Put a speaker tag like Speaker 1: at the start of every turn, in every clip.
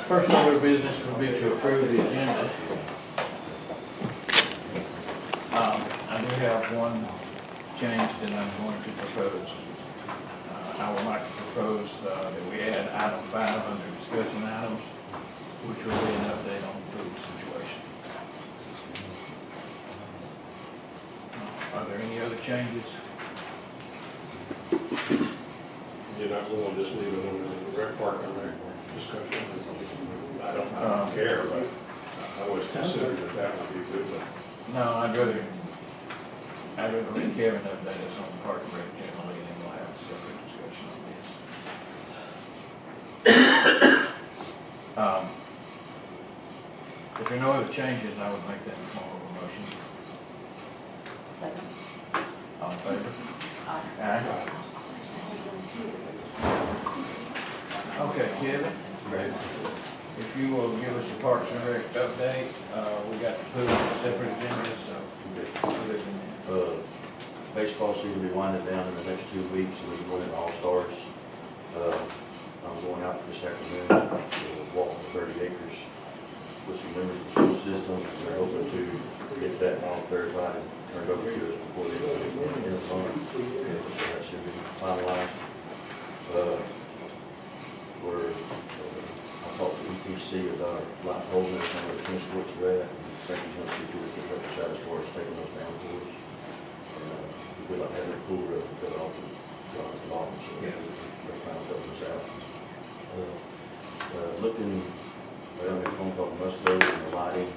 Speaker 1: First order of business will be to approve the agenda. I do have one change that I'm going to propose. I would like to propose that we add item 5 under discussion items, which will be an update on the food situation. Are there any other changes?
Speaker 2: You're not going to just leave it over the rec park on there discussion? I don't care, but I always considered that would be a good one.
Speaker 1: No, I'd rather let Kevin update us on the park and rec generally, and then we'll have a separate discussion on this. If there are no other changes, I would make that in form of a motion.
Speaker 3: Second.
Speaker 1: All in favor?
Speaker 3: Aye.
Speaker 1: Aye. Okay, Kevin, if you will give us a Parks and Rec update, we got to put on a separate agenda, so other than that.
Speaker 4: Baseball season will be winding down in the next 2 weeks, and we're going into All-Stars. I'm going out this afternoon to walk the 30 acres with some members of the school system, and we're hoping to get that all clarified and turned over to us before the end of the summer. So that should be finalized. I talked to EPC about light holding and where the tennis courts are at, and Frankie's going to see if we can help us out as far as taking those down for us. We feel like having a pool road to cut off the bottom, so they're trying to help us out. Looking, I got a phone call from Musco and the lighting.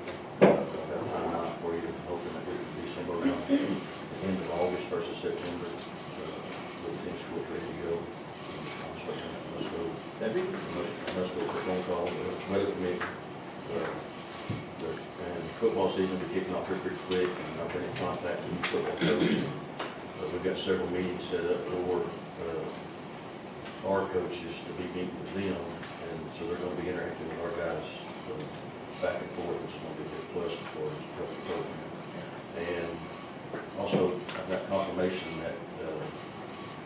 Speaker 4: I've got a timeline for you, hoping that we can do some around the end of August versus September, with the tennis court ready to go. Let's go for a phone call, weather committee. And football season will be kicking off here pretty quick, and I've been in contact with the football coaches. We've got several meetings set up for our coaches to be meeting with them, and so they're going to be interacting with our guys back and forth. It's going to be a big plus for us to help the program. And also, I've got confirmation that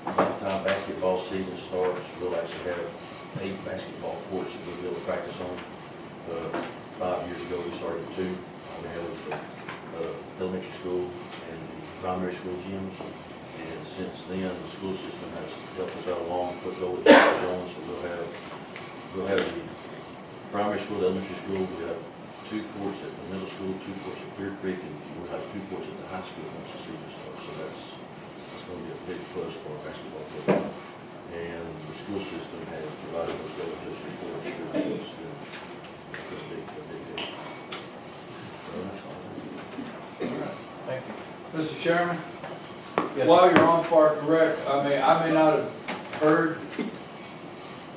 Speaker 4: by the time basketball season starts, we'll actually have 8 basketball courts that we'll be able to practice on. 5 years ago, we started 2. We had the elementary school and the primary school gyms. And since then, the school system has helped us out along, put those on, so we'll have the primary school, the elementary school, we'll have 2 courts at the middle school, 2 courts at Clear Creek, and we'll have 2 courts at the high school once the season starts. So that's going to be a big plus for our basketball program. And the school system has provided those relatives before the school. It's a big deal. So that's all.
Speaker 1: All right, thank you.
Speaker 5: Mr. Chairman,
Speaker 1: Yes,
Speaker 5: while
Speaker 1: sir.
Speaker 5: you're on Park and Rec, I may not have heard,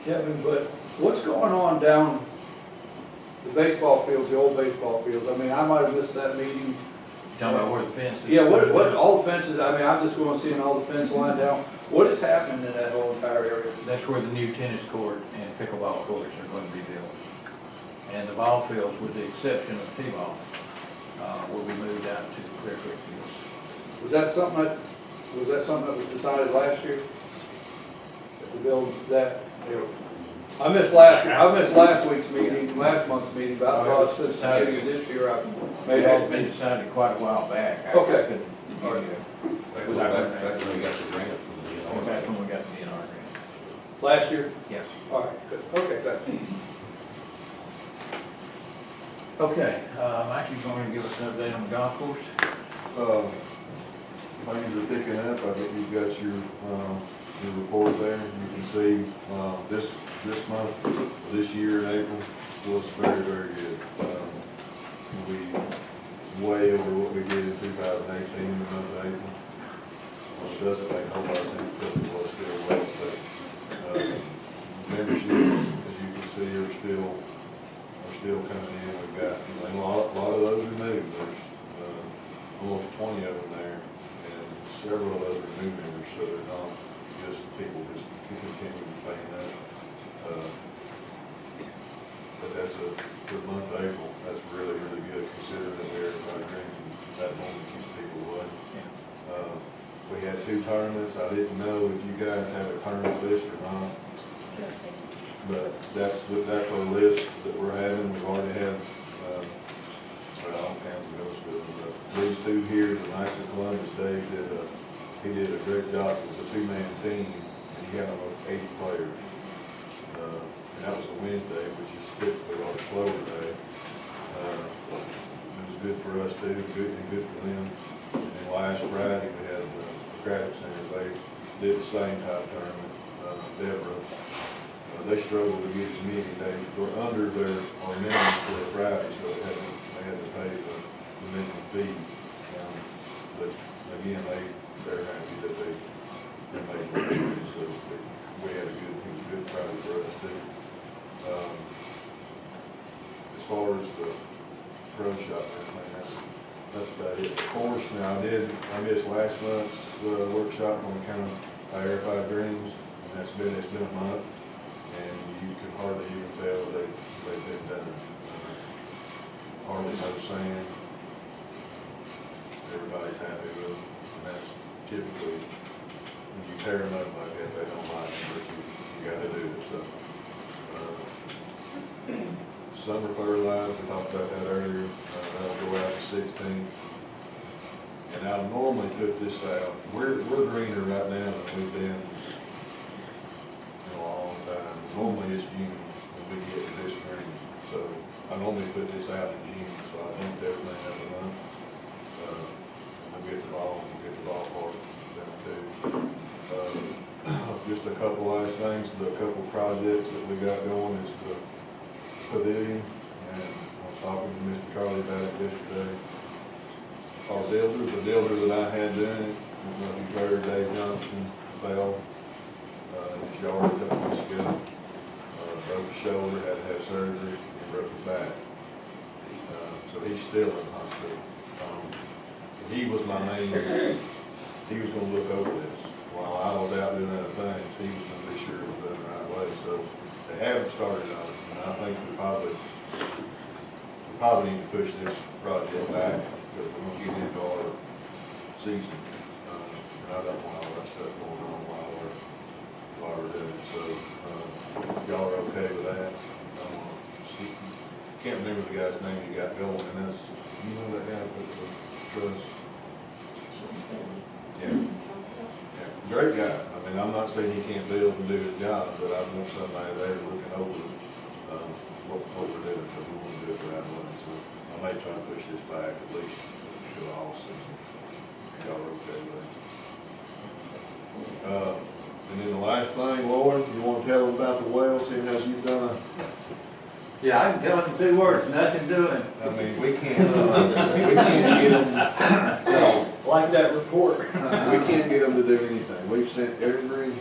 Speaker 5: Kevin, but what's going on down the baseball fields, the old baseball fields? I mean, I might have missed that meeting.
Speaker 1: Talking about where the fence is.
Speaker 5: Yeah, what, all the fences, I mean, I'm just going to see all the fence line down. What is happening in that whole entire area?
Speaker 1: That's where the new tennis court and pickleball courts are going to be built. And the ball fields, with the exception of T-ball, will be moved out to the Clear Creek fields.
Speaker 5: Was that something that was decided last year? To build that? I missed last week's meeting, last month's meeting, but I thought since maybe this year I
Speaker 1: It
Speaker 5: made
Speaker 1: has
Speaker 5: all
Speaker 1: been decided quite a while back.
Speaker 5: Okay.
Speaker 4: Back when we got the grant from the
Speaker 1: Back when we got the DNR grant.
Speaker 5: last year?
Speaker 1: Yeah.
Speaker 5: All right, good. Okay, thank you.
Speaker 1: Okay, Mike, you going to give us an update on the golf course?
Speaker 6: Things are picking up. I think you've got your report there. You can see, this month, this year in April was very, very good. We way over what we did in 2018 in the month of April. It doesn't make a whole lot of sense because it was still late, but, memberships, as you can see, are still coming in. We've got, a lot of those are new. There's, almost 20 of them there. Several of those are new members, so they're not just people just continue paying up. But that's for the month of April, that's really, really good considering that we're drinking that long to keep people away. We had 2 tournaments. I didn't know if you guys have a tournament list or not. But that's our list that we're having. We've already had, well, all kinds of middle school, but these two here, the Knights of Columbus, he did a great job. It was a two-man team, and he had almost 80 players. And that was a Wednesday, which is typically our slower day. It was good for us too, good for them. And then last Friday, we had the Graphic Center. They did the same type tournament. Deborah, they struggled to get as many. They were under our minimum for a Friday, so they had to pay the minimum fee. But again, they're happy that they made the money, so we had it was a good Friday for us too. As far as the pro shop and everything, that's about it. Of course, now I missed last month's workshop on kind of clarified dreams, and it's been a month, and you can hardly even tell they've been done. Hardly no sand. Everybody's happy with them, and that's typically, when you tear them up like that, they don't like them, but you gotta do it, so. Summer fertilizer, we talked about that earlier, that'll go out the 16th. And I'll normally put this out, we're greener right now than we've been in a long time. Normally it's June when we get to this green, so I normally put this out in June, so I think everything has a month. We'll get the ballpark down too. Just a couple last things, the couple projects that we got going is the pavilion, and I was talking to Mr. Charlie about it yesterday. Our builder, the builder that I had doing it, I don't know if you've heard, Dave Johnson, fell in his yard a couple weeks ago. Broke his shoulder, had to have surgery, and broke his back. So he's still in the hospital. He was my main, he was gonna look over this. While I was out doing other things, he was gonna be sure it was done the right way. So they haven't started on it, and I think we probably need to push this project back, because we're gonna get into our season. And I don't want all that stuff going on while we're doing it. So, y'all are okay with that? Can't remember the guy's name you got going, and that's, you know that guy with the trust? Yeah. Great guy. I mean, I'm not saying he can't build and do his job, but I want somebody there looking over what we're doing, because we want to do it the right way. So I may try to push this back at least to the off season. Y'all are okay with that? And then the last thing, Lauren, you want to tell them about the well, seeing as you've done
Speaker 5: Yeah, I can tell it in 2 words, nothing doing.
Speaker 6: we can't get them,
Speaker 5: Like that report.
Speaker 6: we can't get them to do anything. We've sent every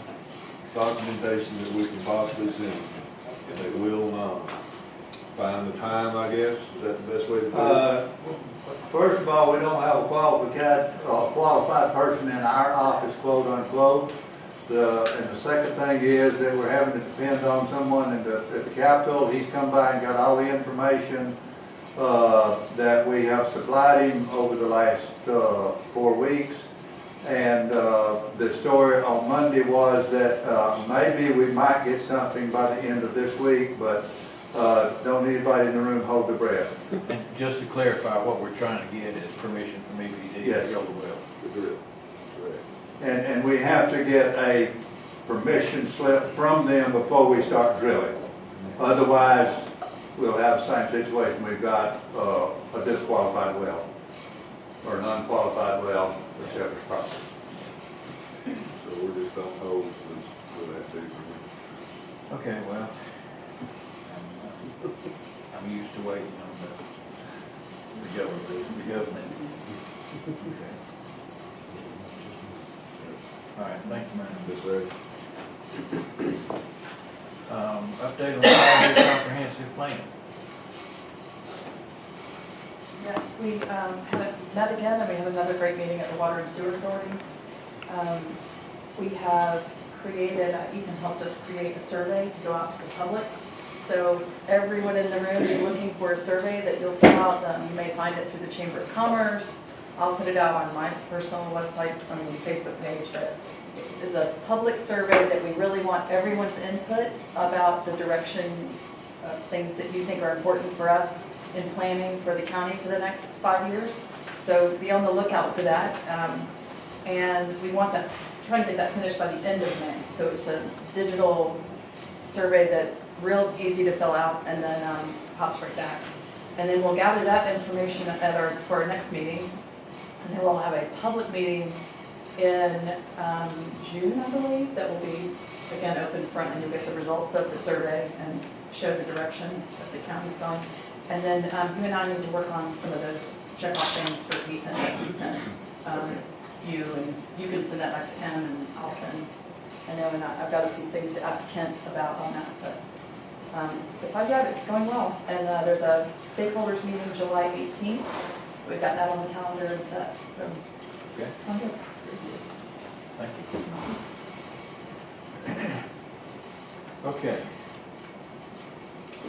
Speaker 6: documentation that we can possibly send, and they will not find the time, I guess. Is that the best way to do it?
Speaker 7: First of all, we don't have a qualified person in our office, quote unquote. And the second thing is that we're having to depend on someone at the Capitol. He's come by and got all the information that we have supplied him over the last 4 weeks. And the story on Monday was that maybe we might get something by the end of this week, but don't anybody in the room hold their breath.
Speaker 1: And just to clarify, what we're trying to get is permission from EPD
Speaker 7: Yes.
Speaker 1: to drill the well.
Speaker 6: The drill. Correct.
Speaker 7: And we have to get a permission slip from them before we start drilling. Otherwise, we'll have the same situation. We've got a disqualified well, or an unqualified well, whichever's proper.
Speaker 6: So we're just on hold for that too.
Speaker 1: Okay, well, I'm used to waiting on the government. Okay. All right, thank you, man.
Speaker 6: Yes, sir.
Speaker 1: Update on the 5-year comprehensive plan.
Speaker 3: Yes, we haven't met again, and we have another great meeting at the Water and Sewer Authority. We have created, Ethan helped us create a survey to go out to the public. So everyone in the room, you're looking for a survey that you'll fill out. You may find it through the Chamber of Commerce. I'll put it out on my personal website, Facebook page, but is a public survey that we really want everyone's input about the direction of things that you think are important for us in planning for the county for the next 5 years. So be on the lookout for that. And we want that, try to get that finished by the end of May. So it's a digital survey that real easy to fill out and then pops right back. And then we'll gather that information for our next meeting. And then we'll have a public meeting in June, I believe, that will be, again, open front, and you'll get the results of the survey and show the direction that the county's going. And then you and I need to work on some of those check-off things for Ethan that he sent you, and you can send that back to him, and I'll send. I know, and I've got a few things to ask Kent about on that, but besides that, it's going well. And there's a stakeholders meeting July 18th. So we've got that on the calendar and set, so.
Speaker 1: Okay.
Speaker 3: I'm good.
Speaker 1: Thank you. Okay.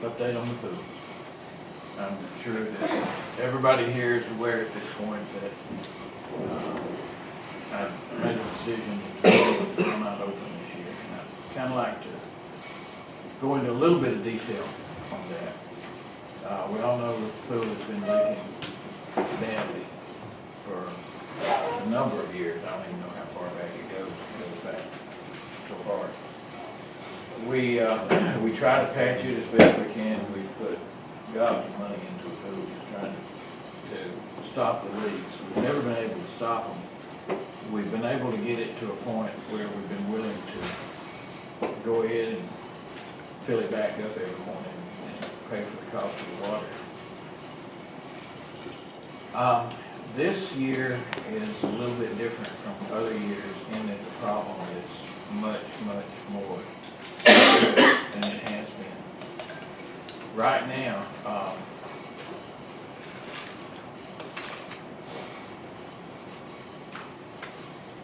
Speaker 1: Update on the pool. I'm sure that everybody here is aware at this point that I've made a decision to come out open this year. And I'd kind of like to go into a little bit of detail on that. We all know the pool has been leaking badly for a number of years. I don't even know how far back it goes back so far. We try to patch it as best we can. We put gobs of money into the pool just trying to stop the leaks. We've never been able to stop them. We've been able to get it to a point where we've been willing to go ahead and fill it back up every morning and pay for the cost of the water. This year is a little bit different from other years in that the problem is much, much more than it has been. Right now,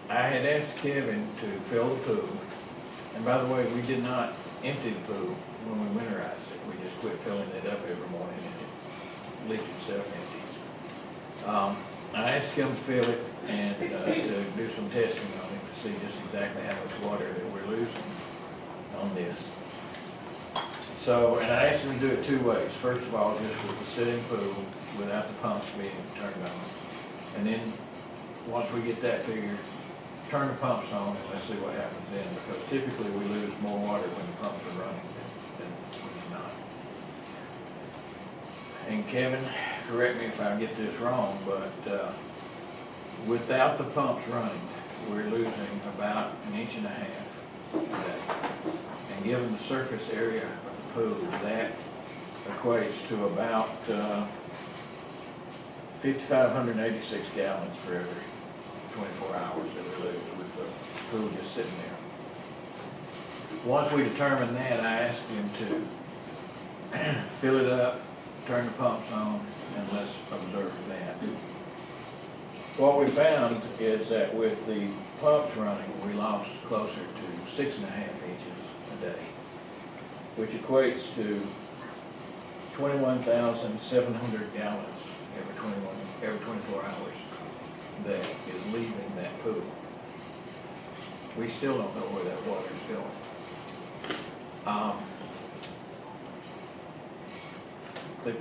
Speaker 1: I had asked Kevin to fill the pool, and by the way, we did not empty the pool when we winterized it. We just quit filling it up every morning and it leaked itself empty. I asked him to fill it and to do some testing on it to see just exactly how much water that we're losing on this. So, and I asked him to do it two ways. First of all, just with the sitting pool without the pumps being turned on. And then, once we get that figured, turn the pumps on and let's see what happens then. Because typically we lose more water when the pumps are running than when they're not. And Kevin, correct me if I get this wrong, but without the pumps running, we're losing about 1.5 inches a day. And given the surface area of the pool, that equates to about 5,586 gallons for every 24 hours that we lose with the pool just sitting there. Once we determined that, I asked him to fill it up, turn the pumps on, and let's observe that. What we found is that with the pumps running, we lost closer to 6.5 inches a day, which equates to 21,700 gallons every 24 hours that is leaving that pool. We still don't know where that water's going.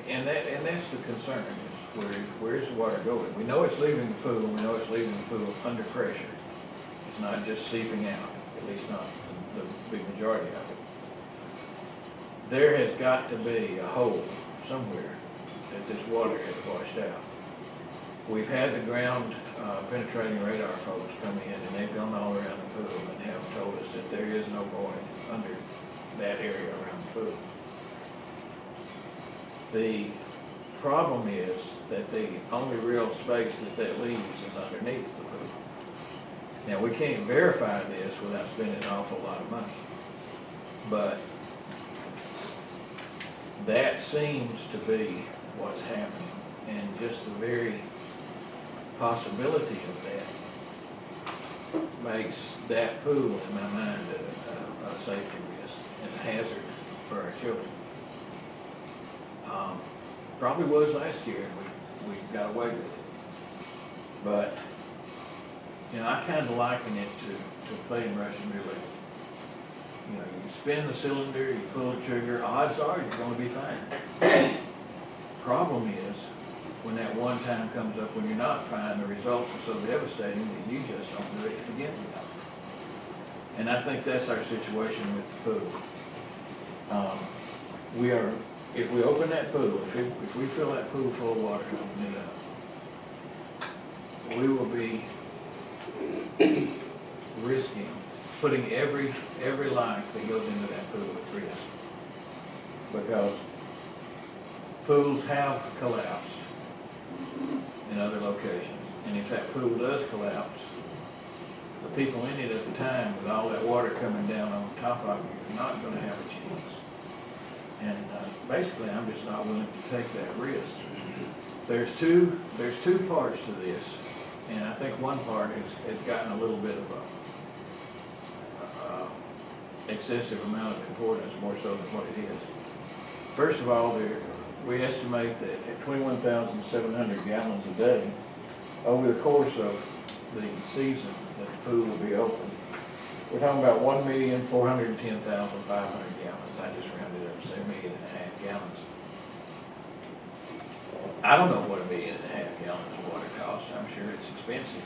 Speaker 1: And that's the concern, is where's the water going? We know it's leaving the pool, we know it's leaving the pool under pressure. It's not just seeping out, at least not the big majority of it. There has got to be a hole somewhere that this water has washed out. We've had the ground penetrating radar folks come in, and they've gone all around the pool and have told us that there is no void under that area around the pool. The problem is that the only real space that leaves is underneath the pool. Now, we can't verify this without spending an awful lot of money, but that seems to be what's happening, and just the very possibility of that makes that pool, in my mind, a safety risk and a hazard for our children. Probably was last year, and we got away with it. But You know, I kind of liken it to playing Russian roulette. You know, you spin the cylinder, you pull the trigger, odds are you're gonna be fine. Problem is, when that one time comes up when you're not fine, the results are so devastating that you just don't do it to begin with. And I think that's our situation with the pool. We are, if we open that pool, if we fill that pool full of water and open it up, we will be risking putting every life that goes into that pool at risk. Because pools have collapsed in other locations. And if that pool does collapse, the people in it at the time, with all that water coming down on top of you, are not gonna have a chance. And basically, I'm just not willing to take that risk. There's two parts to this, and I think one part has gotten a little bit of a excessive amount of importance, more so than what it is. First of all, we estimate that at 21,700 gallons a day, over the course of the season that the pool will be open, we're talking about 1,410,500 gallons. I just rounded up to say 1.5 million gallons. I don't know what 1.5 million gallons of water costs. I'm sure it's expensive.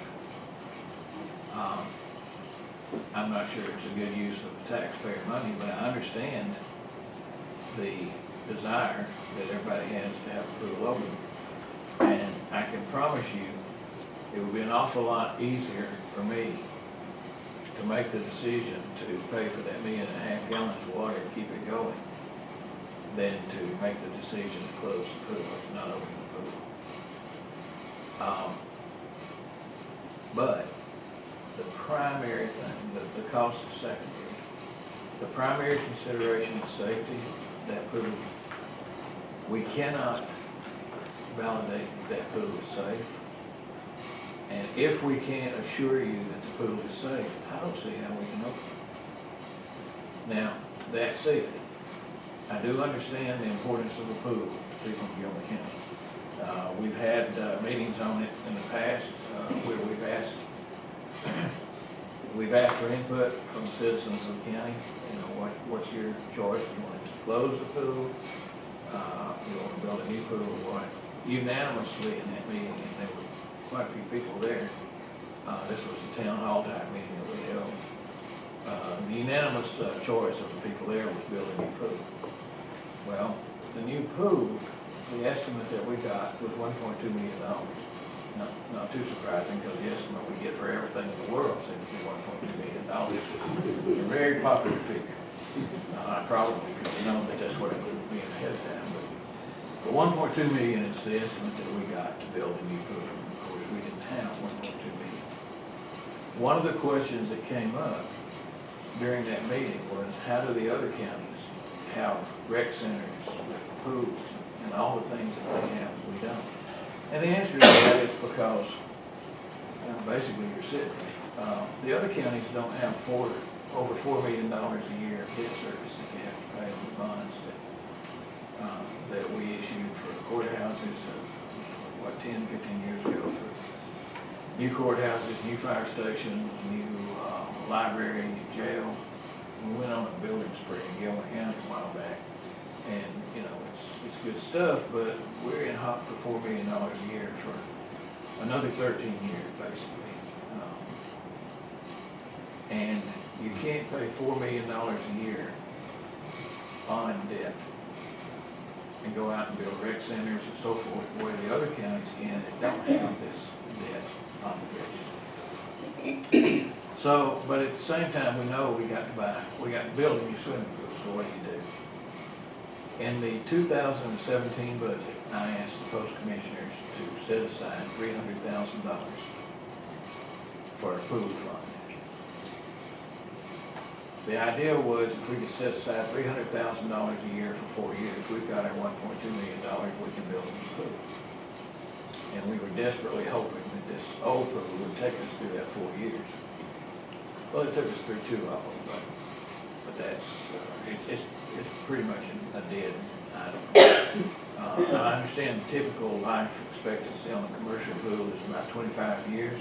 Speaker 1: I'm not sure it's a good use of taxpayer money, but I understand the desire that everybody has to have a pool open. And I can promise you, it would be an awful lot easier for me to make the decision to pay for that 1.5 million gallons of water and keep it going than to make the decision to close the pool, not open the pool. But the primary thing, the cost is secondary. The primary consideration is safety, that pool. We cannot validate that pool is safe. And if we can't assure you that the pool is safe, I don't see how we can open it. Now, that said, I do understand the importance of the pool to people in Gilmer County. We've had meetings on it in the past where we've asked for input from citizens of the county. You know, what's your choice? You want to close the pool? You want to build a new pool or what? Unanimously in that meeting, and there were quite a few people there. This was a town hall type meeting that we held. The unanimous choice of the people there was build a new pool. Well, the new pool, the estimate that we got was $1.2 million. Not too surprising, because the estimate we get for everything in the world seems to be $1.2 million. It's a very popular figure. I probably could have known that that's what it would be ahead of time, but 1.2 million is the estimate that we got to build a new pool. Of course, we didn't have 1.2 million. One of the questions that came up during that meeting was, how do the other counties have rec centers, pools, and all the things that they have that we don't? And the answer to that is because, basically, you're sitting. The other counties don't have over $4 million a year of debt service that they have to pay on the bonds that we issued for courthouses, 10, 15 years ago, for new courthouses, new fire stations, new library, new jail. We went on a building spree in Gilmer County a while back, and you know, it's good stuff, but we're in hot for $4 million a year for another 13 years, basically. And you can't pay $4 million a year on debt and go out and build rec centers and so forth, where the other counties can that don't have this debt obligation. So, but at the same time, we know we got to build a new swimming pool, so what do? In the 2017 budget, I asked the post commissioners to set aside $300,000 for a pool fund. The idea was if we could set aside $300,000 a year for 4 years, we've got our $1.2 million, we can build a new pool. And we were desperately hoping that this old pool would take us through that 4 years. Well, it took us through 2 of them, but that's, it's pretty much a dead item. I understand the typical life expectancy on a commercial pool is about 25 years.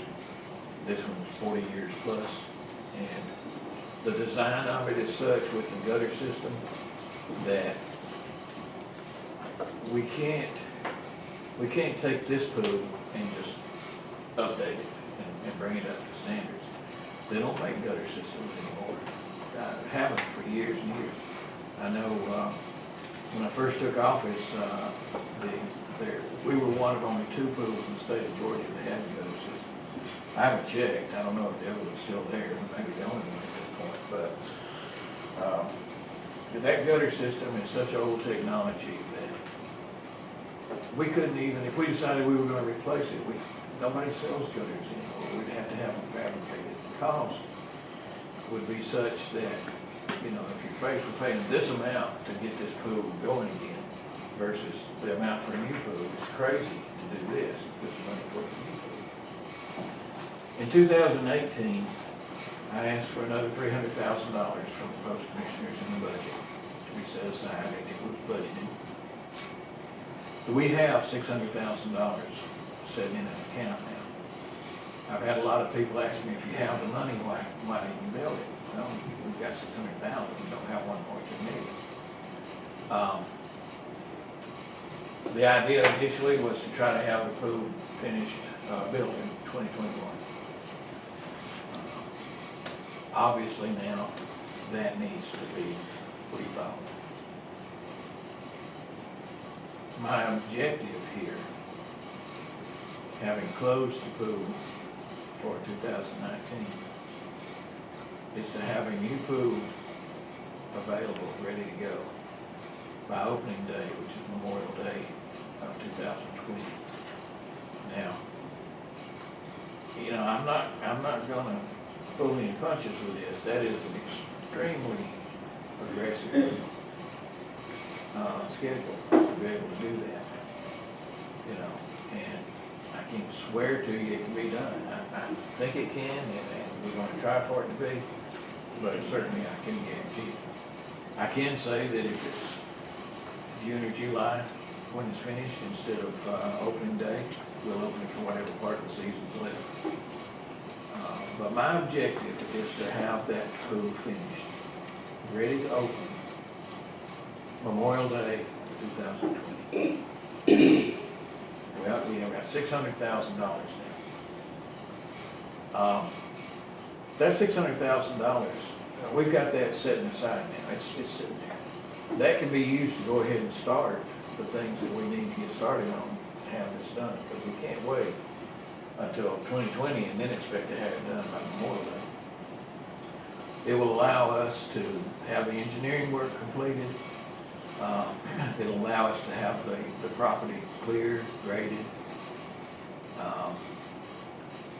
Speaker 1: This one's 40 years plus, and the design of it is such with the gutter system that we can't take this pool and just update it and bring it up to standards. They don't make gutter systems anymore. Haven't for years and years. I know when I first took office, we were one of only 2 pools in the state of Georgia that had a gutter system. I haven't checked. I don't know if the other one's still there. Maybe the only one at this point. But that gutter system is such old technology that we couldn't even, if we decided we were going to replace it, nobody sells gutters anymore. We'd have to have them fabricated. The cost would be such that, you know, if you're faced with paying this amount to get this pool going again versus the amount for a new pool, it's crazy to do this, put your money toward a new pool. In 2018, I asked for another $300,000 from the post commissioners in the budget to be set aside, and it was budgeted. We have $600,000 sitting in an account now. I've had a lot of people ask me, if you have the money, why didn't you build it? Well, we've got 600,000, we don't have 1.2 million. The idea initially was to try to have the pool finished, built in 2021. Obviously now, that needs to be rethought. My objective here, having closed the pool for 2019, is to have a new pool available, ready to go by opening day, which is Memorial Day of 2020. Now, you know, I'm not gonna pull any punches with this. That is an extremely aggressive schedule to be able to do that, you know, and I can't swear to you it can be done. I think it can, and we're going to try for it to be, but certainly I can guarantee it. I can say that if it's June or July when it's finished, instead of opening day, we'll open it for whatever part of the season's left. But my objective is to have that pool finished, ready to open Memorial Day 2020. Well, we have got $600,000 now. That $600,000, we've got that sitting aside now. It's sitting there. That can be used to go ahead and start the things that we need to get started on to have this done, because we can't wait until 2020 and then expect to have it done by Memorial Day. It will allow us to have the engineering work completed. It'll allow us to have the property cleared, graded.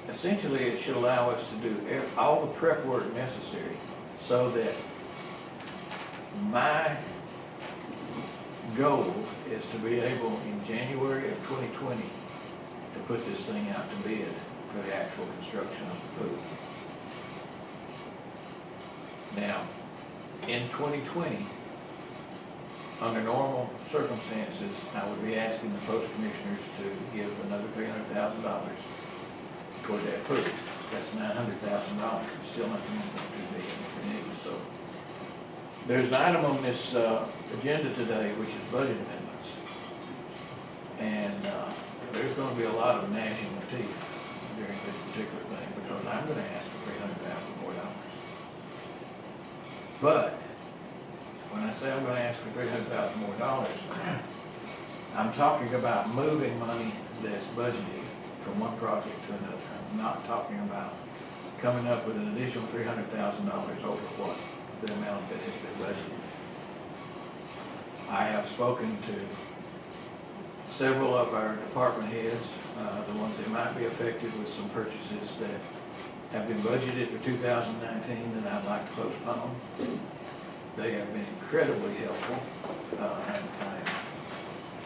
Speaker 1: Essentially, it should allow us to do all the prep work necessary so that my goal is to be able in January of 2020 to put this thing out to bid for the actual construction of the pool. Now, in 2020, under normal circumstances, I would be asking the post commissioners to give another $300,000 toward that pool. That's $900,000. It's still not going to be for me. So there's an item on this agenda today which is budget amendments, and there's going to be a lot of gnashing of teeth during this particular thing because I'm going to ask for $300,000 more. But when I say I'm going to ask for $300,000 more, I'm talking about moving money that's budgeted from one project to another. I'm not talking about coming up with an additional $300,000 over what the amount that has been budgeted. I have spoken to several of our department heads, the ones that might be affected with some purchases that have been budgeted for 2019 that I'd like to postpone. They have been incredibly helpful. I'm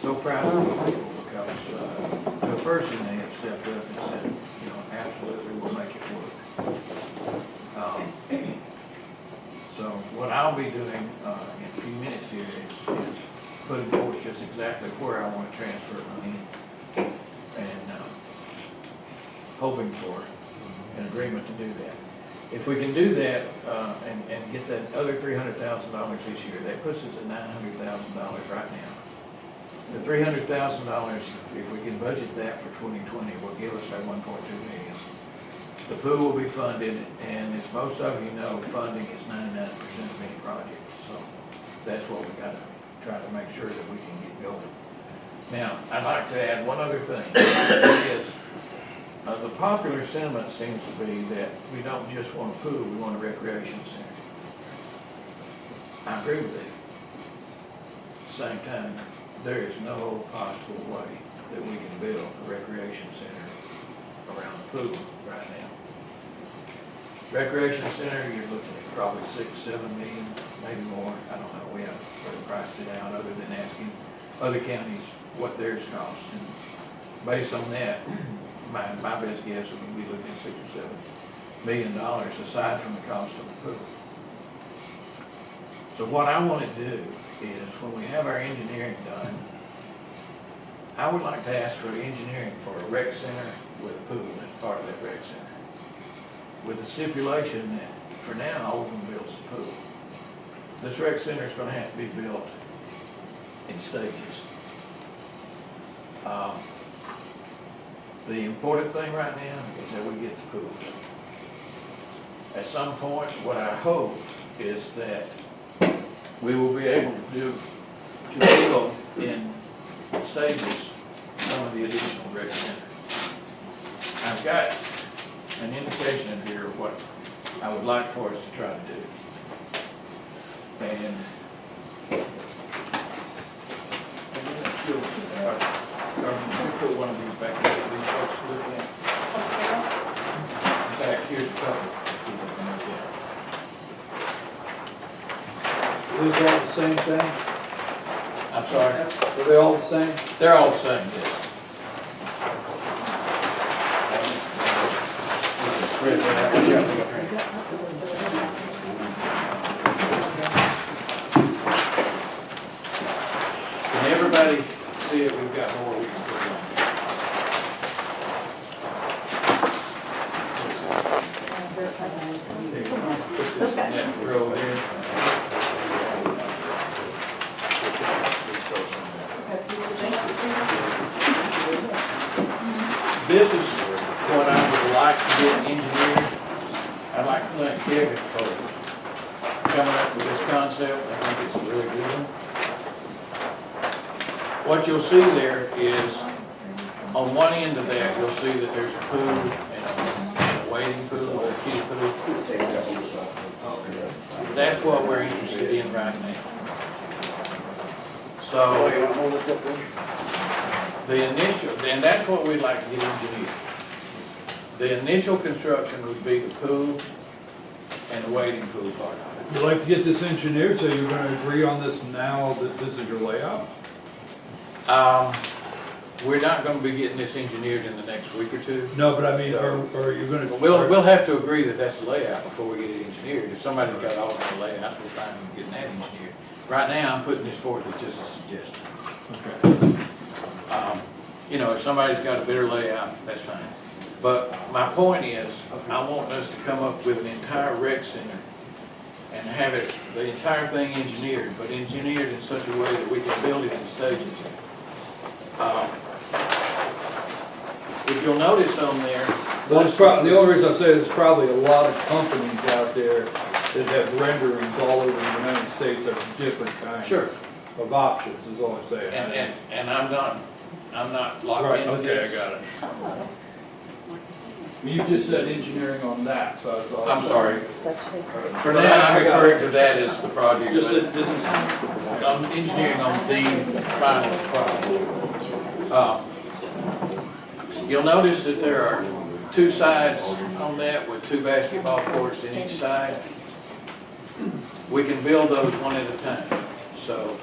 Speaker 1: so proud of these people because to a person they have stepped up and said, you know, absolutely we'll make it work. So what I'll be doing in a few minutes here is putting forth just exactly where I want to transfer money and hoping for an agreement to do that. If we can do that, and get that other $300,000 this year, that puts us at $900,000 right now. The $300,000, if we can budget that for 2020, will give us our 1.2 million. The pool will be funded, and as most of you know, funding is 99% of any project. So that's what we gotta try to make sure that we can get going. Now, I'd like to add one other thing. Is, the popular sentiment seems to be that we don't just want a pool, we want a recreation center. I agree with that. At the same time, there is no possible way that we can build a recreation center around the pool right now. Recreation center, you're looking at probably 6-7 million, maybe more, I don't know, we haven't really priced it out other than asking other counties what theirs cost. And based on that, my best guess would be looking at $6 or $7 million aside from the cost of the pool. So what I want to do is when we have our engineering done, I would like to ask for engineering for a rec center with a pool as part of that rec center, with the stipulation that for now, Oldham builds the pool. This rec center is going to have to be built in stages. The important thing right now is that we get the pool. At some point, what I hope is that we will be able to build in stages some of the additional rec center. I've got an indication in here of what I would like for us to try to do. And put one of these back there for these folks to look at. In fact, here's a couple.
Speaker 5: Are these all the same thing?
Speaker 1: I'm sorry?
Speaker 5: Are they all the same?
Speaker 1: They're all the same, yes. Can everybody see it? We've got more we can put on. That row there. This is what I would like to get engineered. I'd like to thank Kevin for coming up with this concept. I think it's a really good one. What you'll see there is, on one end of that, you'll see that there's a pool and a wading pool or a kiddie pool. That's what we're interested in right now. So, the initial, and that's what we'd like to get engineered. The initial construction would be the pool and the wading pool part of
Speaker 8: You'd like to get this engineered, so you're gonna agree on this now that this is your layout?
Speaker 1: it. We're not gonna be getting this engineered in the next week or two.
Speaker 8: No, but I mean, are you gonna?
Speaker 1: We'll have to agree that that's the layout before we get it engineered. If somebody's got all the layouts, we're fine with getting that engineered. Right now, I'm putting this forth as just a suggestion.
Speaker 8: Okay.
Speaker 1: You know, if somebody's got a better layout, that's fine. But my point is, I want us to come up with an entire rec center and have it, the entire thing engineered, but engineered in such a way that we can build it in stages. If you'll notice on there.
Speaker 8: Well, the only reason I'm saying is probably a lot of companies out there that have renderings all over the United States of different kinds.
Speaker 1: Sure.
Speaker 8: Of options, is all I'm saying.
Speaker 1: And I'm not locked
Speaker 8: Right,
Speaker 1: into
Speaker 8: okay,
Speaker 1: this.
Speaker 8: I got it. You just said engineering on that, so I was all.
Speaker 1: I'm sorry. For now, I'm referring to that as the project.
Speaker 8: Just
Speaker 1: but
Speaker 8: that this is.
Speaker 1: I'm engineering on the final product. You'll notice that there are two sides on that with two basketball courts in each side. We can build those one at a time. So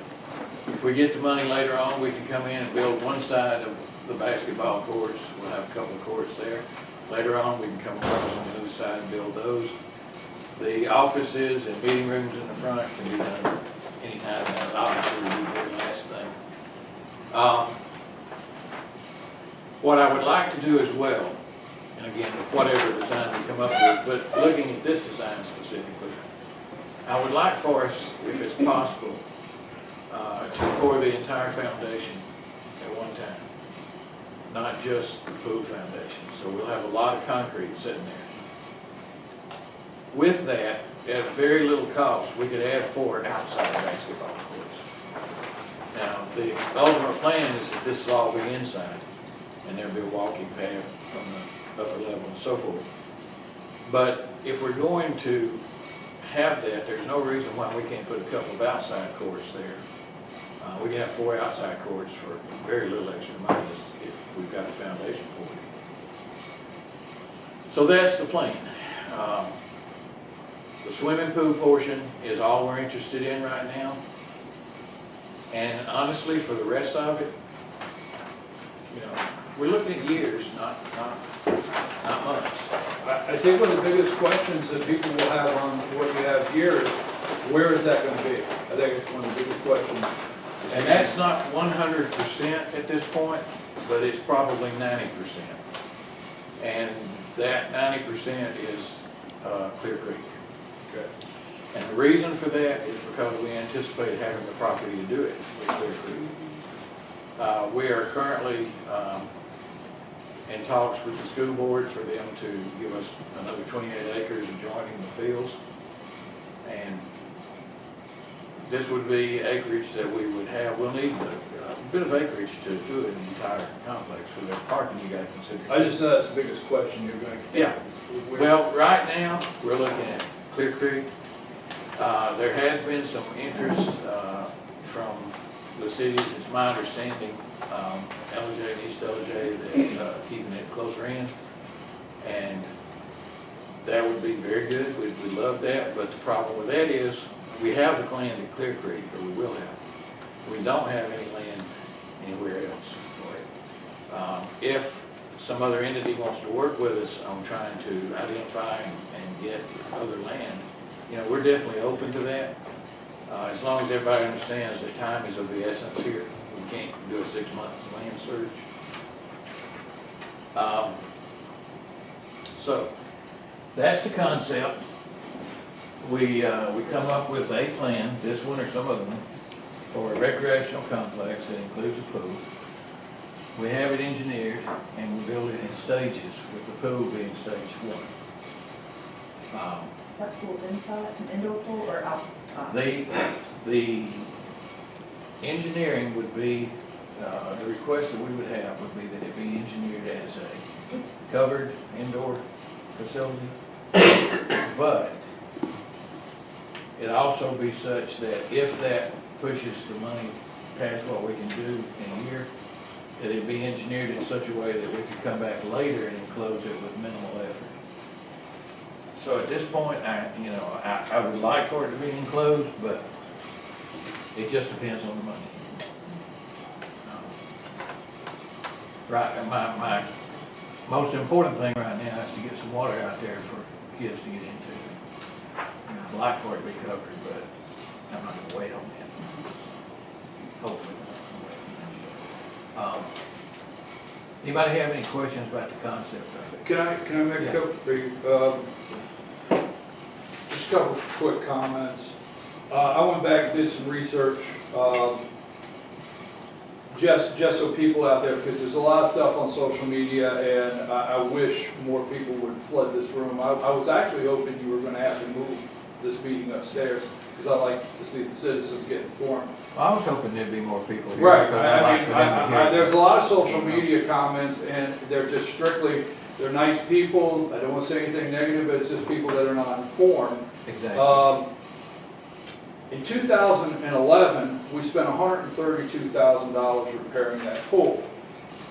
Speaker 1: if we get the money later on, we can come in and build one side of the basketball courts. We'll have a couple of courts there. Later on, we can come across on the other side and build those. The offices and meeting rooms in the front can be done anytime. That obviously will be the very last thing. What I would like to do as well, and again, whatever design we come up with, but looking at this design specifically, I would like for us, if it's possible, to pour the entire foundation at one time, not just the pool foundation. So we'll have a lot of concrete sitting there. With that, at very little cost, we could add 4 outside basketball courts. Now, the ultimate plan is that this will all be inside, and there'll be a walking path from the upper level and so forth. But if we're going to have that, there's no reason why we can't put a couple of outside courts there. We can have 4 outside courts for very little extra money if we've got a foundation for it. So that's the plan. The swimming pool portion is all we're interested in right now. And honestly, for the rest of it, you know, we're looking at years, not months.
Speaker 8: I think one of the biggest questions that people will have on what you have here is, where is that gonna be? I think it's one of the biggest questions.
Speaker 1: And that's not 100% at this point, but it's probably 90%. And that 90% is Clear Creek.
Speaker 8: Okay.
Speaker 1: And the reason for that is because we anticipate having the property to do it with Clear Creek. We are currently in talks with the school board for them to give us another 28 acres adjoining the fields. And this would be acreage that we would have. We'll need a bit of acreage to do an entire complex, so there's parking you gotta consider.
Speaker 8: I just know that's the biggest question you're gonna get.
Speaker 1: Yeah. Well, right now, we're looking at Clear Creek. There has been some interest from the cities, it's my understanding, LJ and East LJ, that keeping it closer in. And that would be very good, we'd love that, but the problem with that is, we have the land at Clear Creek, or we will have. We don't have any land anywhere else for it. If some other entity wants to work with us on trying to identify and get other land, you know, we're definitely open to that. As long as everybody understands that time is of the essence here. We can't do a 6-month land search. So, that's the concept. We come up with a plan, this one or some other one, for a recreational complex that includes a pool. We have it engineered and we build it in stages, with the pool being stage 1.
Speaker 3: Is that pool inside, an indoor pool or outside?
Speaker 1: The engineering would be, the request that we would have would be that it be engineered as a covered indoor facility, but it also be such that if that pushes the money past what we can do in a year, that it be engineered in such a way that we could come back later and enclose it with minimal effort. So at this point, I would like for it to be enclosed, but it just depends on the money. Right, and my most important thing right now is to get some water out there for kids to get into. You know, I'd like for it to be covered, but I'm not gonna wait on that. Hopefully. Anybody have any questions about the concept of it?
Speaker 8: Can I make a couple, just a couple quick comments? I went back and did some research, just so people out there, because there's a lot of stuff on social media, and I wish more people would flood this room. I was actually hoping you were gonna have to move this meeting upstairs, because I like to see the citizens get informed.
Speaker 1: Well, I was hoping there'd be more people here.
Speaker 8: Right,
Speaker 1: because I'd like for them to hear.
Speaker 8: there's a lot of social media comments, and they're just strictly, they're nice people, I don't want to say anything negative, but it's just people that are not informed.
Speaker 1: Exactly.
Speaker 8: In 2011, we spent $132,000 repairing that pool.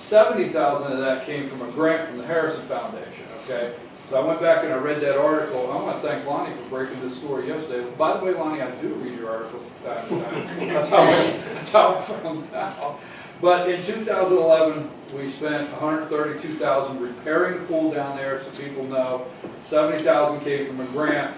Speaker 8: $70,000 of that came from a grant from the Harrison Foundation, okay? So I went back and I read that article. I want to thank Lonnie for breaking this story yesterday. By the way, Lonnie, I do read your articles from time to time. That's how I found out. But in 2011, we spent $132,000 repairing the pool down there, so people know. $70,000 came from a grant.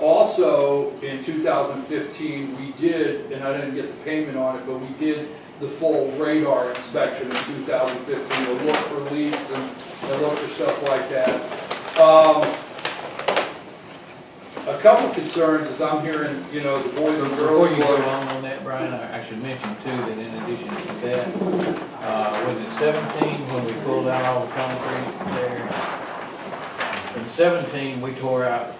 Speaker 8: Also in 2015, we did, and I didn't get the payment on it, but we did the full radar inspection in 2015. We'll look for leaks and look for stuff like that. A couple concerns as I'm hearing, you know, the Boys and
Speaker 1: Before
Speaker 8: Girls
Speaker 1: you go
Speaker 8: Club.
Speaker 1: on that, Brian, I should mention too, that in addition to that, was it 17 when we pulled out all the concrete there? In 17, we tore out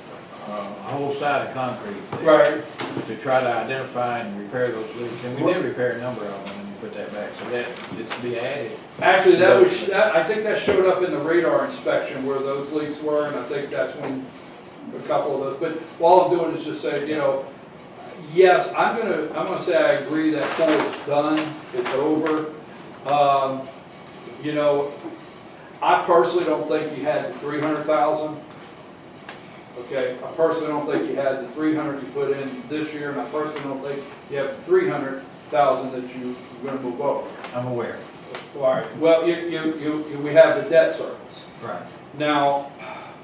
Speaker 1: a whole side of concrete there
Speaker 8: Right.
Speaker 1: to try to identify and repair those leaks. And we did repair a number of them and put that back, so that is to be added.
Speaker 8: Actually, I think that showed up in the radar inspection where those leaks were, and I think that's when a couple of those, but all I'm doing is just saying, you know, yes, I'm gonna say I agree that pool is done, it's over. You know, I personally don't think you had the 300,000. Okay, I personally don't think you had the 300 you put in this year, and I personally don't think you have the 300,000 that you're gonna move over.
Speaker 1: I'm aware.
Speaker 8: All right, well, we have the debt service.
Speaker 1: Right.
Speaker 8: Now,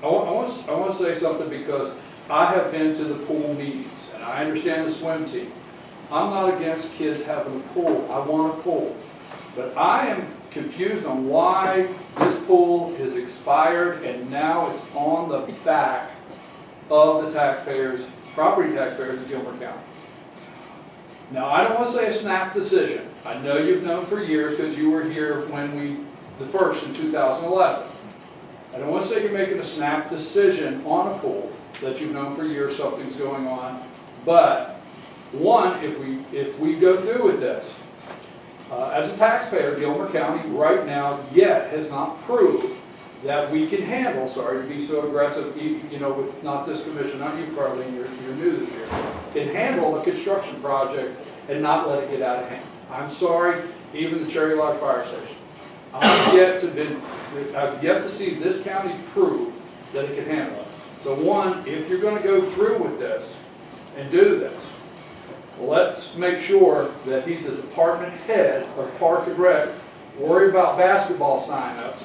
Speaker 8: I want to say something because I have been to the pool meetings, and I understand the swim team. I'm not against kids having a pool. I want a pool. But I am confused on why this pool is expired and now it's on the back of the taxpayers, property taxpayers of Gilmer County. Now, I don't want to say a snap decision. I know you've known for years because you were here when the first in 2011. I don't want to say you're making a snap decision on a pool that you've known for years something's going on, but one, if we go through with this, as a taxpayer, Gilmer County right now yet has not proved that we can handle, sorry to be so aggressive, you know, with not this commission, not you, Carleen, you're new this year, can handle a construction project and not let it get out of hand. I'm sorry, even the Cherry Lodge Fire Station. I've yet to see this county prove that it can handle it. So one, if you're gonna go through with this and do this, let's make sure that he's a department head of Park and Rec, worry about basketball signups,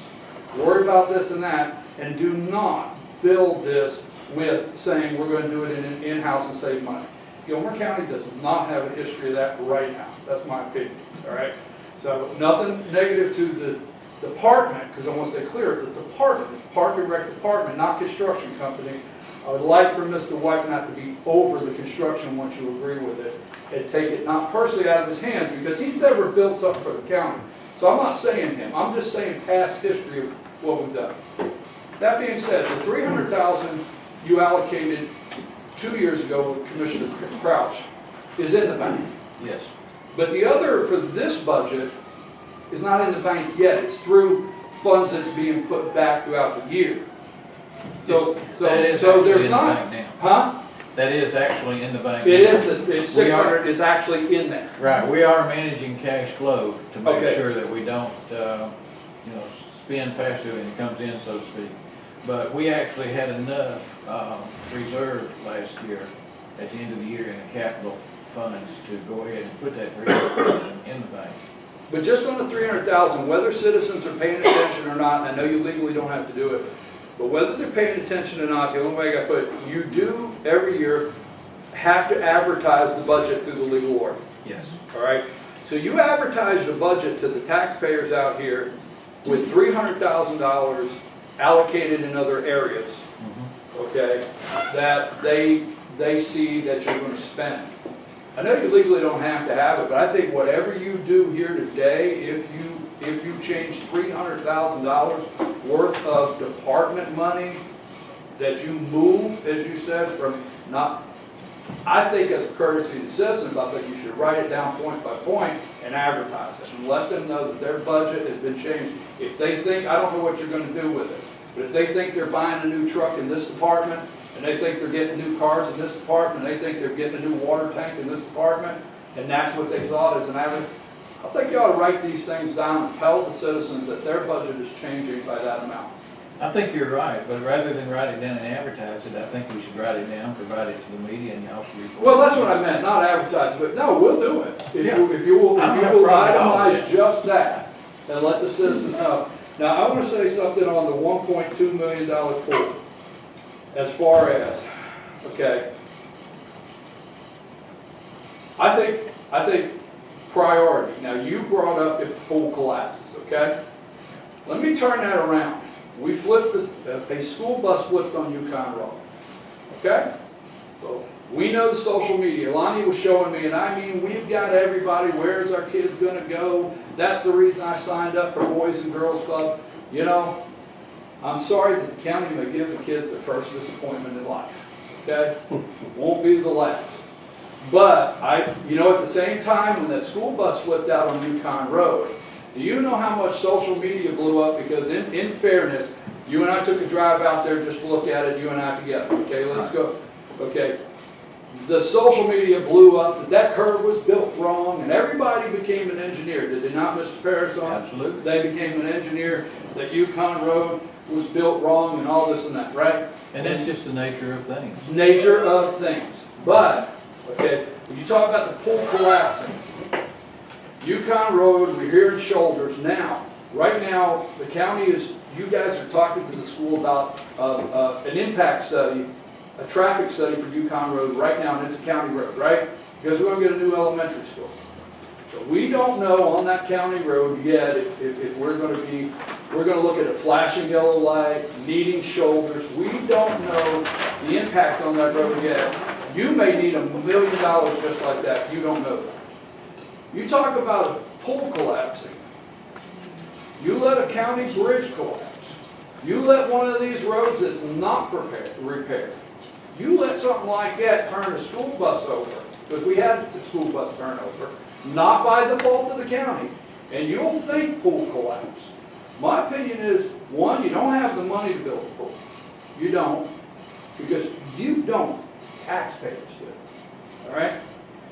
Speaker 8: worry about this and that, and do not build this with saying we're gonna do it in-house and save money. Gilmer County does not have a history of that right now. That's my opinion, all right? So nothing negative to the department, because I want to say clear, it's a department, Park and Rec department, not construction company. I would like for Mr. White not to be over the construction once you agree with it, and take it not personally out of his hands, because he's never built something for the county. So I'm not saying him, I'm just saying past history of what we've done. That being said, the 300,000 you allocated 2 years ago with Commissioner Crouch is in the bank.
Speaker 1: Yes.
Speaker 8: But the other for this budget is not in the bank yet. It's through funds that's being put back throughout the year. So
Speaker 1: That is
Speaker 8: so
Speaker 1: actually
Speaker 8: there's
Speaker 1: in the
Speaker 8: not,
Speaker 1: bank now.
Speaker 8: huh?
Speaker 1: That is actually in the bank.
Speaker 8: It
Speaker 1: now.
Speaker 8: is, it's
Speaker 1: We are-
Speaker 8: 600 is actually in there.
Speaker 1: Right, we are managing cash flow to make
Speaker 8: Okay.
Speaker 1: sure that we don't, spend faster than it comes in, so to speak. But we actually had enough, reserve last year, at the end of the year in the capital funds to go ahead and put that 300,000 in the bank.
Speaker 8: But just on the 300,000, whether citizens are paying attention or not, and I know you legally don't have to do it, but whether they're paying attention or not, the only way I got to put it, you do every year have to advertise the budget through the legal order.
Speaker 1: Yes.
Speaker 8: All right, so you advertise the budget to the taxpayers out here with $300,000 allocated in other areas, okay, that they see that you're going to spend. I know you legally don't have to have it, but I think whatever you do here today, if you change $300,000 worth of department money that you move, as you said, from not, I think as a courtesy to citizens, I think you should write it down point by point and advertise it and let them know that their budget has been changed. If they think, I don't know what you're going to do with it, but if they think they're buying a new truck in this department, and they think they're getting new cars in this department, and they think they're getting a new water tank in this department, and that's what they thought as an average, I think you ought to write these things down and tell the citizens that their budget is changing by that amount.
Speaker 1: I think you're right, but rather than write it down and advertise it, I think we should write it down, provide it to the media, and y'all can report.
Speaker 8: Well, that's what I meant, not advertise, but no, we'll do it. If you will
Speaker 1: I don't have a problem at all.
Speaker 8: itemize just that, and let the citizens know. Now, I want to say something on the $1.2 million pool, as far as, okay. I think priority. Now, you brought up if the pool collapses, okay? Let me turn that around. We flipped, a school bus flipped on Yukon Road, okay? So, we know the social media. Lonnie was showing me, and I mean, we've got everybody, where's our kids gonna go? That's the reason I signed up for Boys and Girls Club. You know, I'm sorry that the county may give the kids their first disappointment in life, okay? Won't be the last. But you know, at the same time, when that school bus flipped out on Yukon Road, do you know how much social media blew up? Because in fairness, you and I took a drive out there just to look at it, you and I together, okay, let's go. Okay, the social media blew up that that curve was built wrong, and everybody became an engineer, did they not, Mr. Parasol?
Speaker 1: Absolutely.
Speaker 8: They became an engineer, that Yukon Road was built wrong and all this and that, right?
Speaker 1: And that's just the nature of things.
Speaker 8: Nature of things. But, okay, when you talk about the pool collapsing, Yukon Road, we're here in Shoulders now. Right now, the county is, you guys are talking to the school about an impact study, a traffic study for Yukon Road right now, and it's a county road, right? Because we're going to get a new elementary school. So we don't know on that county road yet if we're going to look at a flashing yellow light, needing shoulders. We don't know the impact on that road yet. You may need $1 million just like that. You don't know that. You talk about a pole collapsing. You let a county bridge collapse. You let one of these roads that's not repaired. You let something like that turn a school bus over, because we had the school bus turn over, not by the fault of the county, and you'll think pool collapse. My opinion is, one, you don't have the money to build a pool. You don't, because you don't. Taxpayers do. All right?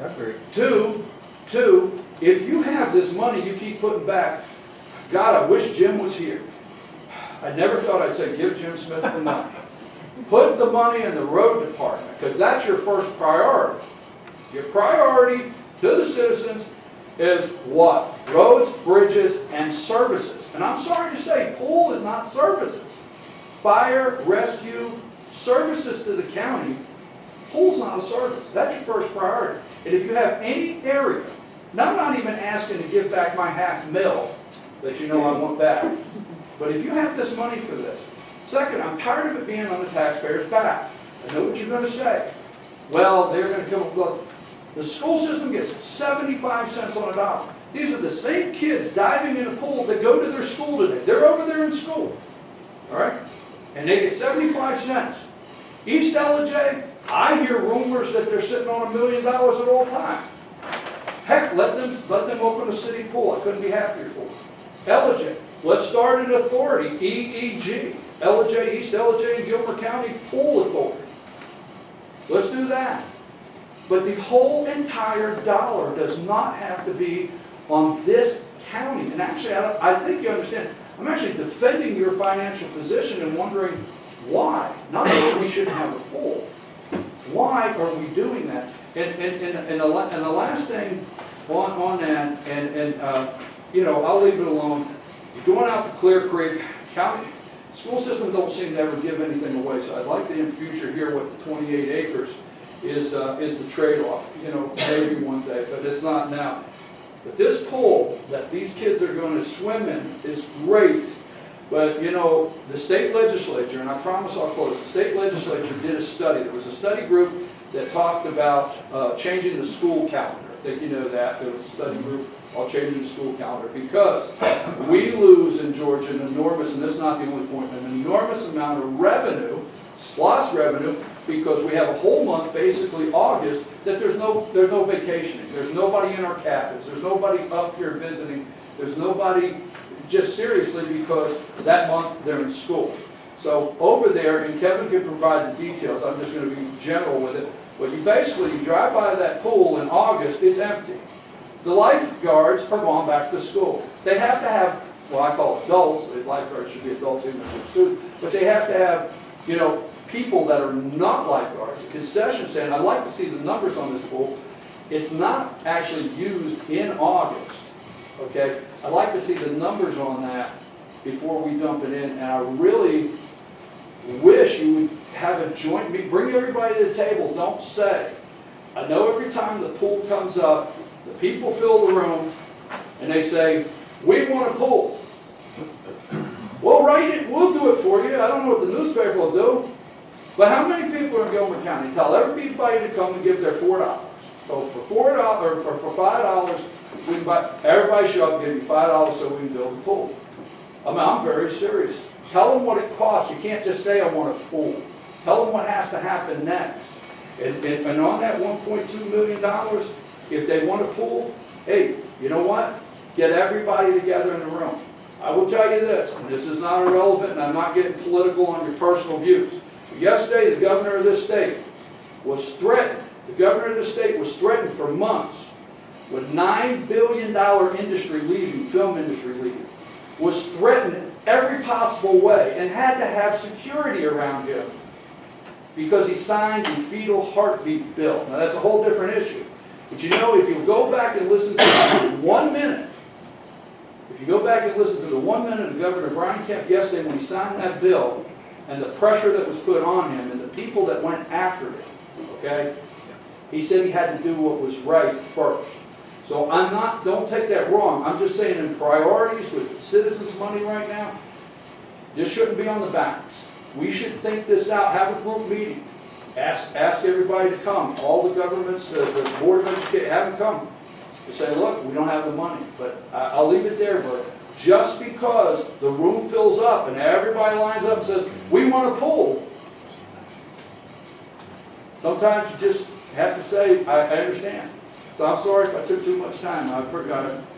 Speaker 1: I agree.
Speaker 8: Two, if you have this money you keep putting back, God, I wish Jim was here. I never thought I'd say give Jim Smith the money. Put the money in the road department, because that's your first priority. Your priority to the citizens is what? Roads, bridges, and services. And I'm sorry to say, pool is not services. Fire, rescue, services to the county, pool's not a service. That's your first priority. And if you have any area, now I'm not even asking to give back my $500,000 that you know I want back, but if you have this money for this. Second, I'm tired of it being on the taxpayer's back. I know what you're going to say. Well, they're going to come up with, the school system gets 75 cents on a dollar. These are the same kids diving in a pool that go to their school today. They're over there in school. All right? And they get 75 cents. East LJ, I hear rumors that they're sitting on $1 million at all time. Heck, let them open a city pool. I couldn't be happier for them. LJ, let's start an authority, EEG. LJ, East LJ and Gilmer County Pool Authority. Let's do that. But the whole entire dollar does not have to be on this county. And actually, I think you understand, I'm actually defending your financial position and wondering why. Not that we shouldn't have a pool. Why are we doing that? And the last thing on that, you know, I'll leave it alone. You're going out to Clear Creek County. School systems don't seem to ever give anything away, so I'd like to in future hear what the 28 acres is the trade-off, you know, maybe one day, but it's not now. But this pool that these kids are going to swim in is great, but you know, the state legislature, and I promise I'll close, the state legislature did a study. There was a study group that talked about changing the school calendar. I think you know that. There was a study group on changing the school calendar because we lose in Georgia an enormous, and this is not the only point, an enormous amount of revenue, SPLOST revenue, because we have a whole month, basically August, that there's no vacationing. There's nobody in our cabins. There's nobody up here visiting. There's nobody, just seriously, because that month they're in school. So over there, and Kevin can provide the details, I'm just going to be general with it, but you drive by that pool in August, it's empty. The lifeguards are going back to school. They have to have, well, I call adults, the lifeguards should be adults even if they're students, but they have to have, you know, people that are not lifeguards, a concession stand. I'd like to see the numbers on this pool. It's not actually used in August, okay? I'd like to see the numbers on that before we dump it in, and I really wish you would have a joint meeting. Bring everybody to the table. Don't say, I know every time the pool comes up, The people fill the room, and they say, we want a pool. We'll write it, we'll do it for you, I don't know what the newspaper will do. But how many people are in Gilmer County tell everybody to come and give their $4? So for $4, or for $5, we can buy, everybody show up, give you $5 so we can build a pool. I mean, I'm very serious. Tell them what it costs, you can't just say I want a pool. Tell them what has to happen next. And on that $1.2 million, if they want a pool, hey, you know what? Get everybody together in the room. I will tell you this, and this is not irrelevant, and I'm not getting political on your personal views. Yesterday, the governor of this state was threatened. The governor of this state was threatened for months with $9 billion industry leaving, film industry leaving, was threatened in every possible way and had to have security around him because he signed the fetal heartbeat bill. Now, that's a whole different issue. But you know, if you go back and listen to 1 minute, if you go back and listen to the 1 minute of Governor Brian Kemp yesterday when he signed that bill and the pressure that was put on him and the people that went after him, okay? He said he had to do what was right first. So I'm not, don't take that wrong. I'm just saying in priorities with citizens' money right now, this shouldn't be on the balance. We should think this out, have a group meeting. Ask everybody to come. All the governments, the Board of Education, have them come. To say, look, we don't have the money. But I'll leave it there, Bert. Just because the room fills up and everybody lines up and says, we want a pool. Sometimes you just have to say, I understand. So I'm sorry if I took too much time. I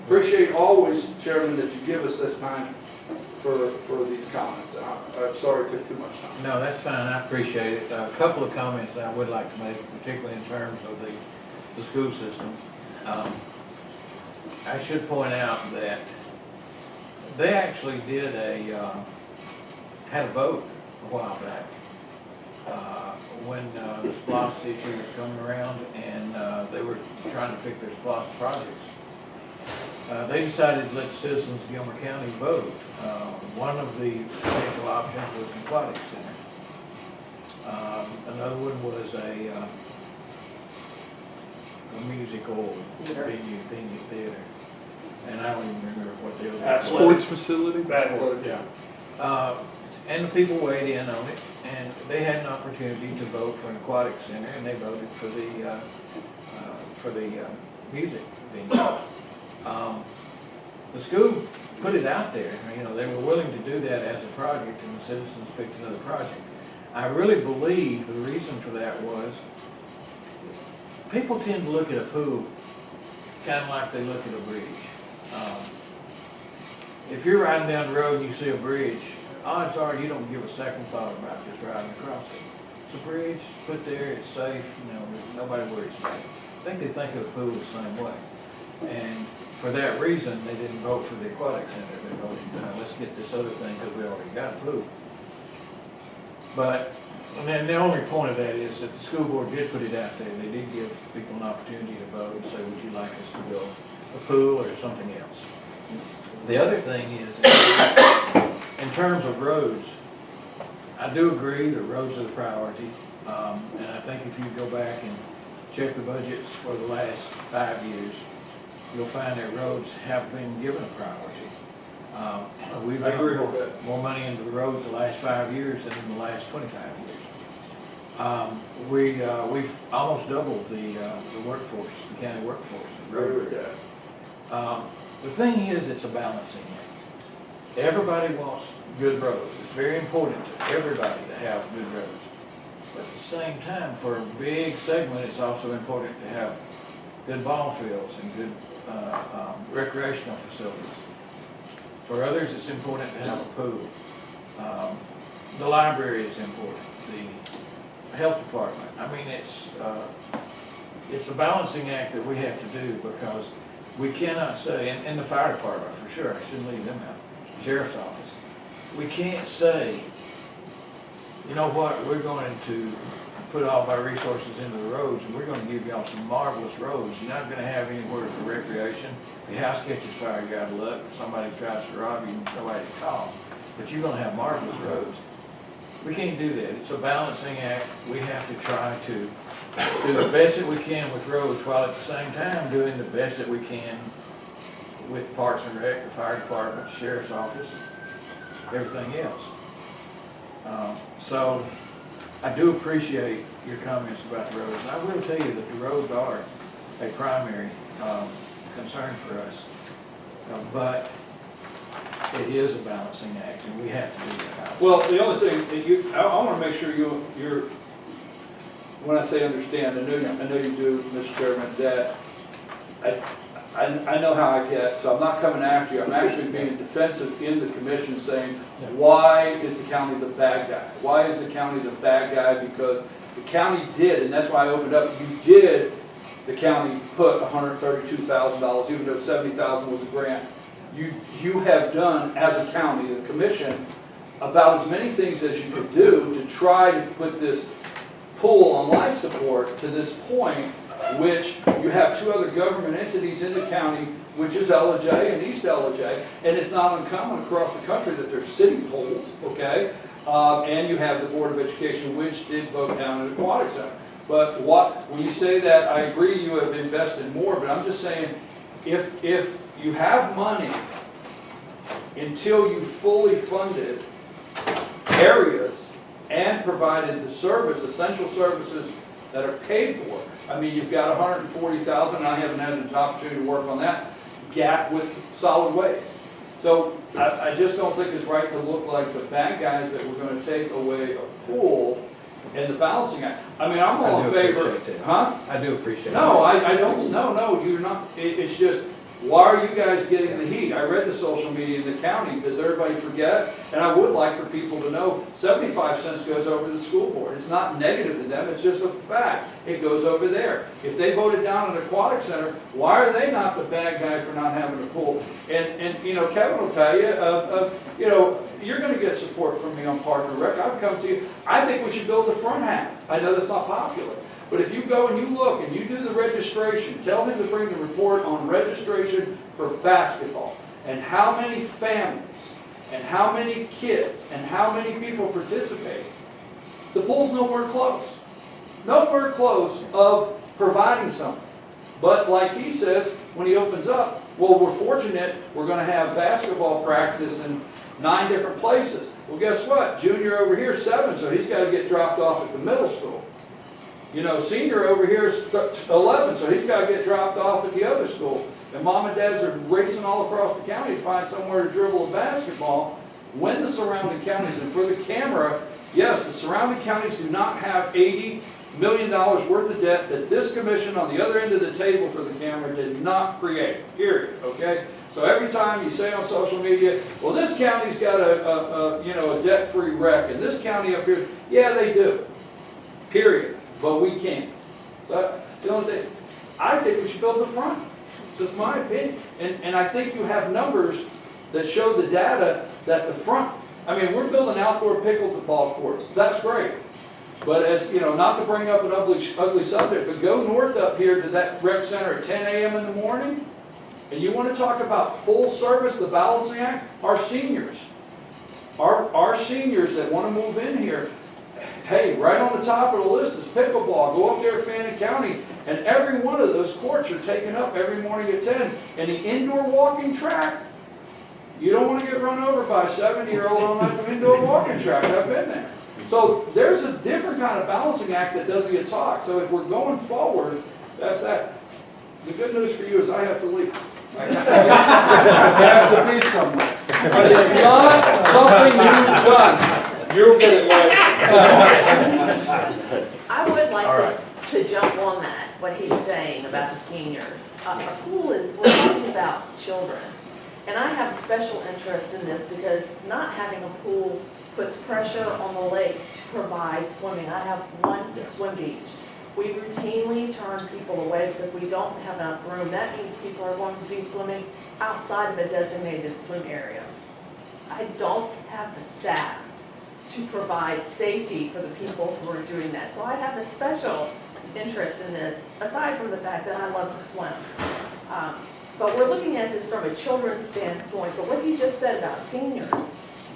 Speaker 8: appreciate always, Chairman, that you give us this time for these comments. I'm sorry it took too much time.
Speaker 1: No, that's fine, I appreciate it. A couple of comments that I would like to make, particularly in terms of the school system. I should point out that they actually did had a vote a while back when the SPLOST issue was coming around and they were trying to pick their SPLOST projects. They decided to let the citizens of Gilmer County vote. One of the potential options was an aquatic center. Another one was a musical venue theater. And I don't even remember what they were.
Speaker 9: Sports facility?
Speaker 1: Yeah. And the people weighed in on it, and they had an opportunity to vote for an aquatic center, and they voted for the music venue. The school put it out there. You know, they were willing to do that as a project, and the citizens picked another project. I really believe the reason for that was people tend to look at a pool kind of like they look at a bridge. If you're riding down the road and you see a bridge, odds are you don't give a second thought about just riding across it. It's a bridge, put there, it's safe, you know, nobody worries about it. I think they think of the pool the same way. And for that reason, they didn't vote for the aquatic center. They voted, let's get this other thing because we already got a pool. But, and then the only point of that is that the school board did put it out there. They did give people an opportunity to vote and say, would you like us to build a pool or something else? The other thing is, in terms of roads, I do agree that roads are the priority. And I think if you go back and check the budgets for the last 5 years, you'll find that roads have been given a priority. We've got more money into the roads the last 5 years than in the last 25 years. We've almost doubled the workforce, the county workforce. The thing is, it's a balancing act. Everybody wants good roads. It's very important to everybody to have good roads. But at the same time, for a big segment, it's also important to have good ball fields and good recreational facilities. For others, it's important to have a pool. The library is important. The health department. I mean, it's a balancing act that we have to do because we cannot say, and the fire department for sure, I shouldn't leave them out, sheriff's office. We can't say, you know what, we're going to put all of our resources into the roads and we're going to give y'all some marvelous roads. You're not going to have anywhere for recreation. If your house catches fire, you're out of luck. If somebody tries to rob you, nobody to call. But you're going to have marvelous roads. We can't do that. It's a balancing act. We have to try to do the best that we can with roads, while at the same time doing the best that we can with Parks and Rec, the fire department, sheriff's office, everything else. So I do appreciate your comments about the roads, and I will tell you that the roads are a primary concern for us. But it is a balancing act, and we have to do that.
Speaker 8: Well, the only thing, that I want to make sure you're, when I say understand, I know you do, Mr. Chairman, that I know how I get, so I'm not coming after you. I'm actually being defensive in the commission, saying, why is the county the bad guy? Why is the county the bad guy? Because the county did, and that's why I opened up, the county put $132,000, even though $70,000 was a grant. You have done, as a county, the commission, about as many things as you could do to try to put this pool on life support to this point, which you have two other government entities in the county, which is LJ and East LJ, and it's not uncommon across the country that there's city pools, okay? And you have the Board of Education, which did vote down an aquatic center. But when you say that, I agree you have invested more, but I'm just saying, if you have money until you fully funded areas and provided the essential services that are paid for. I mean, you've got $140,000, and I haven't had an opportunity to work on that gap with solid waste. So I just don't think it's right to look like the bad guys that we're going to take away a pool and the balancing act. I mean, I'm all in favor. Huh?
Speaker 1: I do appreciate it.
Speaker 8: No, I don't, no, you're not, it's just, why are you guys getting the heat? I read the social media in the county, does everybody forget? And I would like for people to know, 75 cents goes over to the school board. It's not negative to them, it's just a fact. It goes over there. If they voted down an aquatic center, why are they not the bad guy for not having a pool? And you know, Kevin will tell you, you know, you're gonna get support from me on Park and Rec. I've come to you, I think we should build the front half. I know that's not popular. But if you go and you look and you do the registration, tell him to bring the report on registration for basketball and how many families and how many kids and how many people participate. The pool's nowhere close. Nowhere close of providing something. But like he says, when he opens up, well, we're fortunate we're going to have basketball practice in 9 different places. Well, guess what? Junior over here is 7, so he's got to get dropped off at the middle school. You know, senior over here is 11, so he's got to get dropped off at the other school. And mom and dads are racing all across the county to find somewhere to dribble a basketball when the surrounding counties, and for the camera, yes, the surrounding counties do not have $80 million worth of debt that this commission on the other end of the table for the camera did not create, period, okay? So every time you say on social media, well, this county's got a debt-free rec, and this county up here, yeah, they do, period. But we can't. So the only thing, I think we should build the front. Just my opinion. And I think you have numbers that show the data that the front, I mean, we're building outdoor pickleball courts. That's great. But as, you know, not to bring up an ugly subject, but go north up here to that rec center at 10 a.m. in the morning, and you want to talk about full service, the balancing act, our seniors. Our seniors that want to move in here, hey, right on the top of the list is pickleball. Go up there at Fannin County, and every one of those courts are taken up every morning at 10. And the indoor walking track, you don't want to get run over by a 70-year-old on that indoor walking track. I've been there. So there's a different kind of balancing act that doesn't get talked. So if we're going forward, that's that. The good news for you is I have to leave. I have to be somewhere. But it's not something you've done. You'll get it later.
Speaker 9: I would like to jump on that, what he's saying about the seniors. A pool is, we're talking about children. And I have a special interest in this because not having a pool puts pressure on the lake to provide swimming. I have one swim beach. We routinely turn people away because we don't have enough room. That means people are going to be swimming outside of a designated swim area. I don't have the staff to provide safety for the people who are doing that. So I have a special interest in this, aside from the fact that I love to swim. But we're looking at this from a children's standpoint, but what you just said about seniors,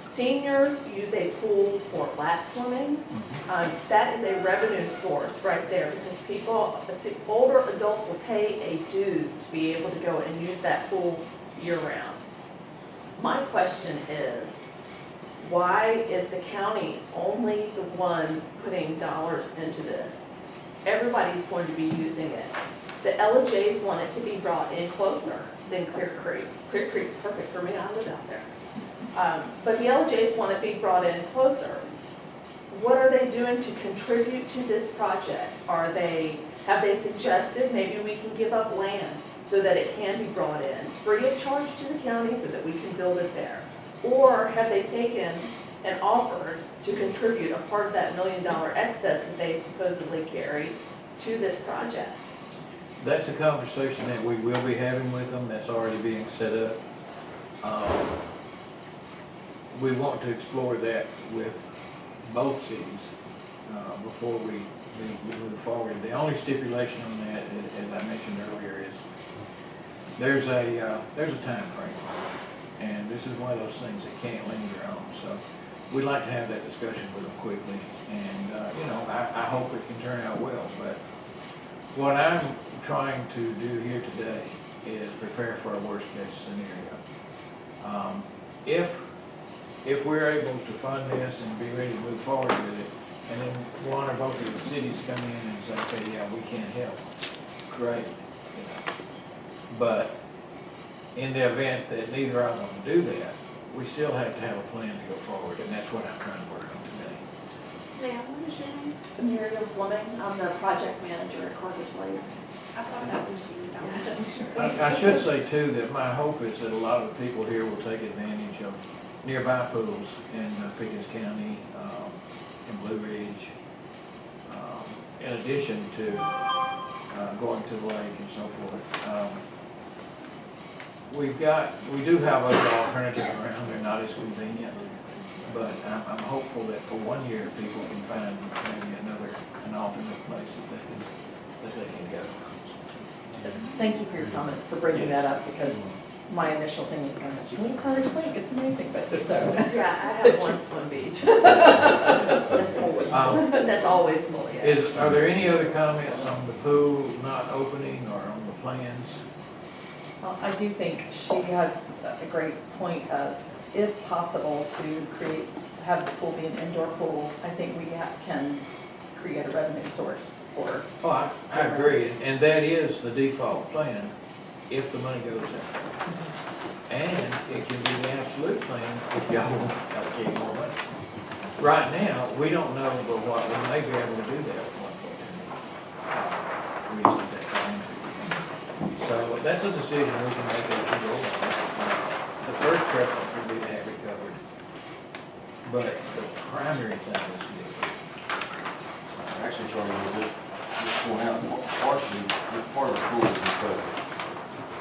Speaker 9: Seniors use a pool for lap swimming. That is a revenue source right there because people, older adults will pay a dues to be able to go and use that pool year-round. My question is, why is the county only the one putting dollars into this? Everybody's going to be using it. The LJs want it to be brought in closer than Clear Creek. Clear Creek's perfect for me, I live out there. But the LJs want to be brought in closer. What are they doing to contribute to this project? Have they suggested maybe we can give up land so that it can be brought in free of charge to the county so that we can build it there? Or have they taken and offered to contribute a part of that $1 million excess that they supposedly carry to this project?
Speaker 1: That's a conversation that we will be having with them, that's already being set up. We want to explore that with both cities before we move forward. The only stipulation on that, as I mentioned earlier, is there's a time frame, and this is one of those things that can't linger on. So we'd like to have that discussion with them quickly, and I hope it can turn out well. But what I'm trying to do here today is prepare for a worst case scenario. If we're able to fund this and be ready to move forward with it, and then one or both of the cities come in and say, okay, yeah, we can't help, great. But in the event that neither of them do that, we still have to have a plan to go forward, and that's what I'm trying to work on today.
Speaker 9: Ma'am, what is your name? Miriam Fleming. I'm the project manager at Carter's Lake. I thought that was you.
Speaker 1: I should say too, that my hope is that a lot of the people here will take advantage of nearby pools in Pickens County, in Blue Ridge, in addition to going to the lake and so forth. We do have other alternatives around, they're not as convenient, but I'm hopeful that for 1 year, people can find maybe an alternate place that they can go.
Speaker 3: Thank you for your comment, for bringing that up, because my initial thing was kind of, you Carter's Lake, it's amazing, but so.
Speaker 9: Yeah, I have one swim beach. That's always full. That's always full, yeah.
Speaker 1: Are there any other comments on the pool not opening or on the plans?
Speaker 3: Well, I do think she has a great point of, if possible, to have the pool be an indoor pool. I think we can create a revenue source for.
Speaker 1: Oh, I agree, and that is the default plan, if the money goes there. And it can be the absolute plan if y'all want to allocate more money. Right now, we don't know, but what, we may be able to do that at one point. We just need that time. So that's a decision we can make as we go along. The first preference would be to have it covered, but the primary thing is to get it covered.
Speaker 4: Actually, Charlie, just point out, partially, this part of the pool is covered.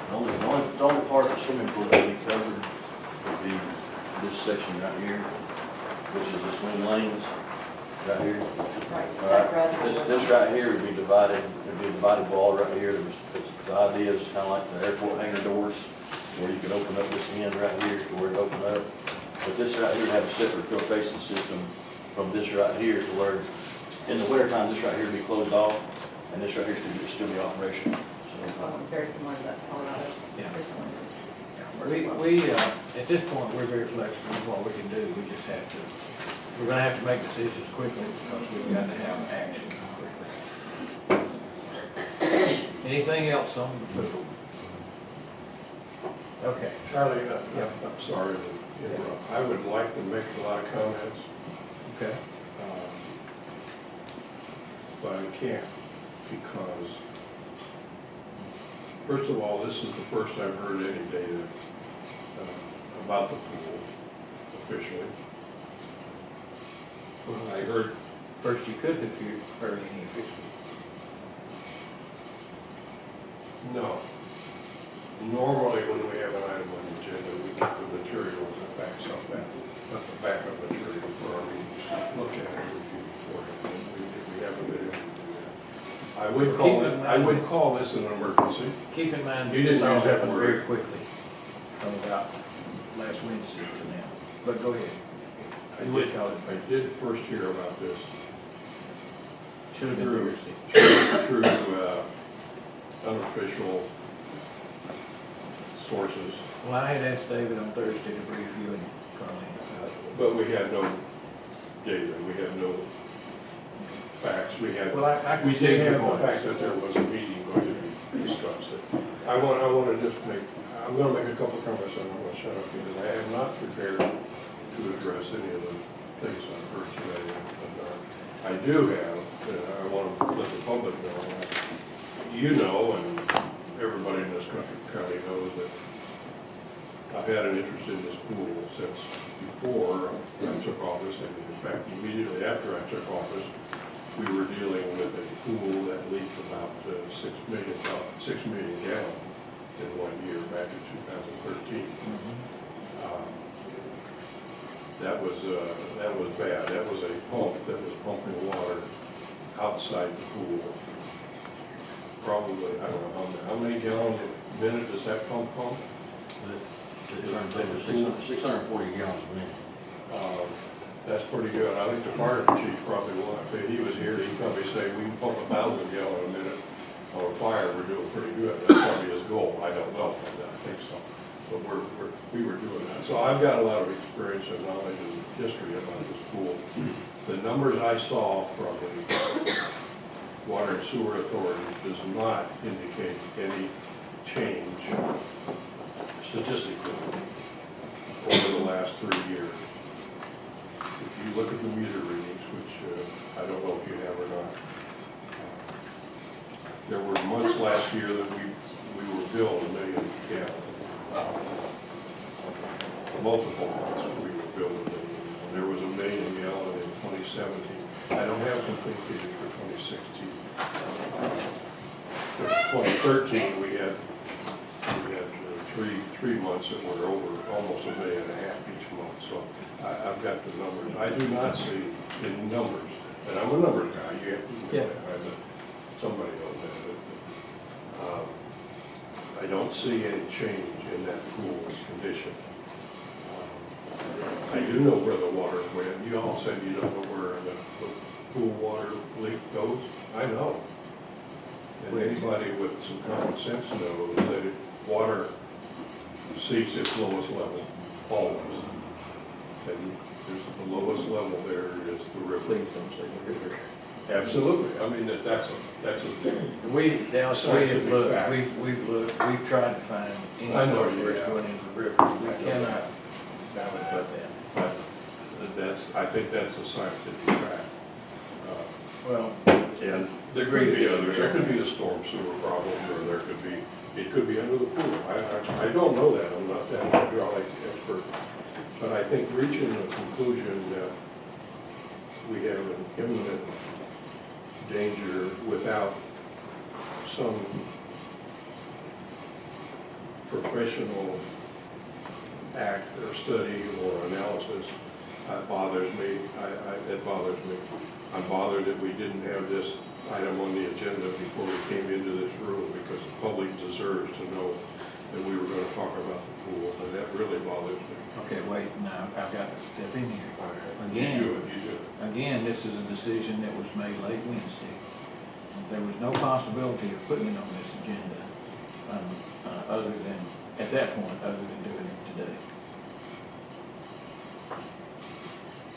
Speaker 4: The only part of the swimming pool that will be covered would be this section right here, which is the swim lanes, right here.
Speaker 3: Right,
Speaker 4: All
Speaker 3: that
Speaker 4: right,
Speaker 3: gradual.
Speaker 4: this right here would be divided, there'd be a divided wall right here. The idea is kind of like the airport hangar doors, where you could open up this end right here to where it opened up. But this right here would have a separate filtration system from this right here to where, in the wintertime, this right here would be closed off, and this right here should still be operational.
Speaker 3: It's very similar to that Colorado.
Speaker 1: Yeah.
Speaker 3: Very similar.
Speaker 1: We at this point, we're very flexible in what we can do. We just have to, we're gonna have to make decisions quickly because we've got to have action quickly. Anything else on the pool? Okay.
Speaker 2: Charlie, I'm sorry to interrupt. I would like to make a lot of comments,
Speaker 1: Okay.
Speaker 2: but I can't because, first of all, this is the first I've heard any data about the pool officially. I heard,
Speaker 1: First, you could if you heard any official.
Speaker 2: no. Normally, when we have an item on the agenda, we get the materials that backs up that, not the backup material for our meetings, look at and review beforehand. If we haven't been able to do that. I would call this an emergency.
Speaker 1: Keep in mind,
Speaker 2: You
Speaker 1: this
Speaker 2: didn't
Speaker 1: all
Speaker 2: use that
Speaker 1: happened
Speaker 2: word.
Speaker 1: very quickly, from about last Wednesday to now. But go ahead. You would call it,
Speaker 2: I did first hear about this
Speaker 1: should have been Thursday.
Speaker 2: through unofficial sources,
Speaker 1: Well, I had asked David on Thursday to brief you and Carleen.
Speaker 2: but we had no data, we had no facts, we had,
Speaker 1: Well, I
Speaker 2: we
Speaker 1: can see
Speaker 2: did
Speaker 1: your
Speaker 2: have the
Speaker 1: point.
Speaker 2: fact that there was a meeting going to be discussed. I want to just make, I'm going to make a couple comments and I'm going to shut up because I am not prepared to address any of the things I've heard today. I do have, I want to let the public know, you know, and everybody in this county knows that I've had an interest in this pool since before I took office, and in fact, immediately after I took office, we were dealing with a pool that leaked about 6 million gallons in 1 year back in 2013. That was bad. That was a pump that was pumping water outside the pool. Probably, I don't know how many gallons a minute does that pump pump?
Speaker 4: It turns over 640 gallons a minute.
Speaker 2: That's pretty good. I think the fire chief probably will, if he was here, he'd probably say we can pump 1,000 gallons a minute on a fire, we're doing pretty good. That's probably his goal. I don't know, but I think so. But we were doing that. So I've got a lot of experience and knowledge and history about this pool. The numbers I saw from the Water and Sewer Authority does not indicate any change statistically over the last 3 years. If you look at the meter readings, which I don't know if you have or not, there were months last year that we were billed 1 million gallons. Multiple months we were billed 1 million. There was 1 million gallons in 2017. I don't have complete figures for 2016. For 2013, we had three months that were over almost 1.5 million each month. So I've got the numbers. I do not see in numbers, and I'm a numbers guy. You have to,
Speaker 1: Yeah.
Speaker 2: Somebody knows that. I don't see any change in that pool's condition. I do know where the water went. You all said you don't know where the pool water leak goes. I know. And anybody with some common sense knows that water seeks its lowest level, always. And the lowest level there is the river.
Speaker 1: Please don't say the river.
Speaker 2: Absolutely. I mean, that's a
Speaker 1: Dallas, we have looked, we've tried to find any
Speaker 2: I know
Speaker 1: source
Speaker 2: you
Speaker 1: where it's
Speaker 2: have.
Speaker 1: going into the river. We cannot validate that.
Speaker 2: I think that's a scientific fact.
Speaker 1: Well,
Speaker 2: And there could be others, there could be a storm sewer problem, or it could be under the pool. I don't know that, I'm not that hydraulic expert. But I think reaching the conclusion that we have an imminent danger without some professional act or study or analysis, that bothers me. It bothers me. I'm bothered that we didn't have this item on the agenda before we came into this room, because the public deserves to know that we were going to talk about the pool, and that really bothers me.
Speaker 1: okay, wait, now, I've got to step in here.
Speaker 2: You do it.
Speaker 1: Again, this is a decision that was made late Wednesday. There was no possibility of putting it on this agenda, other than, at that point, other than doing it today.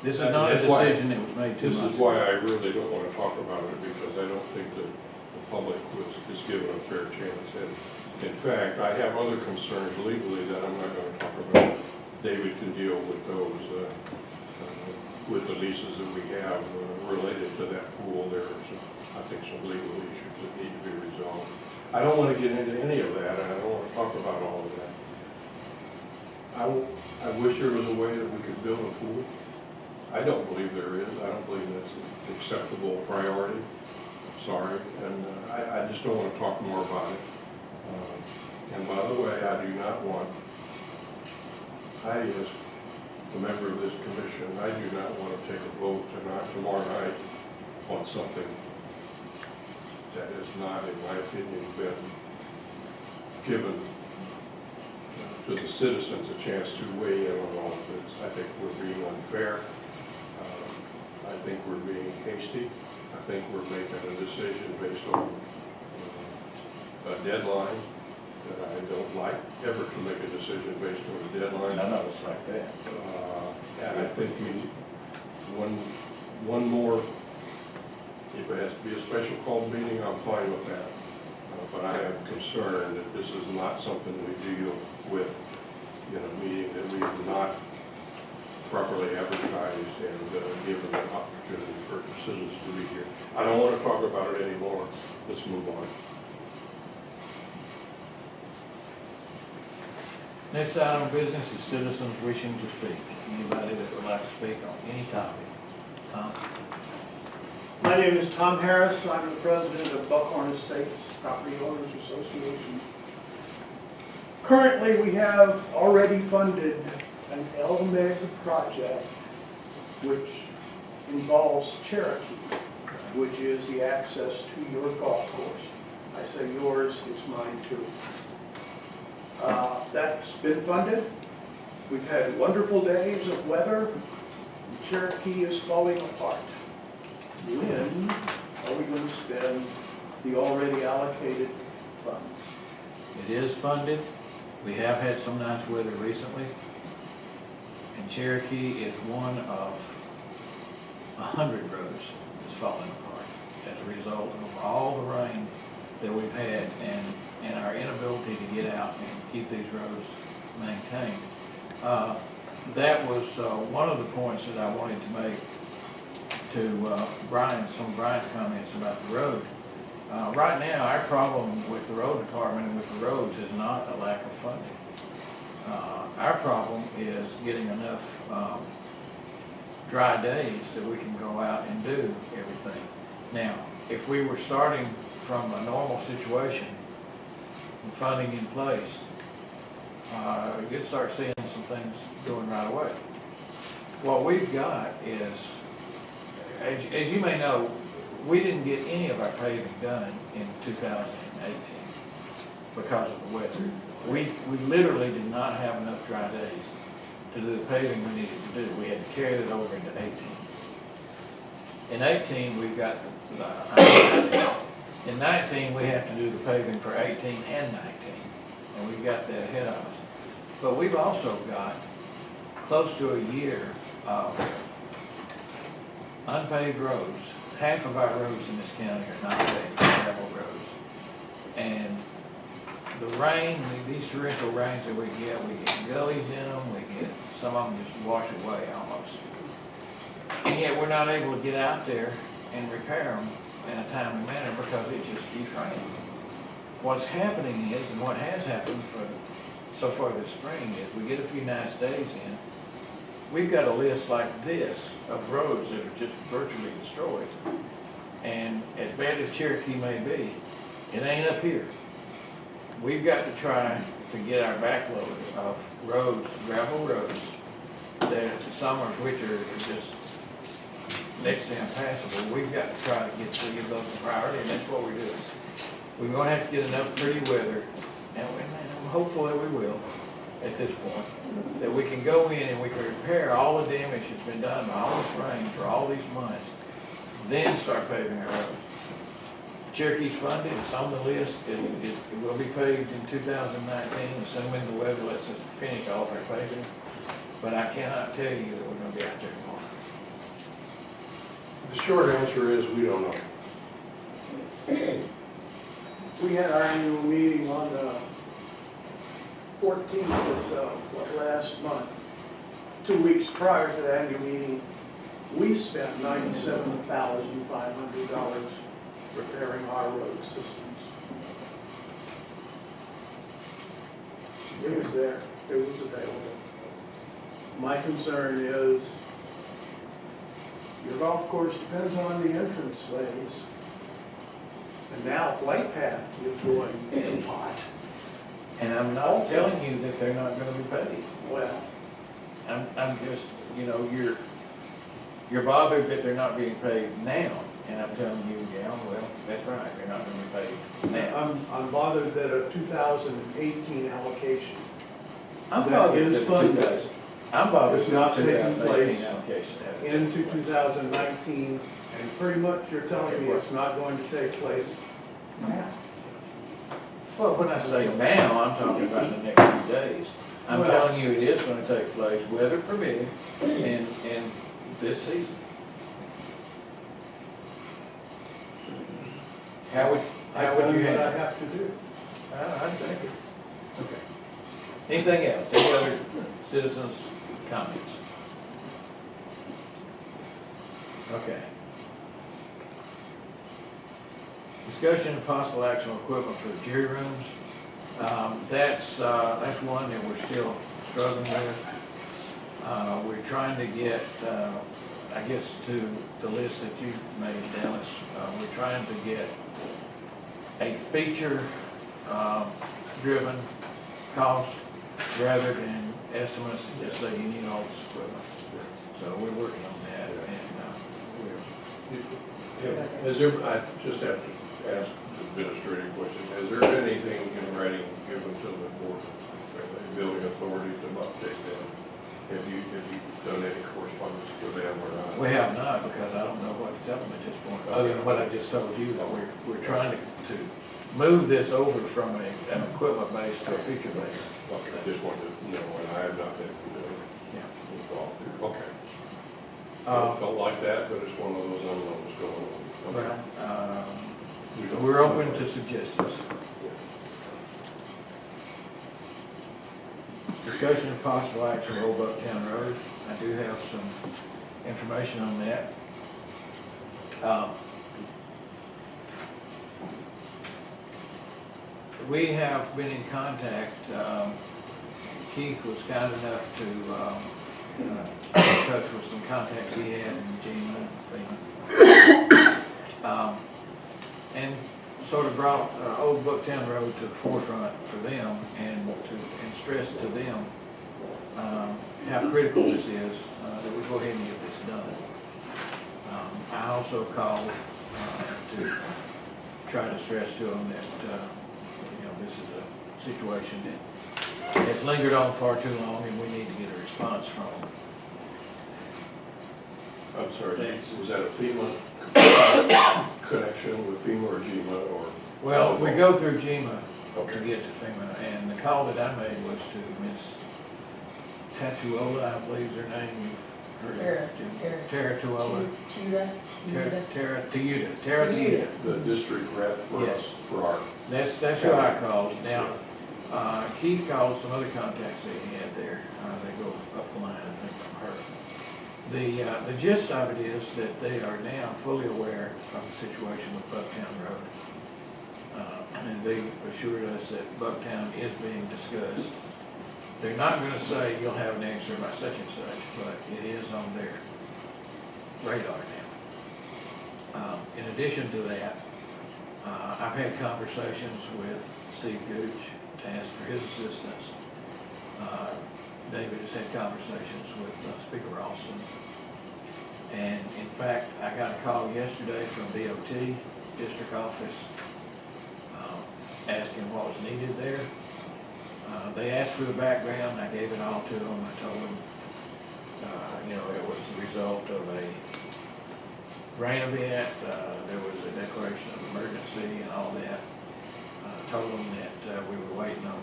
Speaker 1: This is not a
Speaker 2: That's why-
Speaker 1: decision that was made 2
Speaker 2: This
Speaker 1: months
Speaker 2: is
Speaker 1: ago.
Speaker 2: why I really don't want to talk about it, because I don't think that the public is given a fair chance. And in fact, I have other concerns legally that I'm not going to talk about. David can deal with those, with the leases that we have related to that pool. There are some, I think, some legal issues that need to be resolved. I don't want to get into any of that, and I don't want to talk about all of that. I wish there was a way that we could build a pool. I don't believe there is. I don't believe that's an acceptable priority. Sorry, and I just don't want to talk more about it. And by the way, I do not want, as a member of this commission, I do not want to take a vote tomorrow night on something that has not, in my opinion, been given to the citizens a chance to weigh in on all of this. I think we're being unfair. I think we're being hasty. I think we're making a decision based on a deadline that I don't like, ever to make a decision based on a deadline.
Speaker 1: None of us like that.
Speaker 2: And I think we need one more, if it has to be a special called meeting, I'm fine with that. But I am concerned that this is not something we deal with in a meeting that we have not properly advertised and given an opportunity for citizens to be here. I don't want to talk about it anymore. Let's move on.
Speaker 1: Next item of business is citizens wishing to speak. Anybody that would like to speak on any topic? Tom?
Speaker 10: My name is Tom Harris. I'm the president of Buckhorn Estates Property Owners Association. Currently, we have already funded an LMEG project which involves Cherokee, which is the access to your golf course. I say yours, it's mine too. That's been funded. We've had wonderful days of weather. Cherokee is falling apart. When are we going to spend the already allocated funds?
Speaker 1: It is funded. We have had some nice weather recently. And Cherokee is one of 100 roads that's falling apart as a result of all the rain that we've had and our inability to get out and keep these roads maintained. That was one of the points that I wanted to make to some of Brian's comments about the road. Right now, our problem with the road department and with the roads is not a lack of funding. Our problem is getting enough dry days that we can go out and do everything. Now, if we were starting from a normal situation and funding in place, you'd start seeing some things going right away. What we've got is, as you may know, we didn't get any of our paving done in 2018 because of the weather. We literally did not have enough dry days to do the paving we needed to do. We had to carry it over into 18. In 18, we've got, in 19, we have to do the paving for 18 and 19, and we've got that ahead of us. But we've also got close to a year of unpaved roads. Half of our roads in this county are not paved, gravel roads. And the rain, these torrential rains that we get gullies in them, some of them just wash away almost. And yet we're not able to get out there and repair them in a timely manner because it just keeps raining. What's happening is, and what has happened so far this spring is, we get a few nice days in, we've got a list like this of roads that are just virtually destroyed. And as bad as Cherokee may be, it ain't up here. We've got to try to get our backload of roads, gravel roads, that some of which are just next to impassable. We've got to try to give those a priority, and that's what we're doing. We're going to have to get enough pretty weather, and I'm hopeful that we will at this point, that we can go in and we can repair all the damage that's been done by all this rain for all these months, then start paving our roads. Cherokee's funded, it's on the list, it will be paved in 2019, assuming the weather lets us finish off our paving, but I cannot tell you that we're going to be out there tomorrow.
Speaker 2: The short answer is we don't know.
Speaker 10: We had our annual meeting on the 14th of last month. 2 weeks prior to the annual meeting, we spent $97,500 repairing our road systems. It was there, it was available. My concern is your golf course depends on the entrance ways. And now White Path is going hot.
Speaker 1: And I'm not telling you that they're not going to be paid.
Speaker 10: Well,
Speaker 1: I'm just, you're bothered that they're not being paid now. And I'm telling you, yeah, well, that's right, they're not going to be paid now.
Speaker 10: I'm bothered that a 2018 allocation
Speaker 1: I'm
Speaker 10: that
Speaker 1: bothered
Speaker 10: is
Speaker 1: that
Speaker 10: funded.
Speaker 1: I'm bothered
Speaker 10: It's not
Speaker 1: with
Speaker 10: taking
Speaker 1: 2018
Speaker 10: place
Speaker 1: allocation.
Speaker 10: into 2019, and pretty much you're telling me it's not going to take place.
Speaker 1: Well, when I say now, I'm talking about the next few days. I'm
Speaker 10: Well-
Speaker 1: telling you it is gonna take place, weather permitting, in this season. How would you
Speaker 10: I've done what I
Speaker 1: handle it?
Speaker 10: have to do.
Speaker 1: I think it. Okay. Anything else? Any other citizens' comments? Okay. Discussion and possible action on equipment for the jury rooms. That's one that we're still struggling with. We're trying to get, I guess to the list that you made, Dennis, we're trying to get a feature, driven cost rather than estimates and just say you need all this equipment. So we're working on that and,
Speaker 2: Has there, I just have to ask the administrative question, has there been anything in writing given to the board, the building authority to update them? Have you done any correspondence with them or not?
Speaker 1: we have not, because I don't know what to tell them at this point, other than what I just told you, that we're trying to move this over from an equipment base to a feature base.
Speaker 2: Okay, I just wanted to know, and I have not been
Speaker 1: Yeah.
Speaker 2: involved here. Okay.
Speaker 1: Uh,
Speaker 2: Don't like that, but it's one of those unknowns going on. Okay.
Speaker 1: Well,
Speaker 2: We don't-
Speaker 1: we're open to suggestions. Discussion of possible action on Old Bucktown Road. I do have some information on that. We have been in contact, Keith was kind enough to get in touch with some contacts he had in Gina, and sort of brought Old Bucktown Road to the forefront for them and stress to them how critical this is, that we go ahead and get this done. I also called to try to stress to them that, this is a situation that has lingered on far too long and we need to get a response from them.
Speaker 2: I'm sorry,
Speaker 1: Thanks.
Speaker 2: was that a FEMA connection with FEMA or GMA or?
Speaker 1: Well, we go through GMA to
Speaker 2: Okay.
Speaker 1: get to FEMA, and the call that I made was to Miss Tatuola, I believe is her name. Tara Tuola. Tara Tuda.
Speaker 2: The district rep for
Speaker 1: Yes.
Speaker 2: us, for our,
Speaker 1: That's who I called. Now, Keith called some other contacts that he had there. They go up the line, I think, from her. The gist of it is that they are now fully aware of the situation with Bucktown Road. And they assured us that Bucktown is being discussed. They're not gonna say you'll have an answer by such and such, but it is on their radar now. In addition to that, I've had conversations with Steve Gooch to ask for his assistance. David has had conversations with Speaker Ralston. And in fact, I got a call yesterday from DOT, district office, asking what was needed there. They asked for the background, I gave it all to them. I told them, it was the result of a rain event, there was a declaration of emergency and all that. Told them that we were waiting on,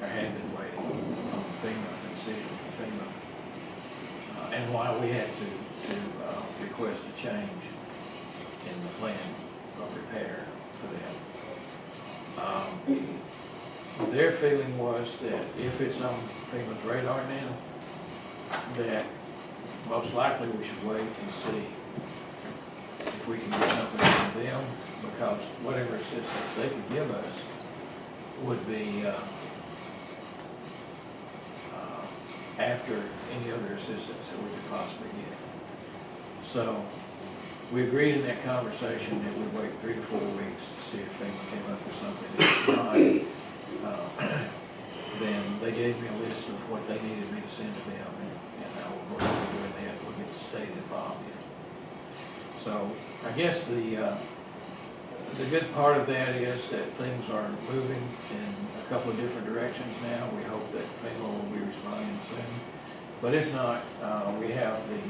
Speaker 1: or had been waiting on FEMA, a decision from FEMA. And why we had to request a change in the plan of repair for them. Their feeling was that if it's on FEMA's radar now, that most likely we should wait and see if we can get something from them, because whatever assistance they could give us would be after any other assistance that we could possibly get. So we agreed in that conversation that we'd wait 3 to 4 weeks to see if FEMA came up with something. If not, then they gave me a list of what they needed me to send to them, and I will work on doing that. We'll get the state involved in it. So I guess the good part of that is that things are moving in a couple of different directions now. We hope that FEMA will be responding soon. But if not, we have the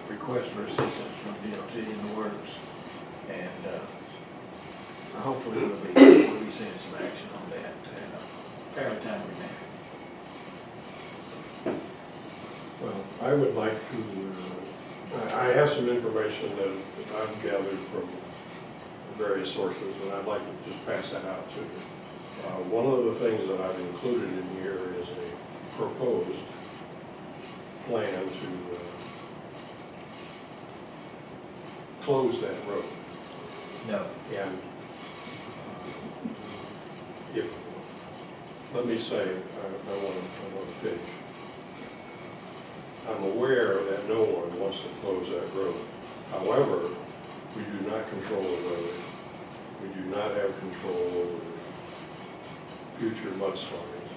Speaker 1: request for assistance from DOT in the works, and hopefully we'll be seeing some action on that in a fairly timely manner.
Speaker 2: Well, I would like to, I have some information that I've gathered from various sources, and I'd like to just pass that out to you. One of the things that I've included in here is a proposed plan to close that road.
Speaker 1: No.
Speaker 2: And if, let me say, I want to finish. I'm aware that no one wants to close that road. However, we do not control the road. We do not have control over future mudslides.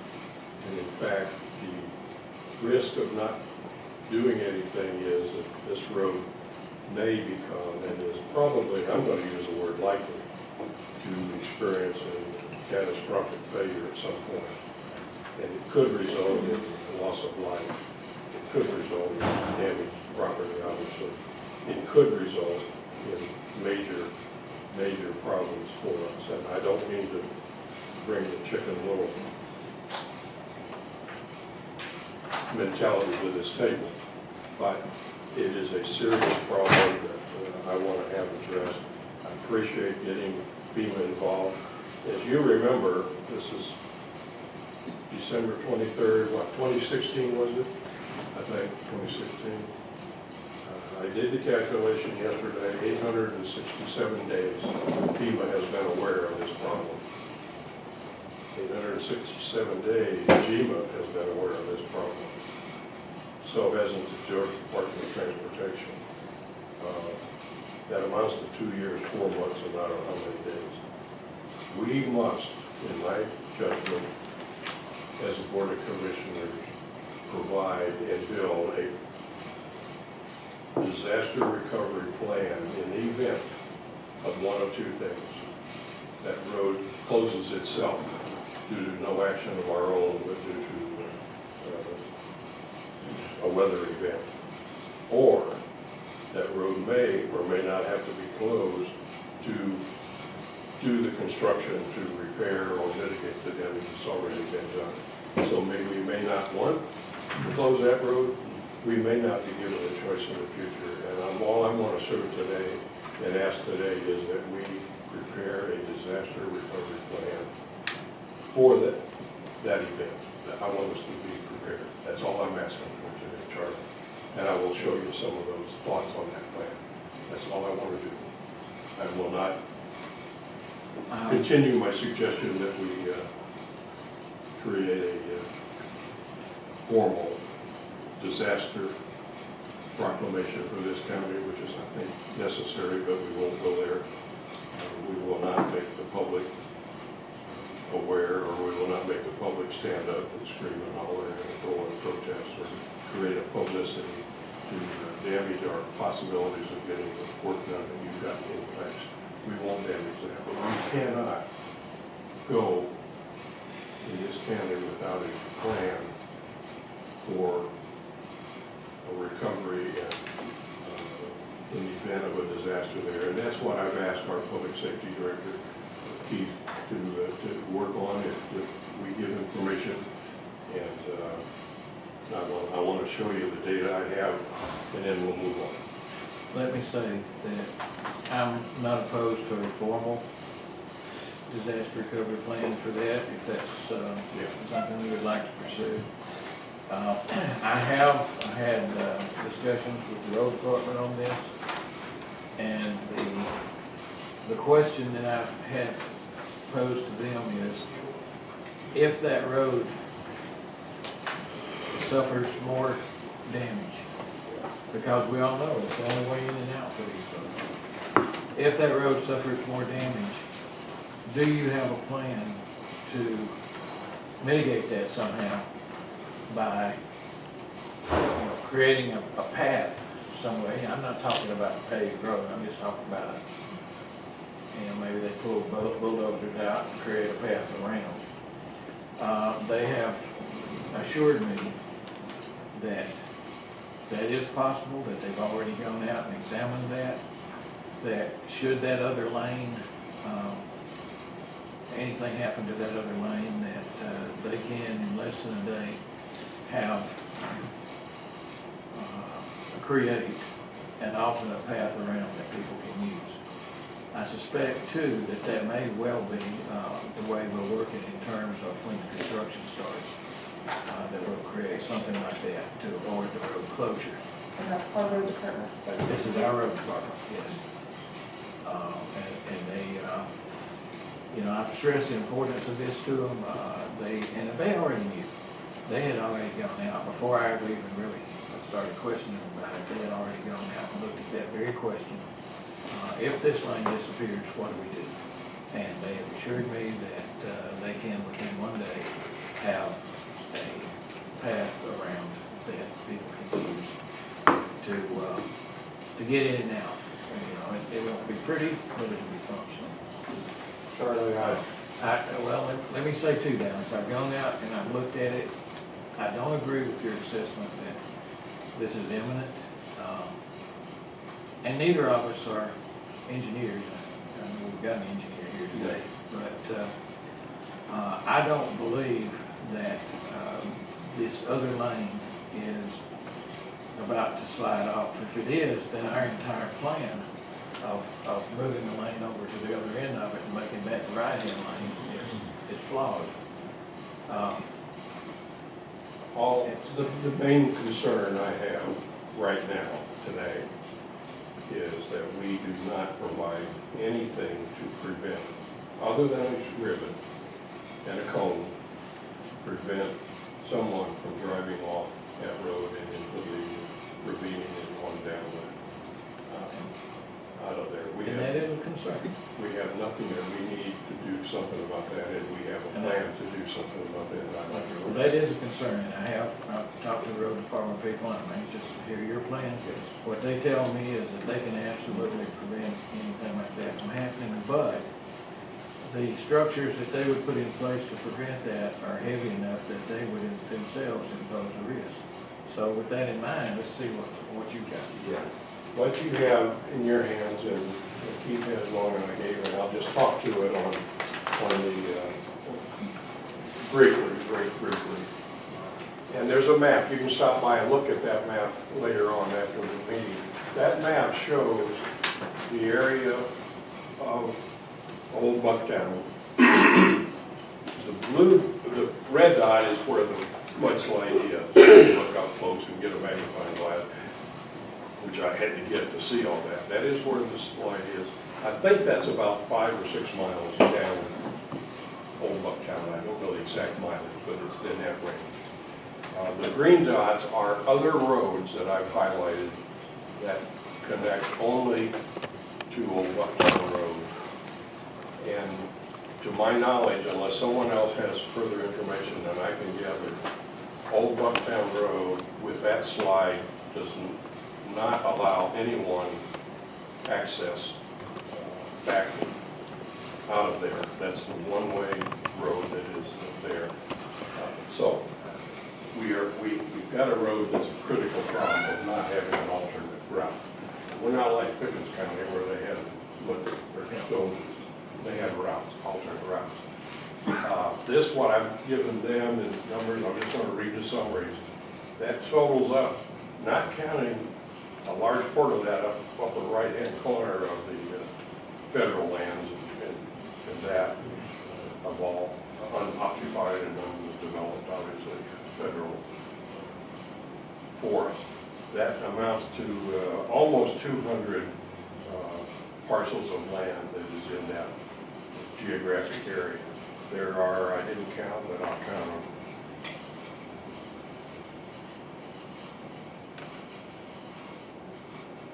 Speaker 2: And in fact, the risk of not doing anything is that this road may become, and is probably, I'm going to use the word likely, to experience a catastrophic failure at some point. And it could result in loss of life. It could result in damaged property, obviously. It could result in major problems for us. And I don't mean to bring the chicken little mentality to this table, but it is a serious problem that I want to have addressed. I appreciate getting FEMA involved. As you remember, this is December 23rd, what, 2016 was it? I think 2016. I did the calculation yesterday, 867 days FEMA has been aware of this problem. 867 days GMA has been aware of this problem. So hasn't the Georgia Department of Transportation. That amounts to 2 years, 4 months, and I don't know how many days. We must, in my judgment, as a Board of Commissioners, provide and build a disaster recovery plan in the event of one of two things. That road closes itself due to no action of our own, but due to a weather event. Or that road may or may not have to be closed to do the construction to repair or mitigate the damage that's already been done. So maybe we may not want to close that road. We may not be given a choice in the future. And all I'm going to serve today and ask today is that we prepare a disaster recovery plan for that event. I want us to be prepared. That's all I'm asking for today, Charlie. And I will show you some of those thoughts on that plan. That's all I want to do. I will not continue my suggestion that we create a formal disaster proclamation for this county, which is, I think, necessary, but we won't go there. We will not make the public aware, or we will not make the public stand up and scream and holler and go on protest or create a publicity to damage our possibilities of getting the work done that you've got in place. We won't damage that, but we cannot go in this county without a plan for a recovery and in the event of a disaster there. And that's what I've asked our public safety director, Keith, to work on if we give him permission. And I want to show you the data I have, and then we'll move on.
Speaker 1: Let me say that I'm not opposed to a formal disaster recovery plan for that, if that's something we would like to pursue. I have had discussions with the road department on this, and the question that I've had posed to them is, if that road suffers more damage, because we all know it's the only way in and out for these folks. If that road suffers more damage, do you have a plan to mitigate that somehow by creating a path some way? I'm not talking about a paved road, I'm just talking about maybe they pull bulldozers out and create a path around. They have assured me that that is possible, that they've already gone out and examined that should that other lane, anything happen to that other lane, that they can, in less than a day, have, create an alternate path around that people can use. I suspect too that that may well be the way we're working in terms of when the construction starts, that we'll create something like that to avoid the road closure.
Speaker 3: And that's our road department, so.
Speaker 1: This is our road department, yes. And they, you know, I've stressed the importance of this to them. They already knew. They had already gone out, before I ever even really started questioning them about it, they had already gone out and looked at that very question. If this lane disappears, what do we do? And they have assured me that they can, within one day, have a path around that people can use to get in and out. You know, it won't be pretty, but it'll be functional.
Speaker 2: Charlie,
Speaker 1: Well, let me say two, Dallas. I've gone out and I've looked at it. I don't agree with your assessment that this is imminent. And neither of us are engineers. I mean, we've got an engineer here today. But I don't believe that this other lane is about to slide off. If it is, then our entire plan of moving the lane over to the other end of it and making that the right-hand lane is flawed.
Speaker 2: The main concern I have right now, today, is that we do not provide anything to prevent, other than a ribbon and a cone, prevent someone from driving off that road and into the ravine and on down out of there.
Speaker 1: And that is a concern.
Speaker 2: We have nothing that we need to do something about that, and we have a plan to do something about that.
Speaker 1: Well, that is a concern, and I've talked to the road department people, and I'm anxious to hear your plan. What they tell me is that they can absolutely prevent anything like that from happening, but the structures that they would put in place to prevent that are heavy enough that they would themselves impose a risk. So with that in mind, let's see what you've got.
Speaker 2: Yeah. What you have in your hands, and Keith has one, and I gave it, I'll just talk to it on the, briefly. And there's a map. You can stop by and look at that map later on after the meeting. That map shows the area of Old Bucktown. The red dot is where the mudslide is. You look up close and get a magnifying glass, which I had to get to see all that. That is where the slide is. I think that's about 5 or 6 miles down Old Bucktown. I don't know the exact mileage, but it's in that range. The green dots are other roads that I've highlighted that connect only to Old Bucktown Road. And to my knowledge, unless someone else has further information than I can gather, Old Bucktown Road with that slide does not allow anyone access back out of there. That's the one-way road that is there. So we've got a road that's a critical problem of not having an alternate route. We're not like Pickens County where they have they have routes, alternate routes. This, what I've given them in numbers, I'm just going to read the summaries. That totals up, not counting a large part of that upper right-hand corner of the federal lands and that of all unoccupied and undeveloped, obviously, federal forest. That amounts to almost 200 parcels of land that is in that geographic area. There are, I didn't count, but I'll count them.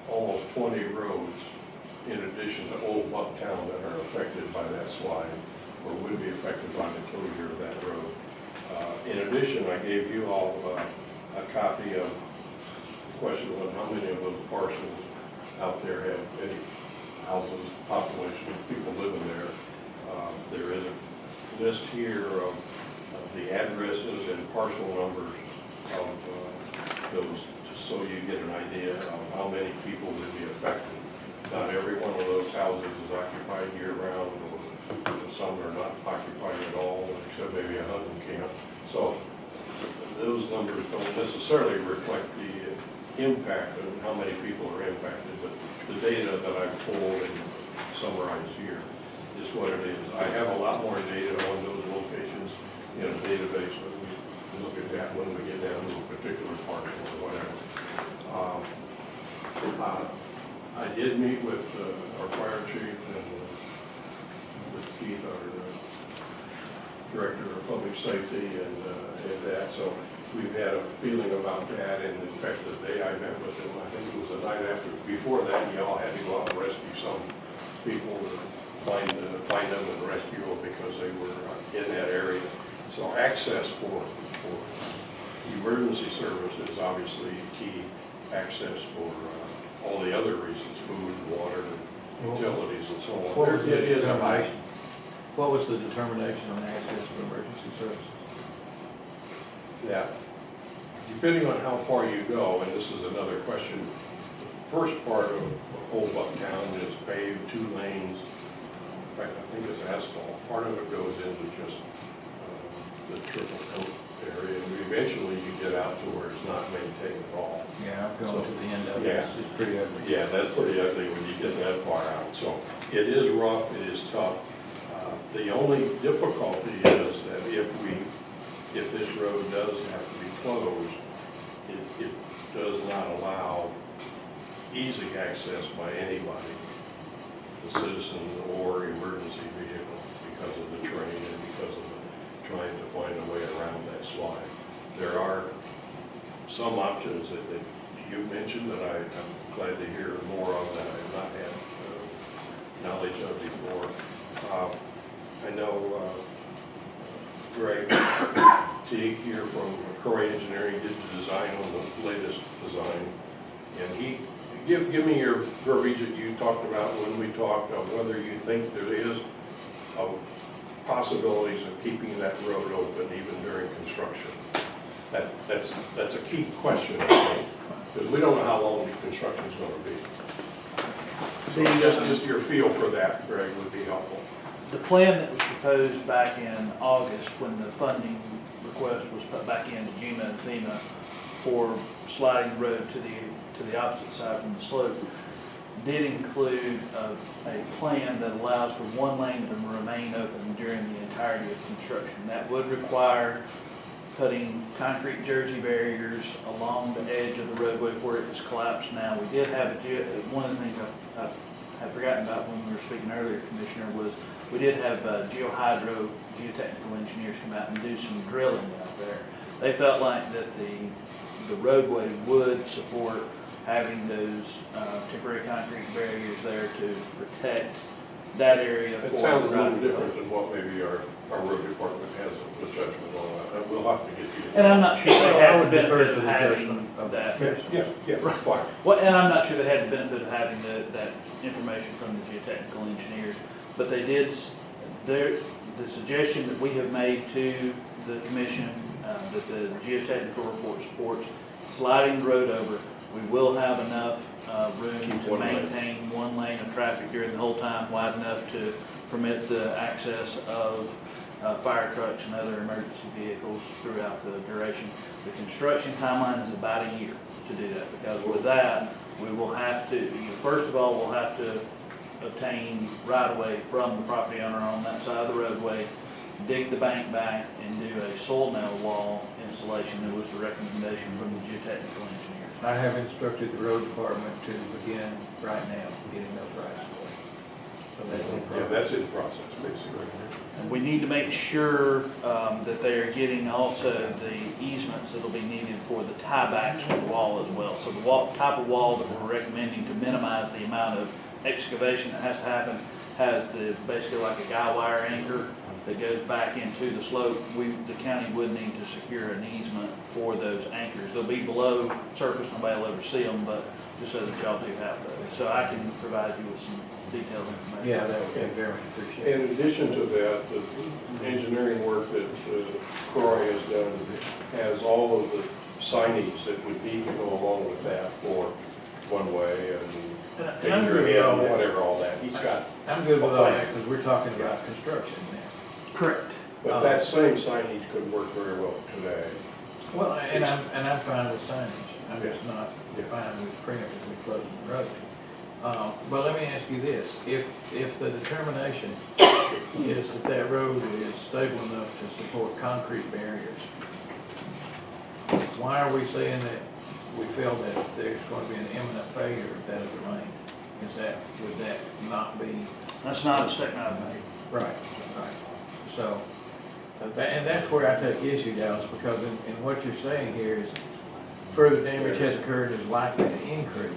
Speaker 2: Almost 20 roads in addition to Old Bucktown that are affected by that slide or would be affected by the closure of that road. In addition, I gave you all a copy of the question of how many of those parcels out there have any houses, population of people living there. There is a list here of the addresses and parcel numbers of those, just so you get an idea of how many people would be affected. Not every one of those houses is occupied year-round, or some are not occupied at all, except maybe a hunting camp. So those numbers don't necessarily reflect the impact of how many people are impacted, but the data that I've pulled and summarized here is what it is. I have a lot more data on those locations in a database, but we look at that when we get down to a particular parcel or whatever. I did meet with our fire chief and with Keith, our director of public safety, and that. So we've had a feeling about that, and in fact, the day I met with him, I think it was the night after, before that, y'all had to go out and rescue some people, to find them and rescue them because they were in that area. So access for emergency services, obviously key access for all the other reasons, food, water, utilities, and so on.
Speaker 1: What was the
Speaker 2: It is a high.
Speaker 1: determination? What was the determination on access for emergency services?
Speaker 2: Yeah. Depending on how far you go, and this is another question, the first part of Old Bucktown is paved, 2 lanes. In fact, I think it's asphalt. Part of it goes into just the triple coat area, and eventually you get out to where it's not maintained at all.
Speaker 1: Yeah, I'm going to the end of it.
Speaker 2: Yeah.
Speaker 1: It's pretty ugly.
Speaker 2: Yeah, that's pretty ugly when you get that far out. So it is rough, it is tough. The only difficulty is that if this road does have to be closed, it does not allow easy access by anybody, the citizen or emergency vehicle, because of the terrain and because of trying to find a way around that slide. There are some options that you mentioned that I'm glad to hear more of that I have not had knowledge of before. I know Greg Teague here from Croy Engineering did the design on the latest design, and he give me your verbiage that you talked about when we talked of whether you think there is possibilities of keeping that road open even during construction. That's a key question, I think, because we don't know how long the construction is going to be. So just your feel for that, Greg, would be helpful.
Speaker 8: The plan that was proposed back in August, when the funding request was put back into GMA and FEMA for sliding the road to the opposite side from the slope, did include a plan that allows for 1 lane to remain open during the entirety of construction. That would require putting concrete jersey barriers along the edge of the roadway where it is collapsed now. We did have one of the things I had forgotten about when we were speaking earlier, Commissioner, was we did have geotechnical engineers come out and do some drilling out there. They felt like that the roadway would support having those temporary concrete barriers there to protect that area.
Speaker 2: It sounds a little different than what maybe our road department has a judgment on that. We'll have to get you.
Speaker 8: And I'm not sure they
Speaker 1: I
Speaker 8: had
Speaker 1: would
Speaker 8: the
Speaker 1: defer
Speaker 8: benefit
Speaker 1: to
Speaker 8: of
Speaker 1: the
Speaker 8: having
Speaker 1: judgment of the
Speaker 8: that.
Speaker 1: commission.
Speaker 2: Yeah, fine.
Speaker 8: Well, and I'm not sure they had the benefit of having that information from the geotechnical engineers, but they did, the suggestion that we have made to the commission, that the geotechnical report supports sliding the road over. We will have enough room to maintain 1 lane of traffic during the whole time, wide enough to permit the access of fire trucks and other emergency vehicles throughout the duration. The construction timeline is about a year to do that, because with that, we will have to, first of all, we'll have to obtain right-of-way from the property owner on that side of the roadway, dig the bank back, and do a soil nail wall installation. That was the recommendation from the geotechnical engineer.
Speaker 1: I have instructed the road department to begin right now getting those rights of way. So that's in
Speaker 2: Yeah,
Speaker 1: progress.
Speaker 2: that's in process, basically.
Speaker 8: And we need to make sure that they are getting also the easements that'll be needed for the tiebacks to the wall as well. So the type of wall that we're recommending to minimize the amount of excavation that has to happen has basically like a guy wire anchor that goes back into the slope, the county would need to secure an easement for those anchors. They'll be below surface, nobody will ever see them, but just so that y'all do have those. So I can provide you with some detailed information.
Speaker 1: Yeah, that would be very much appreciated.
Speaker 2: In addition to that, the engineering work that Croy has done has all of the signage that would need to go along with that for one way
Speaker 1: And
Speaker 2: and
Speaker 1: I'm
Speaker 2: danger
Speaker 1: good with
Speaker 2: ahead
Speaker 1: all
Speaker 2: and
Speaker 1: that.
Speaker 2: whatever, all that. He's got,
Speaker 1: I'm good with all that, because we're talking about construction now.
Speaker 8: Correct.
Speaker 2: but that same signage could work very well today.
Speaker 1: Well, and I'm fine with signage, I'm just not fine with preemptively closing the road. But let me ask you this, if the determination is that that road is stable enough to support concrete barriers, why are we saying that we feel that there's going to be an imminent failure if that is arranged? Would that not be?
Speaker 8: That's not a statement I've made.
Speaker 1: Right. So, and that's where I take issue, Dallas, because in what you're saying here is further damage has occurred is likely to increase.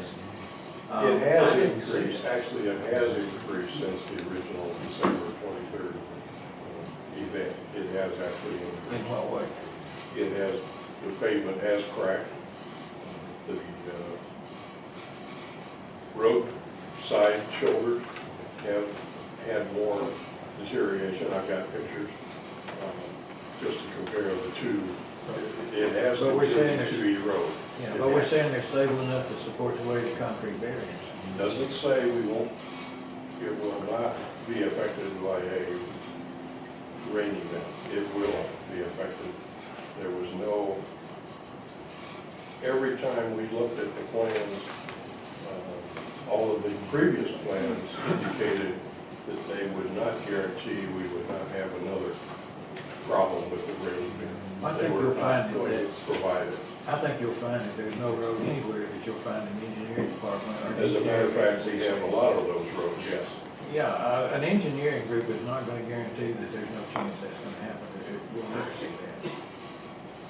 Speaker 2: It has
Speaker 1: I didn't
Speaker 2: increased,
Speaker 1: see that.
Speaker 2: actually, it has increased since the original December 23rd event. It has actually
Speaker 1: In
Speaker 2: increased.
Speaker 1: what way?
Speaker 2: It has, the pavement has cracked. The roadside shoulders have had more deterioration. I've got pictures, just to compare the two. It has
Speaker 1: But we're saying
Speaker 2: continued to erode.
Speaker 1: Yeah, but we're saying they're stable enough to support the weight of concrete barriers.
Speaker 2: Doesn't say we won't, it will not be affected by a rain event. It will be affected. There was no, every time we looked at the plans, all of the previous plans indicated that they would not guarantee we would not have another problem with the rain event.
Speaker 1: I
Speaker 2: They
Speaker 1: think
Speaker 2: were
Speaker 1: you'll
Speaker 2: not
Speaker 1: find
Speaker 2: going to
Speaker 1: that,
Speaker 2: provide it.
Speaker 1: I think you'll find that there's no road anywhere that you'll find an engineering department. or
Speaker 2: As a matter of fact, we
Speaker 1: engineering
Speaker 2: have a lot of those roads, yes.
Speaker 1: Yeah, an engineering group is not gonna guarantee that there's no chance that's gonna happen. We'll never see that.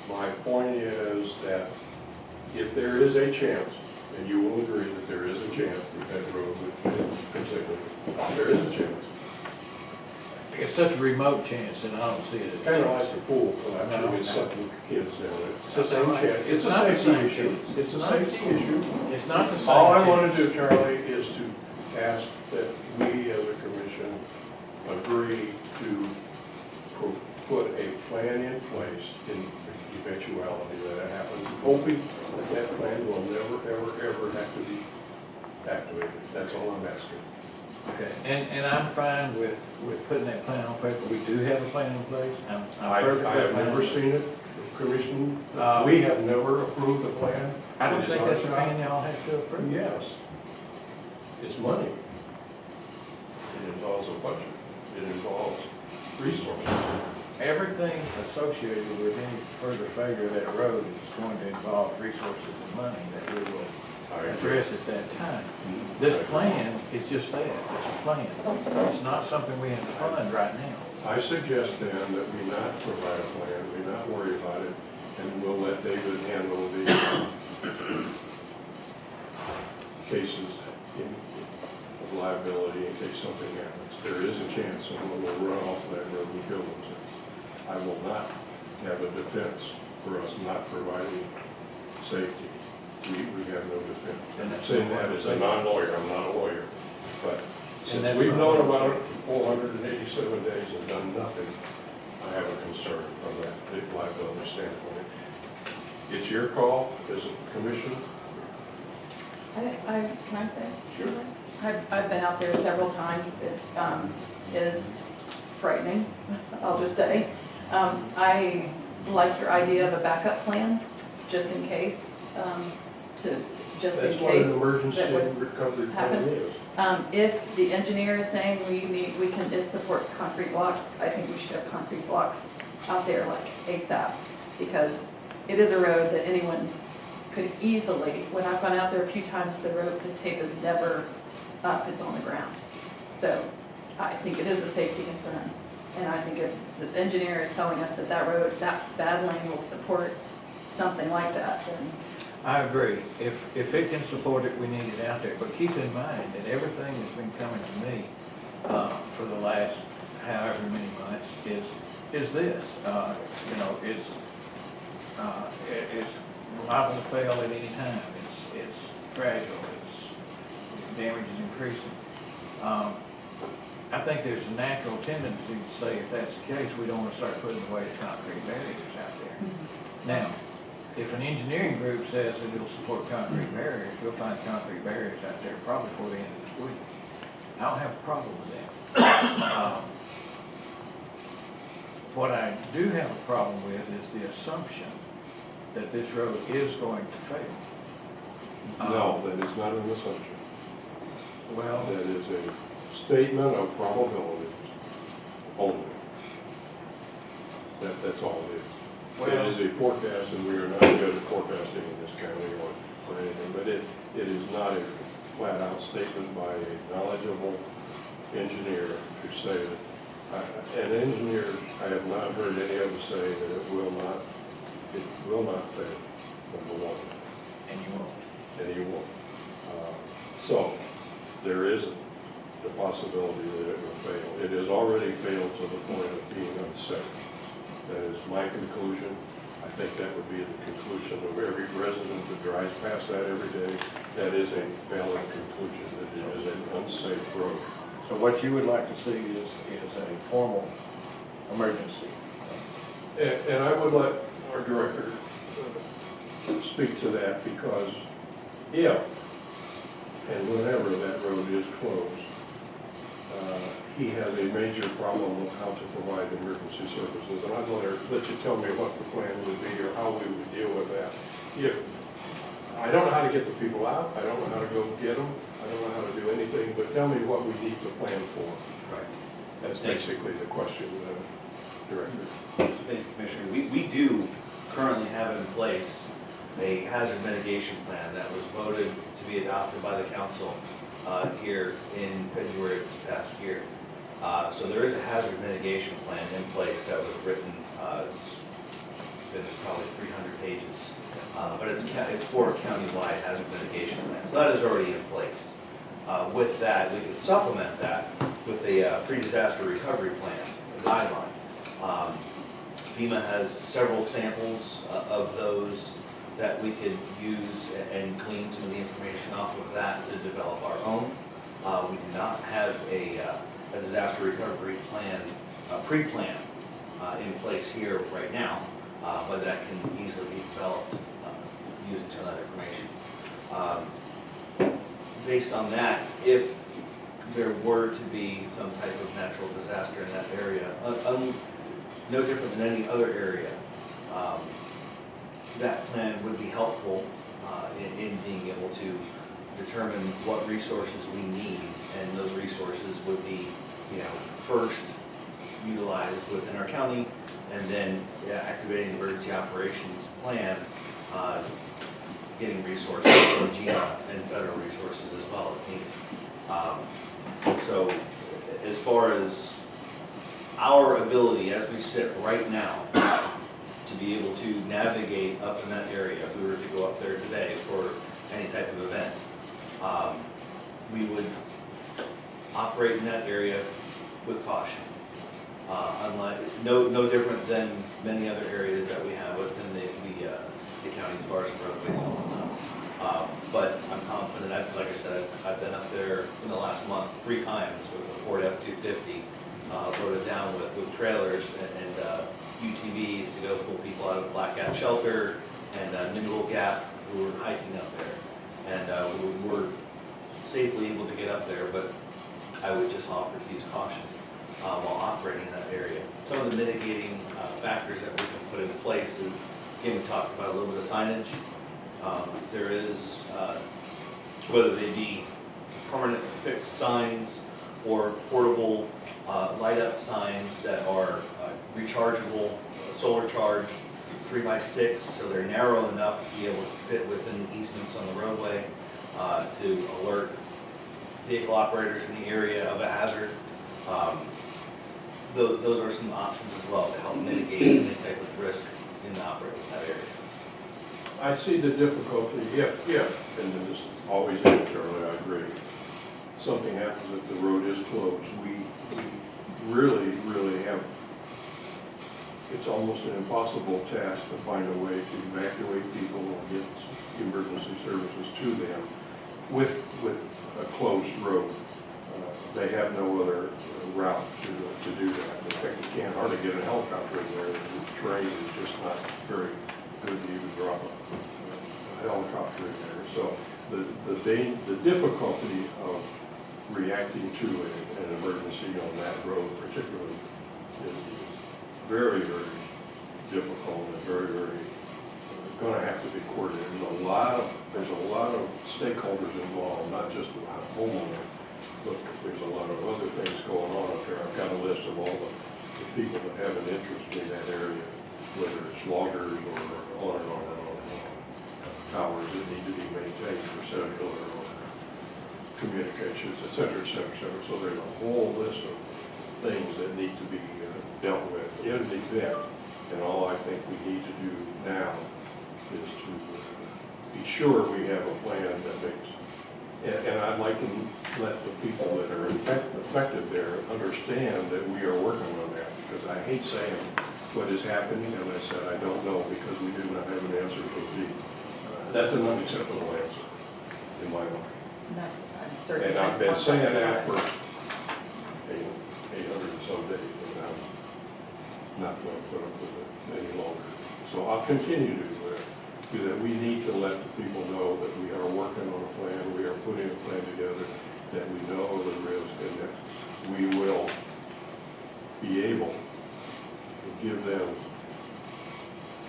Speaker 2: My point is that if there is a chance, and you will agree that there is a chance that that road would fail completely, there is a chance.
Speaker 1: It's such a remote chance that I don't see it as.
Speaker 2: Kind of like the pool,
Speaker 1: No.
Speaker 2: with sucking kids down it. It's the
Speaker 1: It's
Speaker 2: same
Speaker 1: not-
Speaker 2: chance.
Speaker 1: it's
Speaker 2: It's a
Speaker 1: not the
Speaker 2: safety
Speaker 1: same
Speaker 2: issue.
Speaker 1: chance.
Speaker 2: It's a
Speaker 1: It's not the
Speaker 2: safety
Speaker 1: same.
Speaker 2: issue.
Speaker 1: It's not the same.
Speaker 2: All I
Speaker 1: chance.
Speaker 2: want to do, Charlie, is to ask that we as a commission agree to put a plan in place in the eventuality that it happens, hoping that that plan will never, ever, ever have to be activated. That's all I'm asking.
Speaker 1: Okay, and I'm fine with putting that plan on paper. We do have a plan in place. I'm
Speaker 2: I
Speaker 1: perfectly
Speaker 2: have
Speaker 1: fine
Speaker 2: never
Speaker 1: with it.
Speaker 2: seen it, Commission.
Speaker 1: Uh,
Speaker 2: We have never approved a plan.
Speaker 1: I don't
Speaker 2: It is
Speaker 1: think
Speaker 2: our
Speaker 1: that's a
Speaker 2: job.
Speaker 1: plan y'all have to approve.
Speaker 2: Yes. It's money. It involves a budget. It involves resources.
Speaker 1: Everything associated with any further failure of that road is going to involve resources and money that we will
Speaker 2: I agree.
Speaker 1: address at that time. This plan is just that, it's a plan. It's not something we have to fund right now.
Speaker 2: I suggest then that we not provide a plan, we not worry about it, and we'll let David handle the cases of liability in case something happens. There is a chance someone will run off that road and kill themselves. I will not have a defense for us not providing safety. We have no defense. And I'm saying that as a non-lawyer, I'm not a lawyer. But since
Speaker 1: that's
Speaker 2: we've
Speaker 1: not-
Speaker 2: known about it for 487 days and done nothing, I have a concern from that liability standpoint. It's your call as a commission.
Speaker 3: Can I say?
Speaker 2: Sure.
Speaker 3: I've been out there several times. It is frightening, I'll just say. I like your idea of a backup plan, just in case, just in
Speaker 2: That's what an
Speaker 3: case.
Speaker 2: emergency
Speaker 3: that would
Speaker 2: recovery plan
Speaker 3: happen.
Speaker 2: is.
Speaker 3: If the engineer is saying it supports concrete blocks, I think we should have concrete blocks out there like ASAP, because it is a road that anyone could easily, when I've gone out there a few times, the tape is never up, it's on the ground. So I think it is a safety concern. And I think if the engineer is telling us that that road, that bad lane will support something like that, then
Speaker 1: I agree. If it can support it, we need it out there. But keep in mind that everything that's been coming to me for the last however many months is is this, you know, it's liable to fail at any time. It's fragile, damage is increasing. I think there's a natural tendency to say if that's the case, we don't want to start putting away the concrete barriers out there. Now, if an engineering group says that it'll support concrete barriers, you'll find concrete barriers out there probably before the end of this week. I don't have a problem with that. What I do have a problem with is the assumption that this road is going to fail.
Speaker 2: No, that is not an assumption.
Speaker 1: Well,
Speaker 2: That is a statement of probabilities only. That's all it is. It is a forecast, and we are not good at forecasting in this county or anything, but it is not a flat-out statement by a knowledgeable engineer to say that, an engineer, I have not heard any of them say that it will not fail, number one.
Speaker 1: and you won't.
Speaker 2: And you won't. So, there is the possibility that it will fail. It has already failed to the point of being unsafe. That is my conclusion. I think that would be the conclusion of every resident that drives past that every day. That is a valid conclusion, that it is an unsafe road.
Speaker 1: So what you would like to see is a formal emergency.
Speaker 2: And I would let our director speak to that, because if and whenever that road is closed, he has a major problem with how to provide emergency services. And I'd let you tell me what the plan would be or how we would deal with that. If, I don't know how to get the people out, I don't know how to go get them, I don't know how to do anything, but tell me what we need to plan for.
Speaker 11: Right.
Speaker 2: That's basically the question, Director.
Speaker 11: Thank you, Commissioner. We do currently have in place a hazard mitigation plan that was voted to be adopted by the council here in February of this past year. So there is a hazard mitigation plan in place that was written, it's probably 300 pages, but it's for a countywide hazard mitigation plan. So that is already in place. With that, we could supplement that with a pre-disaster recovery plan, a guideline. FEMA has several samples of those that we could use and clean some of the information off of that to develop our own. We do not have a disaster recovery plan, pre-plan in place here right now, but that can easily be developed using some of that information. Based on that, if there were to be some type of natural disaster in that area, no different than any other area, that plan would be helpful in being able to determine what resources we need, and those resources would be, first utilized within our county, and then activating the emergency operations plan, getting resources from GENA and federal resources as well as needed. So as far as our ability as we sit right now to be able to navigate up in that area, if we were to go up there today for any type of event, we would operate in that area with caution. Unlike, no different than many other areas that we have within the county as far as roadways and whatnot. But I'm confident, like I said, I've been up there in the last month 3 times with the Ford F-250, loaded down with trailers and UTVs to go pull people out of Black Gap Shelter and Nimble Gap, who were hiking up there. And we were safely able to get up there, but I would just offer to use caution while operating in that area. Some of the mitigating factors that we can put in place is, again, we talked about a little bit of signage. There is, whether they be permanent fixed signs or portable light-up signs that are rechargeable, solar charged, 3x6, so they're narrow enough to be able to fit within the easements on the roadway to alert vehicle operators in the area of a hazard. Those are some options as well to help mitigate any type of risk in operating that area.
Speaker 2: I see the difficulty if, and this is always if, Charlie, I agree, something happens if the road is closed, we really have almost an impossible task to find a way to evacuate people and get emergency services to them with a closed road. They have no other route to do that. In fact, you can't hardly get a helicopter in there. The terrain is just not very good to even drop a helicopter in there. So the difficulty of reacting to an emergency on that road particularly is very, very difficult and very going to have to be coordinated. There's a lot of stakeholders involved, not just the homeowner, but there's a lot of other things going on up there. I've got a list of all the people that have an interest in that area, whether it's loggers or on and on and on and on. Towers that need to be maintained for cellular or communications, et cetera, et cetera, et cetera. So there's a whole list of things that need to be dealt with in the event. And all I think we need to do now is to be sure we have a plan that makes, and I'd like to let the people that are affected there understand that we are working on that, because I hate saying what is happening, and I said I don't know because we do not have an answer for the, that's an unacceptable answer in my mind.
Speaker 3: And that's, I'm certain.
Speaker 2: And I've been saying that for 800 and some days, and I'm not going to put up with it any longer. So I'll continue to do that. We need to let the people know that we are working on a plan, we are putting a plan together, that we know the risk, and that we will be able to give them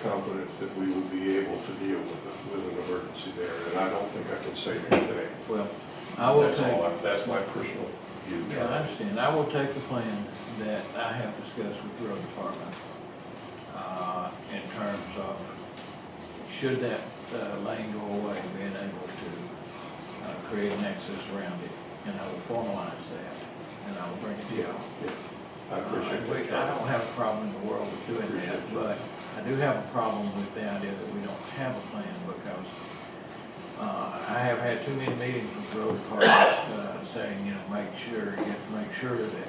Speaker 2: confidence that we will be able to deal with an emergency there. And I don't think I can say that today.
Speaker 1: Well, I will
Speaker 2: That's my personal view.
Speaker 1: Yeah, I understand. I will take the plan that I have discussed with the road department, in terms of, should that lane go away, being able to create an access around it, and I will formalize that, and I will bring it to you.
Speaker 2: Yeah, I appreciate that.
Speaker 1: I don't have a problem in the world with doing that, but I do have a problem with the idea that we don't have a plan, because I have had too many meetings with the road department saying, you have to make sure that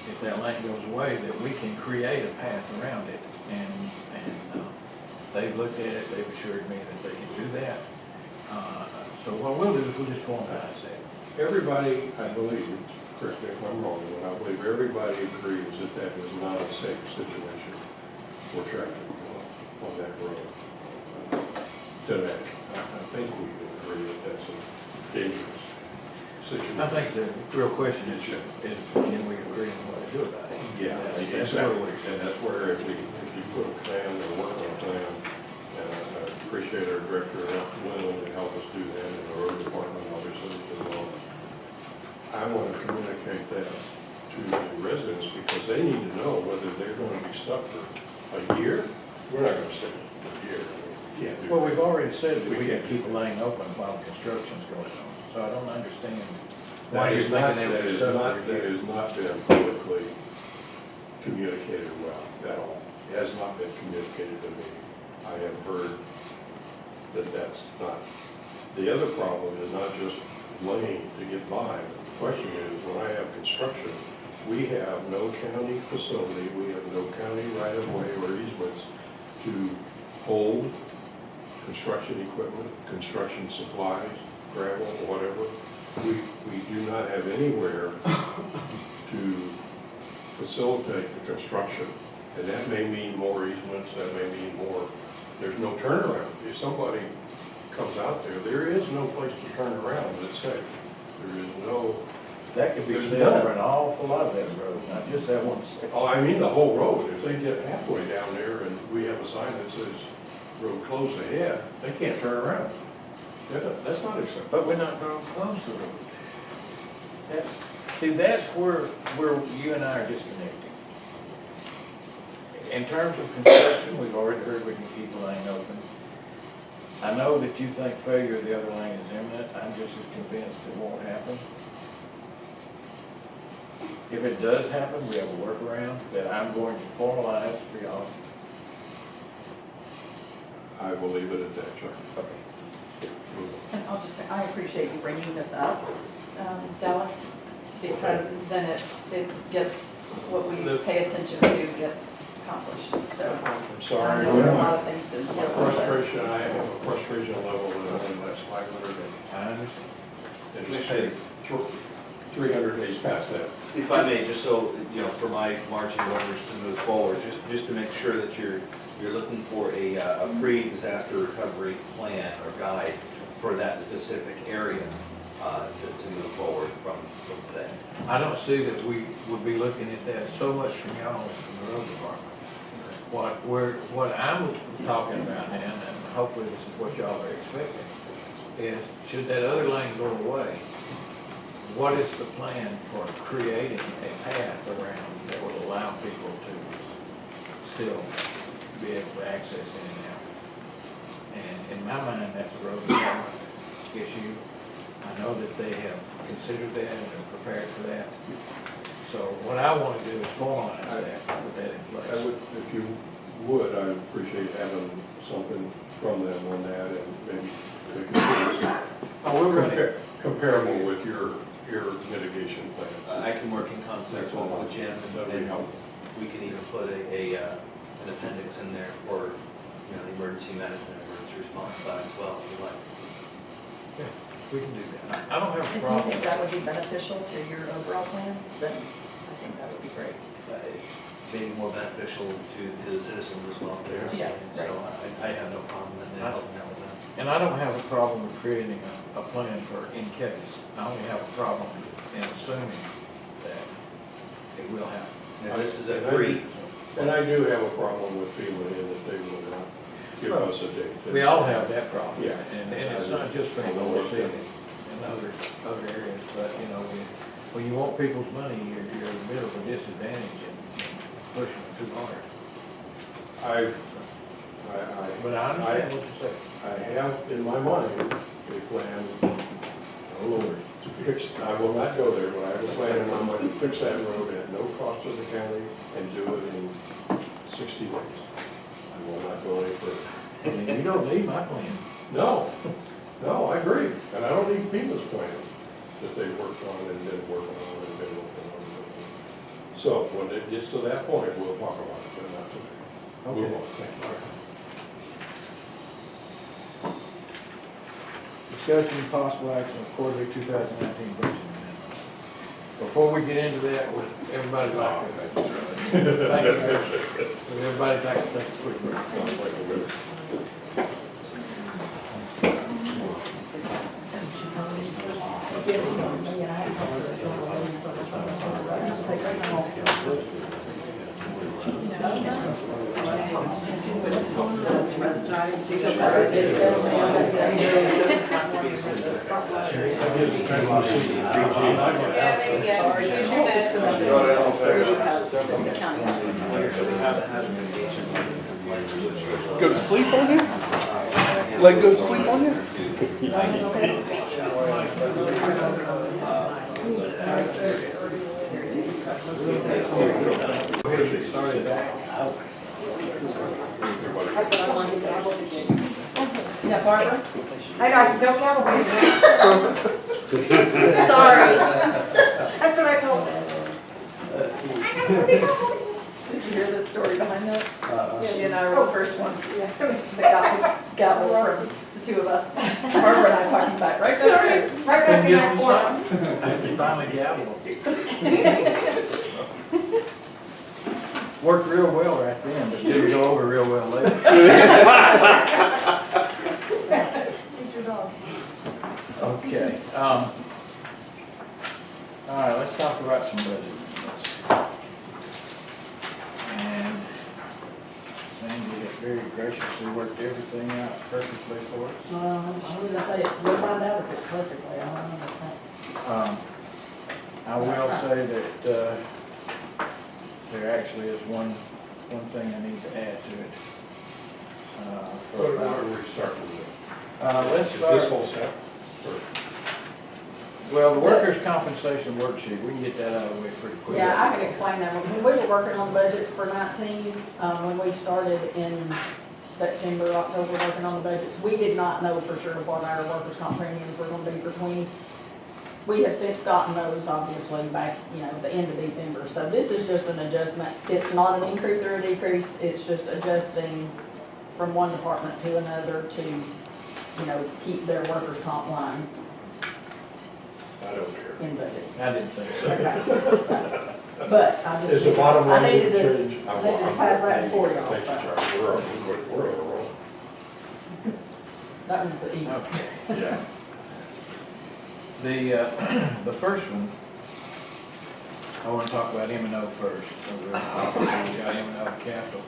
Speaker 1: if that lane goes away, that we can create a path around it. And they've looked at it, they've assured me that they can do that. So what we'll do is we'll just formalize that.
Speaker 2: Everybody, I believe, correct me if I'm wrong, but I believe everybody agrees that that is not a safe situation for traffic on that road today. I think we can agree that that's a dangerous situation.
Speaker 1: I think the real question is can we agree on what to do about it?
Speaker 2: Yeah,
Speaker 1: That's
Speaker 2: exactly.
Speaker 1: where we.
Speaker 2: And that's where if you put a plan or work on a plan, and I appreciate our director willing to help us do that, and the road department obviously is involved. I want to communicate that to the residents, because they need to know whether they're going to be stuck for a year. We're not going to stay for a year. We can't do that.
Speaker 1: Well, we've already said that we
Speaker 2: We
Speaker 1: can
Speaker 2: can't.
Speaker 1: keep a lane open while construction's going on, so I don't understand
Speaker 2: That
Speaker 1: why you're
Speaker 2: is not,
Speaker 1: thinking
Speaker 2: that
Speaker 1: they would
Speaker 2: is
Speaker 1: stuff
Speaker 2: not,
Speaker 1: for a
Speaker 2: that
Speaker 1: year.
Speaker 2: has not been publicly communicated well at all. It has not been communicated to me. I have heard that that's not. The other problem is not just lane to get by. The question is, when I have construction, we have no county facility, we have no county right-of-way or easements to hold construction equipment, construction supplies, gravel, whatever. We do not have anywhere to facilitate the construction. And that may mean more easements, that may mean more, there's no turnaround. If somebody comes out there, there is no place to turn around that's safe. There is no,
Speaker 1: That could be
Speaker 2: There's
Speaker 1: said
Speaker 2: none.
Speaker 1: for an awful lot of that road, not just that one section.
Speaker 2: oh, I mean the whole road. If they get halfway down there and we have a sign that says road closed ahead, they can't turn around. That's not acceptable.
Speaker 1: But we're not gonna close the road. That's where you and I are disconnecting. In terms of construction, we've already heard we can keep the lane open. I know that you think failure of the other lane is imminent. I'm just as convinced it won't happen. If it does happen, we have a workaround that I'm going to formalize for y'all.
Speaker 2: I will leave it at that, Chuck.
Speaker 1: Okay.
Speaker 3: And I'll just say, I appreciate you bringing this up, Dallas, because then it gets what we pay attention to gets accomplished, so.
Speaker 2: I'm
Speaker 3: I
Speaker 2: sorry.
Speaker 3: know there are a lot of things to
Speaker 2: My
Speaker 3: deal with.
Speaker 2: frustration, I have a frustration level that's 500 days.
Speaker 1: I understand.
Speaker 2: And it's paid 300 days past that.
Speaker 11: If I may, just so, you know, for my marching orders to move forward, just to make sure that you're looking for a pre-disaster recovery plan or guide for that specific area to move forward from today.
Speaker 1: I don't see that we would be looking at that so much from y'all as from the road department. What I'm talking about now, and hopefully this is what y'all are expecting, is should that other lane go away, what is the plan for creating a path around that will allow people to still be able to access in and out? And in my mind, that's a road department issue. I know that they have considered that and are prepared for that. So what I want to do is formalize that, put that in place.
Speaker 2: I would, if you would, I would appreciate having something from them on that and maybe they could
Speaker 1: Oh, we're ready.
Speaker 2: comparable with your mitigation plan.
Speaker 11: I can work in concert with Jim,
Speaker 2: That'd be
Speaker 11: and
Speaker 2: helpful.
Speaker 11: we can even put an appendix in there for, you know, the emergency management, emergency response side as well, if you like.
Speaker 1: Yeah, we can do that. I don't have
Speaker 3: If
Speaker 1: a
Speaker 3: you
Speaker 1: problem.
Speaker 3: think that would be beneficial to your overall plan, then I think that would be great.
Speaker 11: Maybe more beneficial to the citizens as well there.
Speaker 3: Yeah,
Speaker 11: So I have no problem in helping out with that.
Speaker 1: And I don't have a problem with creating a plan for in case. I only have a problem in assuming that it will happen.
Speaker 11: Now, this is a free,
Speaker 2: And I do have a problem with FEMA in that they will not give us a date.
Speaker 1: We all have that problem.
Speaker 2: Yeah.
Speaker 1: And it's not just for OC and other areas, but, you know, when you want people's money, you're a bit of a disadvantage in pushing it too hard. But I understand what you're saying.
Speaker 2: I have in my mind a plan, oh Lord, to fix, I will not go there, but I have a plan in my mind to fix that road at no cost to the county and do it in 60 days. I will not go any further.
Speaker 1: I mean, you don't need my plan.
Speaker 2: No, I agree, and I don't need FEMA's plan that they worked on and been working on and been working on. So when it gets to that point, we'll talk about it, but not today.
Speaker 1: Okay.
Speaker 2: Move on, thank you.
Speaker 1: Discussion and possible action on quarterly 2019 budget amendments. Before we get into that, would everybody like to? Thank you, Rich. Would everybody like to take a quick break?
Speaker 2: Sounds like a good.
Speaker 10: Go to sleep on you? Like go to sleep on you?
Speaker 3: Yeah, Barbara?
Speaker 12: I know, I said, don't gavel me.
Speaker 9: Sorry.
Speaker 12: That's what I told them.
Speaker 3: Did you hear the story behind that? She and I were the first ones that got the gavel from the two of us. Barbara and I talking back, right there.
Speaker 12: Right back in that corner.
Speaker 1: I finally gaveled. Worked real well right then, but didn't go over real well later.
Speaker 3: Who's your dog?
Speaker 1: Okay, all right, let's talk about some budget. And Sandy has very graciously worked everything out perfectly for us.
Speaker 12: I was gonna say, we'll find out if it's perfectly, I don't know.
Speaker 1: I will say that, there actually is one thing I need to add to it.
Speaker 2: What are we starting with?
Speaker 1: Let's
Speaker 2: This
Speaker 1: start,
Speaker 2: whole set?
Speaker 1: well, the workers' compensation worksheet, we can get that out of the way pretty quick.
Speaker 12: Yeah, I can explain that. When we were working on budgets for 19, when we started in September, October, working on the budgets, we did not know for sure what our workers' comp premiums were gonna be for 20. we have since gotten those, obviously, back, the end of December. So this is just an adjustment. It's not an increase or a decrease, it's just adjusting from one department to another to, keep their workers' comp lines
Speaker 2: I don't care.
Speaker 12: in budget.
Speaker 1: I didn't think so.
Speaker 12: Okay. But I just.
Speaker 2: Is the bottom line
Speaker 12: I needed
Speaker 2: to
Speaker 12: to,
Speaker 2: change?
Speaker 12: I needed to pass that before y'all,
Speaker 2: Thank you,
Speaker 12: so
Speaker 2: Charlie. We're on a roll.
Speaker 12: that one's the easy.
Speaker 1: Okay.
Speaker 2: Yeah.
Speaker 1: The first one, I want to talk about M&O first. We got M&O capital.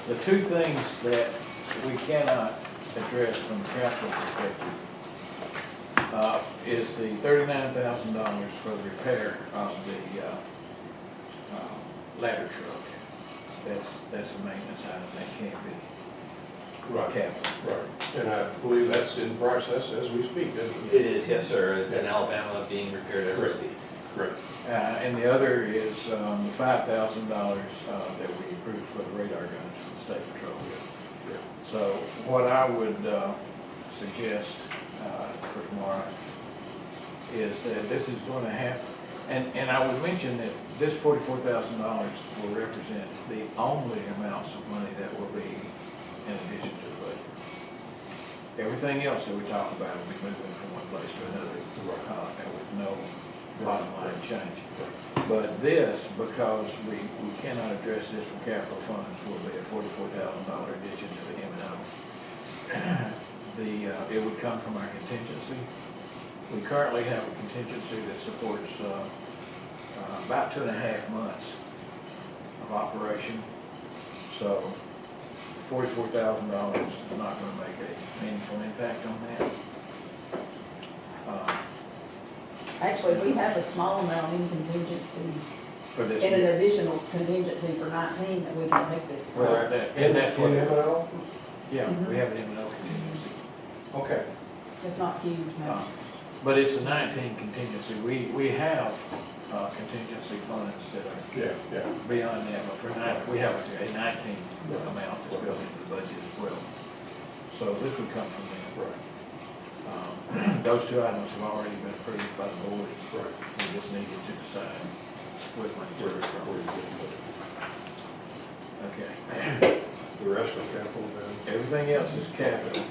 Speaker 1: The two things that we cannot address from a capital perspective is the $39,000 for the repair of the ladder truck. That's a maintenance item, that can't be
Speaker 2: Right,
Speaker 1: capital.
Speaker 2: right. And I believe that's in process as we speak, isn't
Speaker 11: It is, yes, sir. It's in Alabama being repaired as we speak.
Speaker 2: Correct.
Speaker 1: And the other is the $5,000 that we approved for the radar guns for the state patrol.
Speaker 2: Yeah.
Speaker 1: So what I would suggest for tomorrow is that this is going to happen. And I would mention that this $44,000 will represent the only amounts of money that will be in addition to the budget. Everything else that we talk about will be moving from one place to another, and with no bottom line change. But this, because we cannot address this from capital funds, will be a $44,000 addition to the M&O. It would come from our contingency. We currently have a contingency that supports about 2.5 months of operation. So $44,000 is not going to make a meaningful impact on that.
Speaker 12: Actually, we have a small amount in contingency,
Speaker 1: For this
Speaker 12: in an
Speaker 1: year.
Speaker 12: additional contingency for 19 that we can take this from.
Speaker 1: Well, and that's what,
Speaker 2: M&O?
Speaker 1: yeah, we have an M&O contingency.
Speaker 2: Okay.
Speaker 12: It's not huge, no.
Speaker 1: But it's a 19 contingency. We have contingency funds that are
Speaker 2: Yeah.
Speaker 1: beyond that, but we have a 19 amount that's built into the budget as well. So this would come from there.
Speaker 2: Right.
Speaker 1: Those two items have already been approved by the board.
Speaker 2: Right.
Speaker 1: We just needed to decide which one to
Speaker 2: Where
Speaker 1: do it from.
Speaker 2: you get
Speaker 1: Okay.
Speaker 2: the rest of capital then?
Speaker 1: Everything else is capital.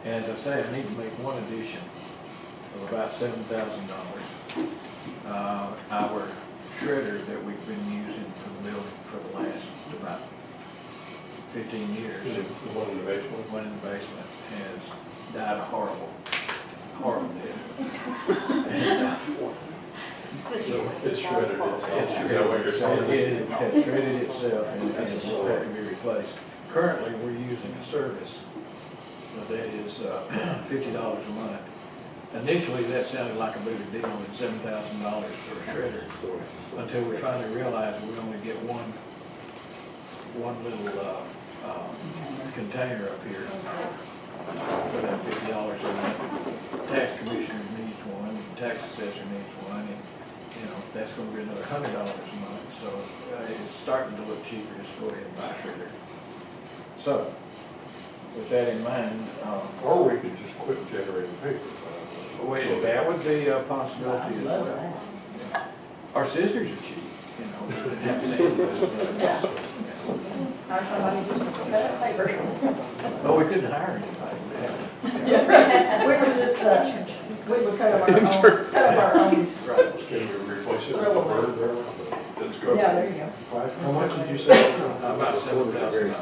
Speaker 1: And as I say, I need to make one addition of about $7,000. Our shredder that we've been using for the building for the last about 15 years,
Speaker 2: Is it the one in the basement?
Speaker 1: one in the basement, has died a horrible death. And,
Speaker 2: It's shredded itself.
Speaker 1: It's
Speaker 2: Is that what you're saying?
Speaker 1: It has shredded itself and will have to be replaced. Currently, we're using a service that is $50 a month. Initially, that sounded like a bigger deal than $7,000 for a shredder, until we finally realized we only get one little container up here for that $50 a month. Tax commissioner needs one, and tax assessor needs one, and that's going to be another $100 a month. So it's starting to look cheaper. Just go ahead and buy a shredder. So with that in mind,
Speaker 2: Or we could just quit generating paper.
Speaker 1: that would be a possibility as
Speaker 12: Love
Speaker 1: well.
Speaker 12: that.
Speaker 1: Our scissors are cheap, we could have sand.
Speaker 12: Yeah. Or somebody just cut up paper.
Speaker 1: But we couldn't hire anybody.
Speaker 12: We were just, we would cut up our own.
Speaker 1: Right.
Speaker 2: Can we replace it with a bird there? That's good.
Speaker 12: Yeah, there you go.
Speaker 2: How much did you say?
Speaker 1: About $7,000.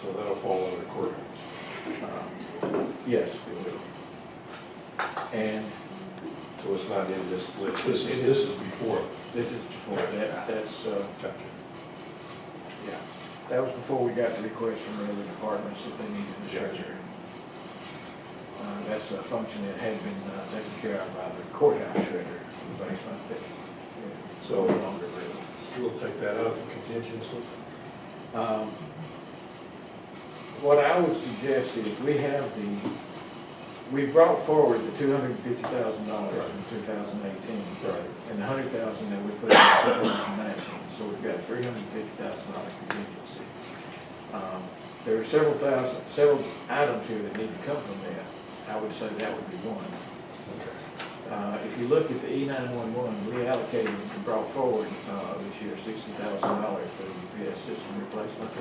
Speaker 2: So that'll fall under courthouse.
Speaker 1: Yes, it will. And
Speaker 2: So it's not in this list. This is before.
Speaker 1: this is before, that's,
Speaker 2: Gotcha.
Speaker 1: yeah, that was before we got the request from the other departments that they needed the shredder. That's a function that had been taken care of by the courthouse shredder in the basement, that
Speaker 2: So
Speaker 1: no longer really.
Speaker 2: we'll take that out of contingency.
Speaker 1: What I would suggest is we brought forward the $250,000 from 2018.
Speaker 2: Right.
Speaker 1: And the $100,000 that we put in 2019, so we've got $350,000 contingency. There are several items here that need to come from that. I would say that would be one. If you look at the E911, we allocated and brought forward, this year, $60,000 for the UPS system replacement.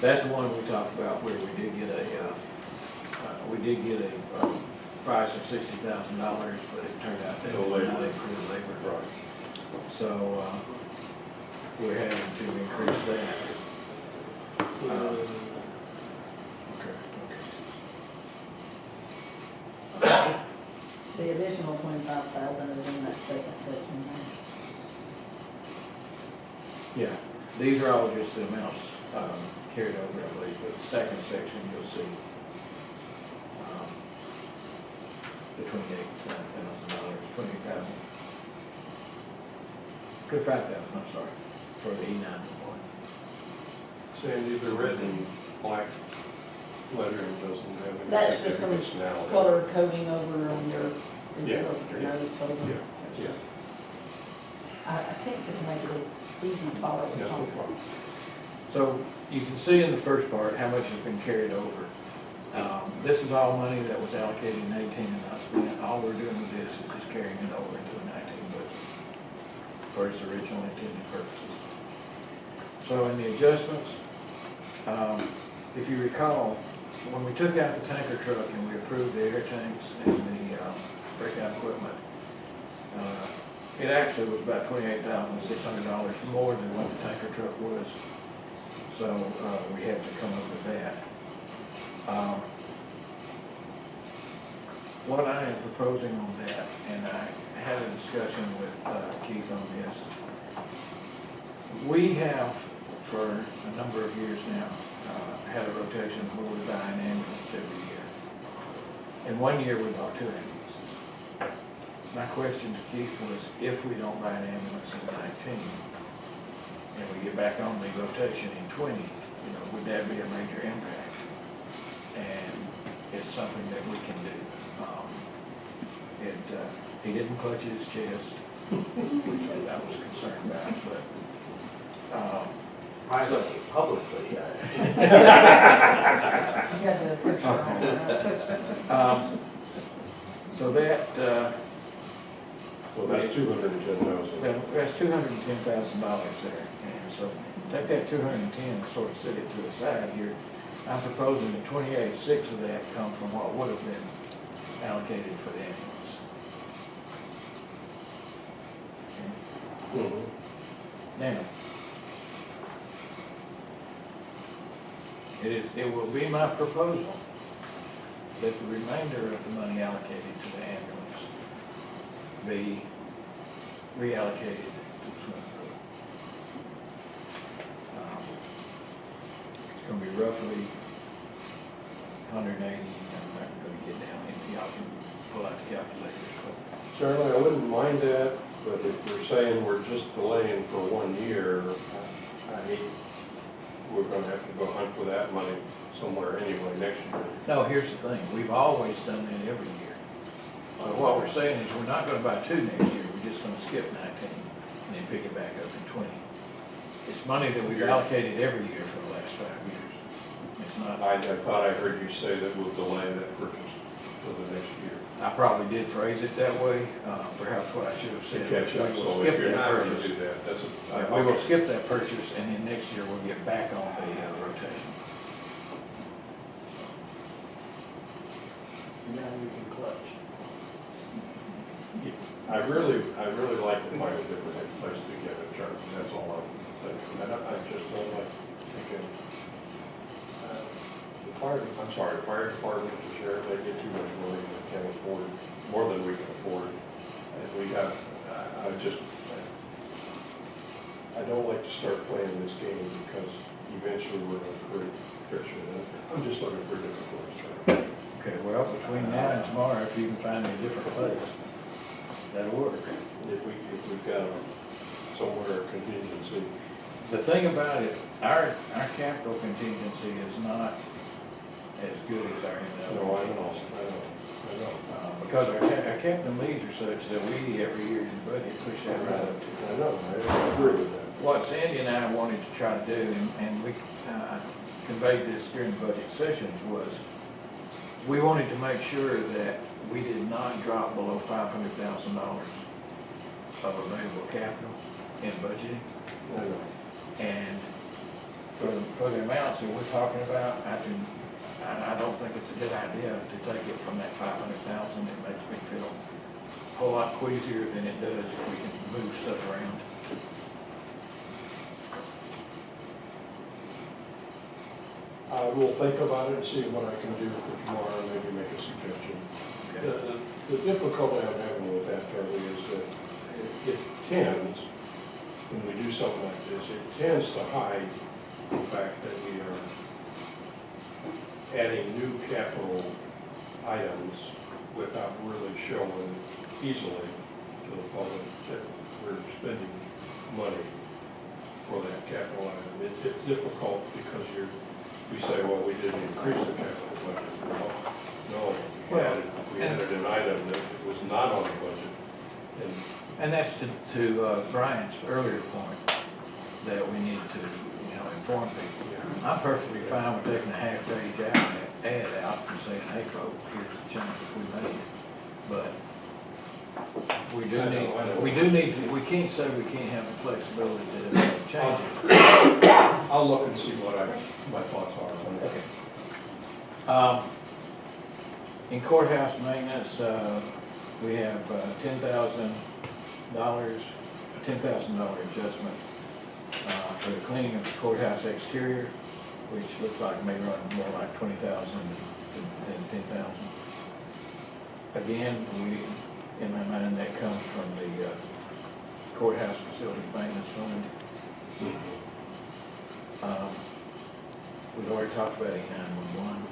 Speaker 1: That's the one we talked about where we did get a price of $60,000, but it turned out that
Speaker 2: No
Speaker 1: was
Speaker 2: labor.
Speaker 1: not include labor.
Speaker 2: Right.
Speaker 1: So, we're having to increase that.
Speaker 12: The additional 25,000 is in that second section there.
Speaker 1: Yeah, these are all just the amounts carried over, I believe, but the second section, you'll see the $28,000, $28,000, $25,000, I'm sorry, for the E911.
Speaker 2: Sandy, the red and black lettering doesn't have any
Speaker 12: That's just some
Speaker 2: significance now.
Speaker 12: color coding over on your,
Speaker 2: Yeah,
Speaker 12: your
Speaker 2: yeah,
Speaker 12: notes over.
Speaker 2: Yeah, yeah.
Speaker 12: I attempted to make it as easy to follow as
Speaker 2: That's no
Speaker 12: possible.
Speaker 2: problem.
Speaker 1: So you can see in the first part how much has been carried over. This is all money that was allocated in 18 and not spent. All we're doing with this is just carrying it over into the 19 budget for its original intended purposes. So in the adjustments, if you recall, when we took out the tanker truck and we approved the air tanks and the breakout equipment, it actually was about $28,600 more than what the tanker truck was. So we had to come up with that. What I am proposing on that, and I had a discussion with Keith on this, we have for a number of years now had a rotation where we buy an ambulance every year. And one year we bought 2 ambulances. My question to Keith was, if we don't buy an ambulance in 19, and we get back on the rotation in 20, would that be a major impact? And it's something that we can do. He didn't clutch his chest, which I was concerned about, but,
Speaker 11: Privately, publicly,
Speaker 12: You got the picture on that.
Speaker 1: so that,
Speaker 2: Well, that's 210,000.
Speaker 1: that's $210,000 there. And so take that 210 and sort of set it to the side here. I'm proposing that 28.6 of that come from what would have been allocated for the ambulance. Okay.
Speaker 2: Mhm.
Speaker 1: Now, it will be my proposal that the remainder of the money allocated to the ambulance be reallocated to the swimming pool. It's gonna be roughly 180, I'm not gonna get down into, y'all can pull out the calculators.
Speaker 2: Certainly, I wouldn't mind that, but if we're saying we're just delaying for 1 year, I hate, we're gonna have to go hunt for that money somewhere anyway next year.
Speaker 1: No, here's the thing, we've always done that every year. So what we're saying is we're not gonna buy 2 next year, we're just gonna skip 19 and then pick it back up in 20. It's money that we've allocated every year for the last 5 years. It's not,
Speaker 2: I thought I heard you say that we'll delay that purchase till the next year.
Speaker 1: I probably did phrase it that way, perhaps what I should have
Speaker 2: To
Speaker 1: said.
Speaker 2: catch up,
Speaker 1: We will
Speaker 2: so
Speaker 1: skip
Speaker 2: if you're
Speaker 1: that
Speaker 2: not gonna
Speaker 1: purchase.
Speaker 2: do that, that's a.
Speaker 1: We will skip that purchase and then next year we'll get back on the rotation.
Speaker 10: Now you can clutch.
Speaker 2: I really like to find a different place to get a chart, that's all I'm saying. I just don't like thinking, the fire department, the sheriff, they get too much money, they can't afford, more than we can afford. And we got, I don't like to start playing this game because eventually we're gonna create friction. I'm just looking for a different place to try.
Speaker 1: Okay, well, between now and tomorrow, if you can find me a different place, that'll work.
Speaker 2: If we've got somewhere a contingency.
Speaker 1: The thing about it, our capital contingency is not as good as our
Speaker 2: No, I know.
Speaker 1: Because our capital needs are such that we, every year in the budget, push that right up to.
Speaker 2: I know, I agree with that.
Speaker 1: What Sandy and I wanted to try to do, and we conveyed this during the budget sessions, was we wanted to make sure that we did not drop below $500,000 of available capital in budgeting. And for the amounts that we're talking about, I don't think it's a good idea to take it from that 500,000. It makes me feel a whole lot queasier than it does if we can move stuff around.
Speaker 2: I will think about it and see what I can do for tomorrow, and maybe make a suggestion. The difficulty I'm having with that, Charlie, is that it tends, when we do something like this, it tends to hide the fact that we are adding new capital items without really showing easily to the public that we're spending money for that capital item. It's difficult because we say, well, we didn't increase the capital budget. No, we added an item that was not on the budget.
Speaker 1: And that's to Brian's earlier point, that we need to, inform people. I'm perfectly fine with taking a half-page ad out and saying, hey folks, here's the changes we made. But we can't say we can't have the flexibility to make changes.
Speaker 2: I'll look and see what my thoughts are on that.
Speaker 1: Okay. In courthouse maintenance, we have $10,000, a $10,000 adjustment for the cleaning of the courthouse exterior, which looks like may run more like $20,000 than $10,000. Again, in my mind, that comes from the courthouse facility maintenance fund. We've already talked about 911.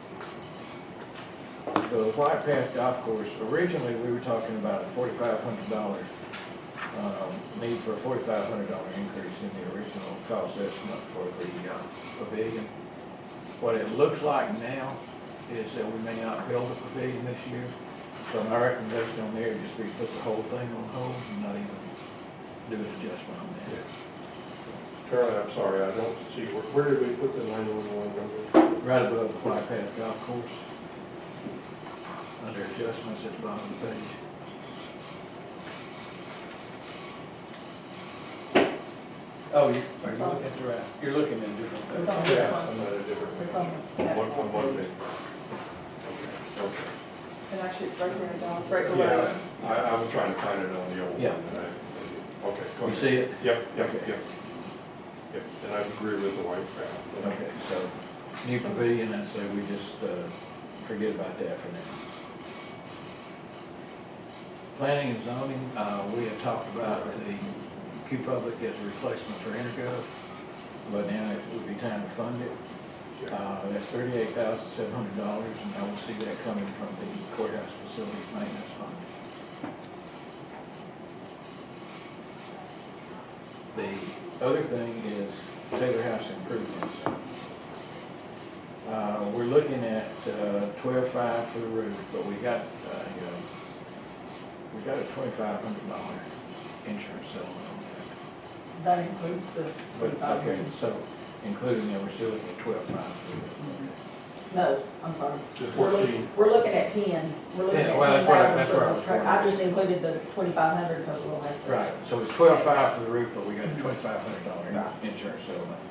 Speaker 1: The White Path Golf Course, originally we were talking about a $4,500 need for a $4,500 increase in the original cost estimate for the pavilion. What it looks like now is that we may not build a pavilion this year. So my recommendation on there would just be put the whole thing on hold and not even do an adjustment on that.
Speaker 2: Charlie, I'm sorry, I don't see, where did we put the 911 number?
Speaker 1: Right above the White Path Golf Course, under adjustments at the bottom of the page. Oh, are you looking at the right? You're looking at a different page.
Speaker 12: It's on this
Speaker 2: Yeah,
Speaker 12: one.
Speaker 2: I'm at a different
Speaker 12: It's
Speaker 2: page.
Speaker 12: on the.
Speaker 2: One page. Okay.
Speaker 3: And actually, it's right there, Don, it's right below.
Speaker 2: Yeah, I was trying to find it on the old one.
Speaker 1: Yeah.
Speaker 2: Okay, go
Speaker 1: You
Speaker 2: ahead.
Speaker 1: see it?
Speaker 2: Yep, yep,
Speaker 1: Okay.
Speaker 2: yep. Yep, and I agree with the white path.
Speaker 1: Okay, so new pavilion, I say we just forget about that for now. Planning and zoning, we had talked about the Q Public as a replacement for Intergov, but now it would be time to fund it. That's $38,700, and I will see that coming from the courthouse facilities maintenance fund. The other thing is Taylor House improvements. We're looking at $12,500 for the roof, but we got a $2,500 insurance settlement on that.
Speaker 12: That includes the
Speaker 1: But, okay, so including that, we're still looking at $12,500 for the roof.
Speaker 12: No, I'm sorry.
Speaker 2: Just
Speaker 12: We're
Speaker 2: 14.
Speaker 12: We're looking at 10. We're looking at
Speaker 1: 10, well, that's where I
Speaker 12: 10,000
Speaker 1: was
Speaker 12: for the-
Speaker 1: going.
Speaker 12: I just included the 2,500 because we'll have to.
Speaker 1: Right, so it's $12,500 for the roof, but we got a $2,500
Speaker 12: Right.
Speaker 1: insurance settlement.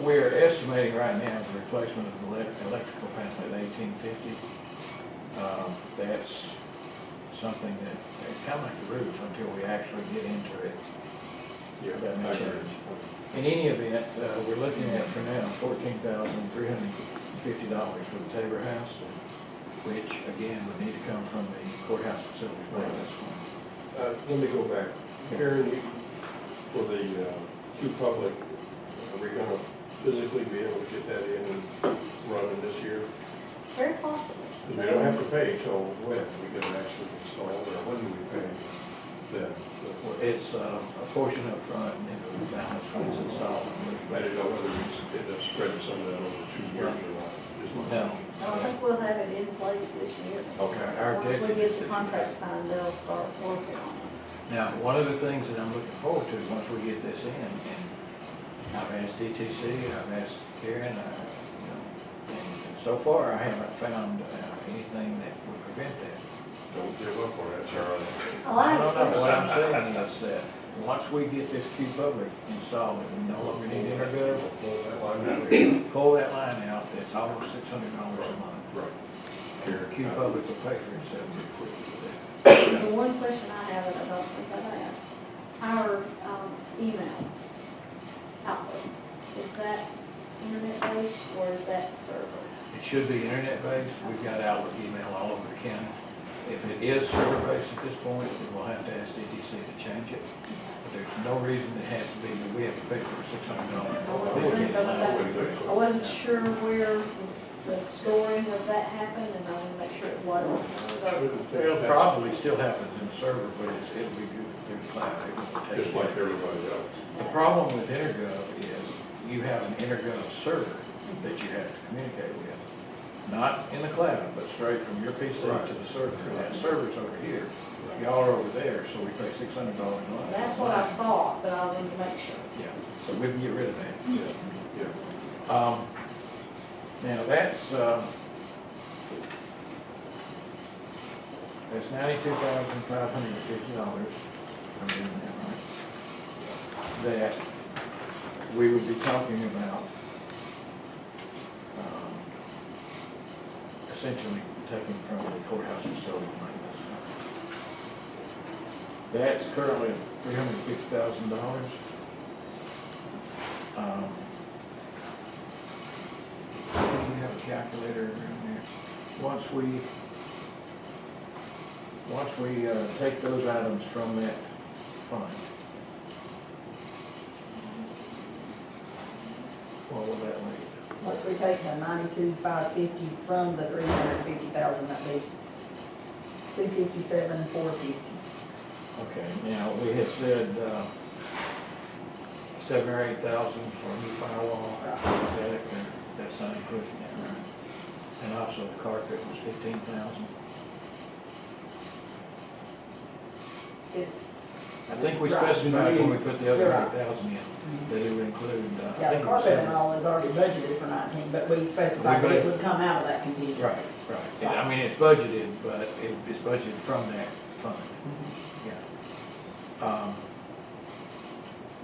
Speaker 1: We're estimating right now the replacement of the electrical panel at $1,850. That's something that, it's kind of like the roof until we actually get into it.
Speaker 2: Yeah,
Speaker 1: That may
Speaker 2: I agree.
Speaker 1: change. In any event, we're looking at for now $14,350 for the Tabor House, which again would need to come from the courthouse facilities maintenance fund.
Speaker 2: Let me go back. Karen, for the Q Public, are we gonna physically be able to get that in and running this year?
Speaker 9: Very possible.
Speaker 2: Because we don't have to pay till when we get it actually installed, or when do we pay then?
Speaker 1: It's a portion up front and then the balance when it's installed.
Speaker 2: I didn't know whether we end up spreading some of that over 2 years or not.
Speaker 1: No.
Speaker 13: I think we'll have it in place this year.
Speaker 1: Okay, our
Speaker 13: Once we
Speaker 1: objective
Speaker 13: get
Speaker 1: is
Speaker 13: the
Speaker 1: to-
Speaker 13: contract signed, they'll start working on it.
Speaker 1: Now, one of the things that I'm looking forward to, once we get this in, and I've asked DTC, I've asked Karen, and so far, I haven't found anything that would prevent that.
Speaker 2: Don't give up on that, Charlie.
Speaker 13: Oh, I have
Speaker 1: No,
Speaker 13: a
Speaker 1: no, what I'm
Speaker 13: question.
Speaker 1: saying is that, once we get this Q Public installed, and we no longer need intergov,
Speaker 2: Pull that line out.
Speaker 1: pull that line out, that's almost $600 a month.
Speaker 2: Right.
Speaker 1: Q Public will pay for itself pretty quickly with that.
Speaker 13: The one question I have, and I don't think I've asked, our email outlook, is that internet-based or is that server?
Speaker 1: It should be internet-based, we've got Outlook email all over the county. If it is server-based at this point, then we'll have to ask DTC to change it. But there's no reason it has to be, that we have to pay for a $600.
Speaker 13: I wasn't sure where the storing of that happened, and I want to make sure it wasn't server.
Speaker 1: It'll probably still happen in the server, but it'll be through the cloud. It won't take
Speaker 2: Just like
Speaker 1: place.
Speaker 2: everybody else.
Speaker 1: The problem with intergov is you have an intergov server that you have to communicate with. Not in the cloud, but straight from your PC
Speaker 2: Right.
Speaker 1: to the server. And that server's over here. Y'all are over there, so we pay $600 a month.
Speaker 13: That's what I thought, but I wanted to make sure.
Speaker 1: Yeah, so we can get rid of that.
Speaker 13: Yes.
Speaker 2: Yeah.
Speaker 1: Now, that's $92,550. I'm doing that right. That we would be talking about essentially taking from the courthouse facility maintenance fund. That's currently $350,000. Do you have a calculator around there? Once we take those items from that fund, what will that leave?
Speaker 12: Once we take the 92,550 from the 350,000, that leaves 257,450.
Speaker 1: Okay, now, we had said, 7,000 or 8,000 for a new firewall. Is that it? That's not including that, right? And also the carpet was 15,000.
Speaker 12: It's,
Speaker 1: I think we
Speaker 12: Right.
Speaker 1: specified when we put the other
Speaker 12: You're right.
Speaker 1: 8,000 in, that it would include, I
Speaker 12: yeah,
Speaker 1: think
Speaker 12: the
Speaker 1: it was
Speaker 12: carpet and all is already budgeted for 19, but we specified that it would come out of that contingency.
Speaker 1: Right, right. I mean, it's budgeted, but it's budgeted from that fund,
Speaker 12: Mhm.
Speaker 1: yeah.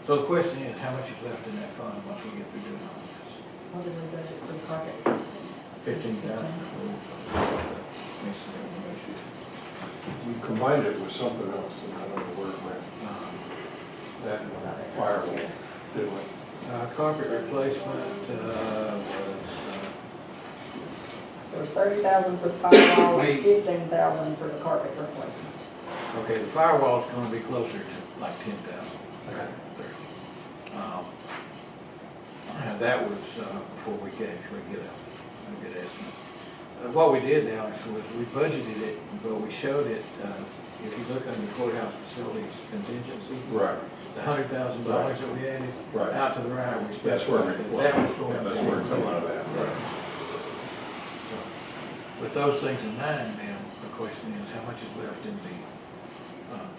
Speaker 1: So the question is, how much is left in that fund once we get through doing all this?
Speaker 12: What did we budget for the carpet?
Speaker 1: 15,000.
Speaker 2: We combined it with something else, and I don't know where it went. That firewall, didn't we?
Speaker 1: Carpet replacement was,
Speaker 12: There was 30,000 for the firewall and
Speaker 1: Wait.
Speaker 12: 15,000 for the carpet replacement.
Speaker 1: okay, the firewall's gonna be closer to like 10,000.
Speaker 2: Okay.
Speaker 1: That was before we could actually get a good estimate. What we did, Alex, was we budgeted it, but we showed it, if you look under courthouse facilities contingency,
Speaker 2: Right.
Speaker 1: the $100,000 that we added,
Speaker 2: Right.
Speaker 1: out to the right, we
Speaker 2: That's where
Speaker 1: specified
Speaker 2: we,
Speaker 1: that was going.
Speaker 2: that's where it come out of that.
Speaker 1: Right. So, with those things in mind, then, the question is, how much is left in the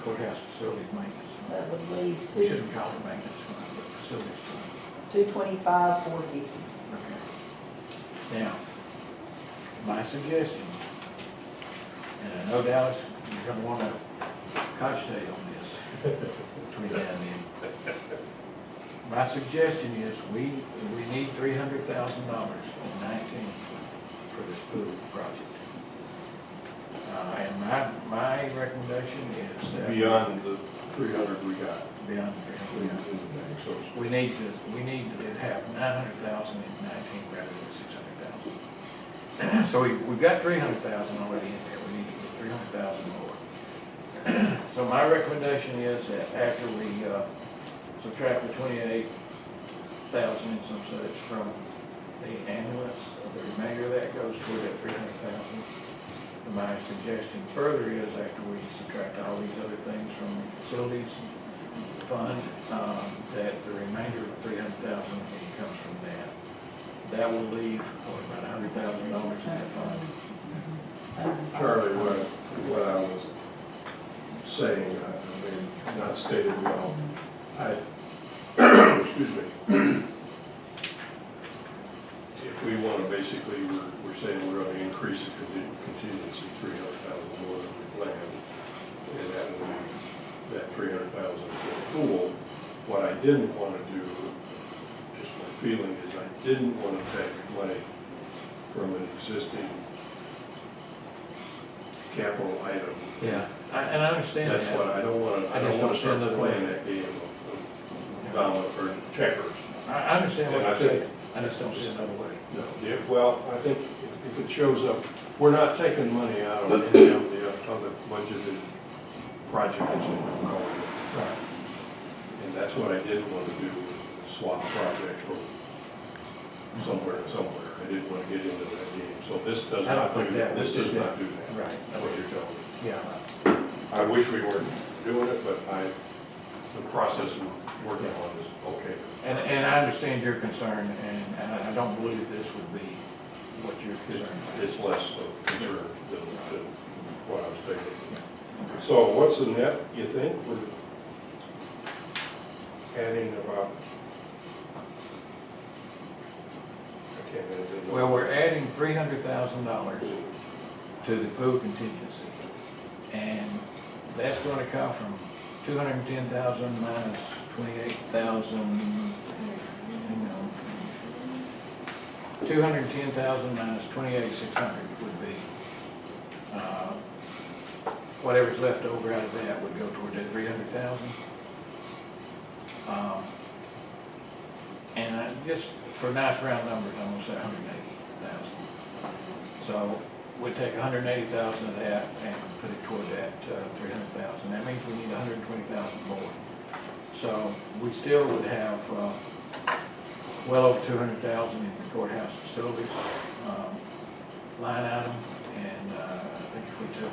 Speaker 1: courthouse facilities maintenance fund?
Speaker 12: That would leave
Speaker 1: We shouldn't call it maintenance fund, but facilities fund.
Speaker 12: 225,450.
Speaker 1: Okay. Now, my suggestion, and I know Dallas, you're gonna want a cocktail on this between now and then. My suggestion is we need $300,000 in 19 for this pool project. And my recommendation is that.
Speaker 2: Beyond the 300 we got.
Speaker 1: Beyond
Speaker 2: in
Speaker 1: 300,000.
Speaker 2: the bank, so to speak.
Speaker 1: We need to have 900,000 in 19 rather than 600,000. So we've got 300,000 already in there, we need to get 300,000 more. So my recommendation is that after we subtract the 28,000 and some such from the ambulance, the remainder of that goes toward that 300,000. My suggestion further is after we subtract all these other things from the facilities fund, that the remainder of 300,000 comes from that. That will leave, about $100,000 in that fund.
Speaker 2: Charlie, what I was saying, I mean, not stated well, excuse me. If we want to basically, we're saying we're gonna increase the contingency 300,000 more than we planned. And that will be that 300,000 for the pool. What I didn't wanna do, just my feeling is I didn't wanna take money from an existing capital item.
Speaker 1: Yeah, and I understand that.
Speaker 2: That's what, I don't wanna start playing that game of domino or checkers.
Speaker 1: I understand what
Speaker 2: And I
Speaker 1: you're saying,
Speaker 2: think-
Speaker 1: I just don't see another way.
Speaker 2: No, yeah, well, I think if it shows up, we're not taking money out of any of the budgeted projects, if you call it.
Speaker 1: Right.
Speaker 2: And that's what I didn't want to do, swap projects from somewhere to somewhere. I didn't want to get into that game. So this does
Speaker 1: I don't
Speaker 2: not do
Speaker 1: think
Speaker 2: that.
Speaker 1: that
Speaker 2: This
Speaker 1: would
Speaker 2: does
Speaker 1: do
Speaker 2: not
Speaker 1: that.
Speaker 2: do that.
Speaker 1: Right.
Speaker 2: That's what you're telling me.
Speaker 1: Yeah.
Speaker 2: I wish we weren't doing it, but the process we're working on is okay.
Speaker 1: And I understand your concern, and I don't believe this would be what you're concerned about.
Speaker 2: It's less of a concern than what I was thinking. So what's the net, you think? We're adding about, I can't remember.
Speaker 1: Well, we're adding $300,000 to the pool contingency, and that's gonna come from 210,000 minus 28,000, hang on. 210,000 minus 28,600 would be, whatever's left over out of that would go toward that 300,000. And I just, for nice round numbers, I'm gonna say 180,000. So we'd take 180,000 of that and put it toward that 300,000. That means we need 120,000 more. So we still would have well over 200,000 in the courthouse facilities line item. And I think if we took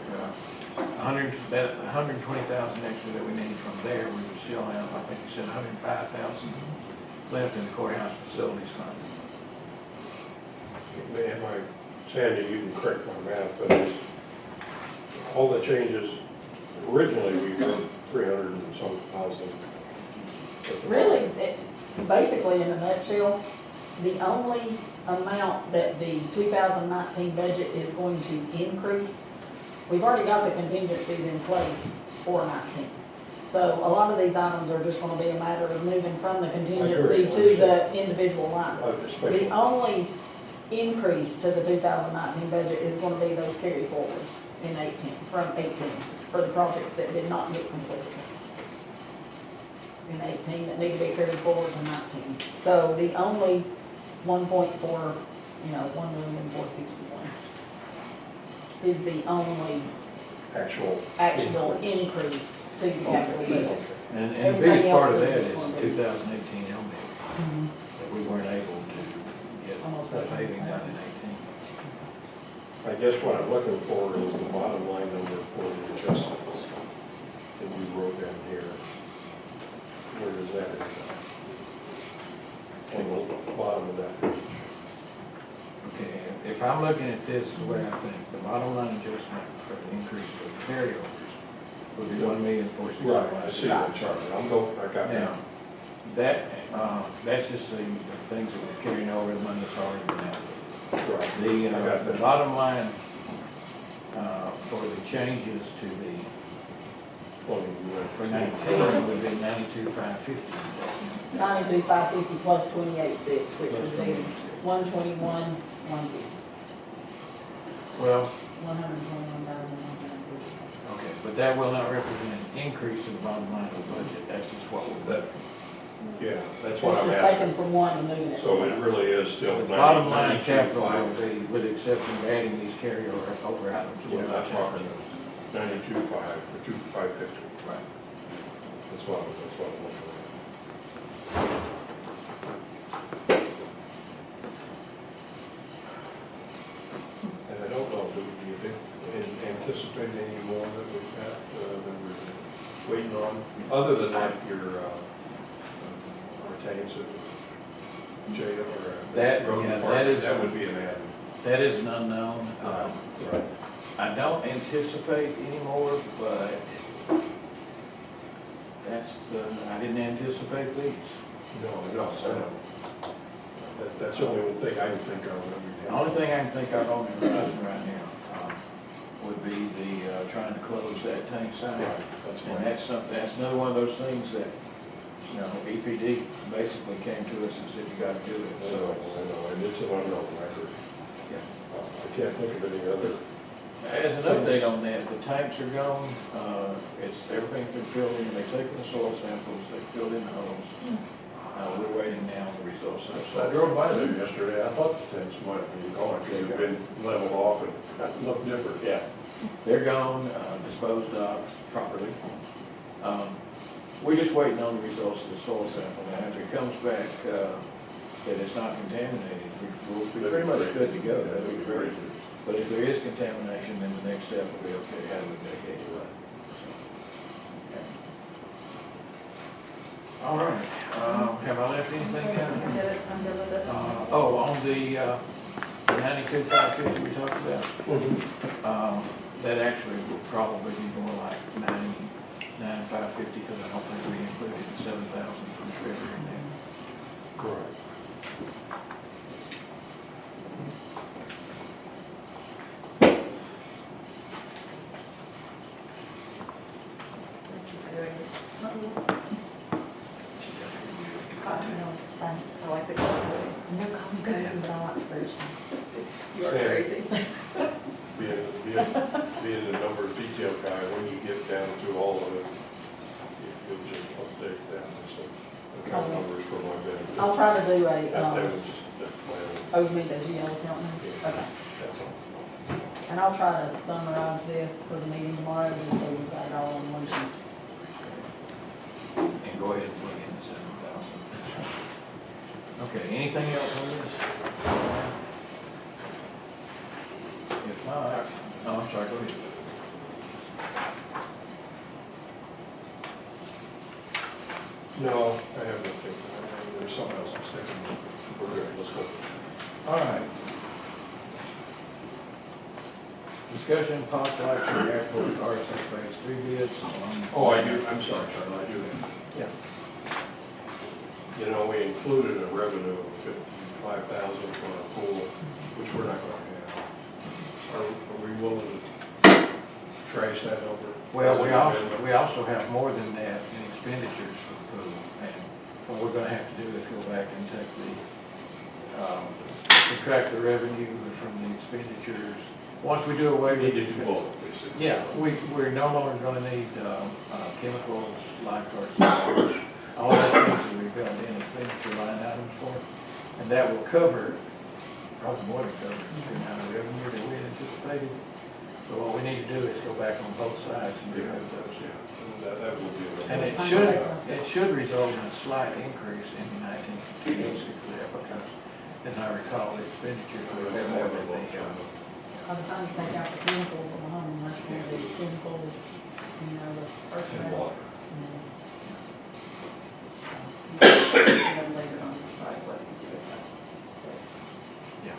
Speaker 1: 120,000 extra that we need from there, we would still have, I think you said 105,000 left in the courthouse facilities fund.
Speaker 2: Man, Sandy, you can correct my math, but it's, all the changes, originally we were 300 and some thousand.
Speaker 12: Really, basically in a nutshell, the only amount that the 2019 budget is going to increase, we've already got the contingencies in place for 19. So a lot of these items are just gonna be a matter of moving from the contingency to the individual line. The only increase to the 2019 budget is gonna be those carry forwards in 18, from 18, for the projects that did not get completed in 18 that need to be carried forward to 19. So the only 1.4, 1,461 is the only
Speaker 2: Actual.
Speaker 12: increase to the capital budget.
Speaker 1: And the
Speaker 12: Everything
Speaker 1: biggest part of
Speaker 12: else
Speaker 1: that
Speaker 12: is
Speaker 1: is
Speaker 12: just
Speaker 1: the 2018 LMIG
Speaker 12: Mhm.
Speaker 1: that we weren't able to get
Speaker 12: Almost
Speaker 1: the
Speaker 12: right.
Speaker 1: paving done in 18.
Speaker 2: I guess what I'm looking for is the bottom line number for the adjustments that you wrote down here. Where is that? On the bottom of that page.
Speaker 1: Okay, if I'm looking at this the way I think, the bottom line adjustment for the increase for the carryovers would be 1,461,000.
Speaker 2: Right, I see that chart. I got
Speaker 1: Now,
Speaker 2: that.
Speaker 1: that's just the things that we're carrying over, the money that's already been allocated.
Speaker 2: Right. I got
Speaker 1: The
Speaker 2: that.
Speaker 1: bottom line for the changes to the, for 19 would be 92,550.
Speaker 12: 92,550 plus 28,6, which would be 121, 150.
Speaker 1: Well,
Speaker 12: 121,150.
Speaker 1: okay, but that will not represent an increase to the bottom line of the budget, that's just what we're.
Speaker 2: Yeah, that's
Speaker 12: It's
Speaker 2: what I'm
Speaker 12: just taken
Speaker 2: asking.
Speaker 12: from one and moving it.
Speaker 2: So it really is still
Speaker 1: The
Speaker 2: 90,
Speaker 1: bottom line
Speaker 2: 92,
Speaker 1: capital will
Speaker 2: 5.
Speaker 1: be, with the exception of adding these carryover over items. will
Speaker 2: Yeah,
Speaker 1: not
Speaker 2: that's what
Speaker 1: change.
Speaker 2: 92.5, or 2,550.
Speaker 1: Right.
Speaker 2: That's what I'm looking at. And I don't know, do you anticipate any more that we've got, that we're waiting on? Other than that, your, retains of jail or.
Speaker 1: That-
Speaker 2: road
Speaker 1: yeah, that
Speaker 2: department,
Speaker 1: is-
Speaker 2: That would be an add.
Speaker 1: That is an unknown.
Speaker 2: Right.
Speaker 1: I don't anticipate any more, but that's, I didn't anticipate these.
Speaker 2: No, I know. That's the only thing I can think of that we
Speaker 1: The
Speaker 2: did.
Speaker 1: only thing I can think of on the horizon right now, would be the, trying to close that tank site.
Speaker 2: Right, that's
Speaker 1: And
Speaker 2: right.
Speaker 1: that's another one of those things that, EPD basically came to us and said, you gotta do it,
Speaker 2: I
Speaker 1: so.
Speaker 2: know, and it's an unknown record.
Speaker 1: Yeah.
Speaker 2: I can't think of any other.
Speaker 1: As an update on that, the tanks are gone, everything's been filled in, they've taken the soil samples, they've filled in the holes. We're waiting now on the results of the
Speaker 2: I drove by there yesterday, I thought the tanks might have been gone, because they've been leveled off and looked different. Yeah.
Speaker 1: They're gone, disposed of properly. We're just waiting on the results of the soil sample. Now, if it comes back, that it's not contaminated, we'll be pretty much good to go. That'd be great. But if there is contamination, then the next step will be, okay, how do we mitigate it? All right, have I left anything out?
Speaker 3: I'm good with it.
Speaker 1: On the 92,550 we talked about, that actually will probably be more like 99,550, because I don't think we included the 7,000 from the treasurer in there.
Speaker 2: Correct.
Speaker 3: Thank you for doing this.
Speaker 12: Thanks, I like the color. No complications, I like spreadsheets.
Speaker 3: You are
Speaker 2: Yeah.
Speaker 3: crazy.
Speaker 2: Being the numbers detail guy, when you get down to all of it, you'll just update that with some account numbers for my benefit.
Speaker 12: I'll try to do
Speaker 2: That
Speaker 12: a,
Speaker 2: was that plan.
Speaker 12: oh, you mean the GL account number? Okay.
Speaker 2: That's all.
Speaker 12: And I'll try to summarize this for the meeting tomorrow, just so we've got it all in one sheet.
Speaker 1: And go ahead and plug in the 7,000. Okay, anything else on this? If not, I'm sorry, go ahead.
Speaker 2: No, I have nothing. There's something else I'm thinking. We're good, let's go.
Speaker 1: All right. Discussion possible action airport RSA phase 3 bids.
Speaker 2: Oh, I do, I'm sorry, Charlie, I do have.
Speaker 1: Yeah.
Speaker 2: You know, we included a revenue of 55,000 for our pool, which we're not gonna have. Are we willing to trash that number?
Speaker 1: Well,
Speaker 2: As
Speaker 1: we
Speaker 2: an
Speaker 1: also,
Speaker 2: amendment?
Speaker 1: we also have more than that in expenditures for the pool. And what we're gonna have to do is go back and take the, subtract the revenue from the expenditures. Once we do away
Speaker 2: We
Speaker 1: with.
Speaker 2: need to do both, basically.
Speaker 1: Yeah, we're no longer gonna need, chemicals, lifeguards. All that things that we've got in expenditure line items for. And that will cover, probably more than cover, the amount of revenue that we had anticipated. So what we need to do is go back on both sides and do those.
Speaker 2: That will be.
Speaker 1: And it should result in a slight increase in the 1926 there, because as I recall, the expenditures were more than the,
Speaker 12: By the time you take out the chemicals on the home, that's going to be chemicals, the personnel. And then later on, decide what you do with that space.
Speaker 1: yeah.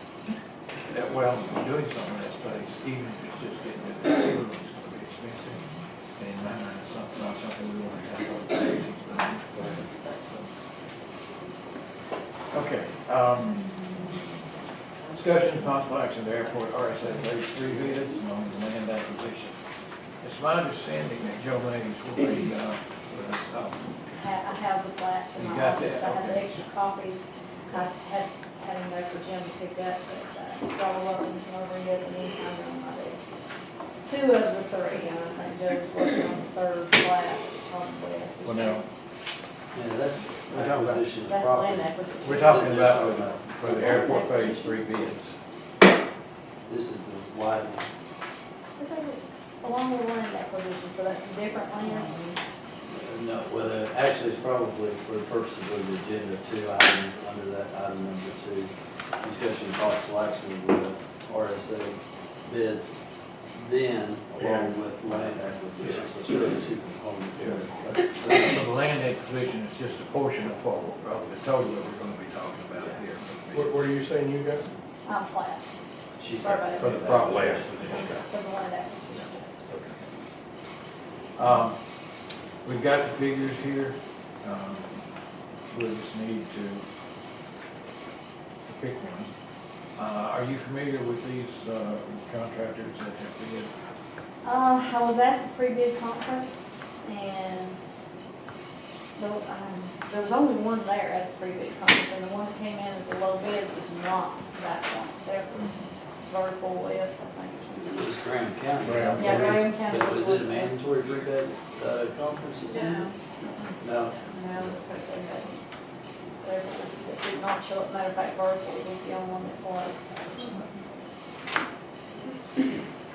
Speaker 1: Well, doing something in that space, even if it's just getting rid of the food, it's gonna be expensive. And in my mind, it's not something we want to have on the savings. Okay, discussion and possible action of the airport RSA phase 3 bids on the land acquisition. It's my understanding that Joe Mays will be,
Speaker 13: I have the plats in
Speaker 1: You
Speaker 13: my
Speaker 1: got
Speaker 13: office,
Speaker 1: that?
Speaker 13: I have the
Speaker 1: Okay.
Speaker 13: extra copies. I had him there for Jim to pick up, but y'all are welcome to come over and get it anytime you're on my desk. 2 of the 3, and I think Joe's working on the 3rd plat, probably as we
Speaker 1: well,
Speaker 13: speak.
Speaker 1: now,
Speaker 14: Yeah, that's
Speaker 1: We're talking about-
Speaker 14: acquisition of
Speaker 13: That's
Speaker 14: property.
Speaker 13: land acquisition.
Speaker 1: we're talking about for the airport phase 3 bids.
Speaker 14: This is the widening.
Speaker 13: This is along with land acquisition, so that's a different land.
Speaker 14: No, well, actually, it's probably for the purposes of the agenda, 2 items under that item number 2. Discussion of possible action with RSA bids, then along with land acquisition, so it's really 2 components there.
Speaker 1: So the land acquisition is just a portion of what, of the total that we're gonna be talking about here.
Speaker 2: What are you saying you got?
Speaker 13: Plats.
Speaker 14: She
Speaker 13: Sorry
Speaker 14: said.
Speaker 13: about
Speaker 1: For the
Speaker 13: that.
Speaker 1: property.
Speaker 2: Land.
Speaker 13: For the land acquisition, yes.
Speaker 1: We've got the figures here. We just need to pick one. Are you familiar with these contractors that have bid?
Speaker 13: I was at the pre-bid conference and there was only one there at the pre-bid conference, and the one that came in as the low bid was not that one. That was vertical lift, I think.
Speaker 14: It's Graham County.
Speaker 1: Graham.
Speaker 13: Yeah, Graham County.
Speaker 14: But was it a mandatory pre-bid conference attendance? No.
Speaker 13: No, because they had several that did not show up. Matter of fact, vertical was the only one that was.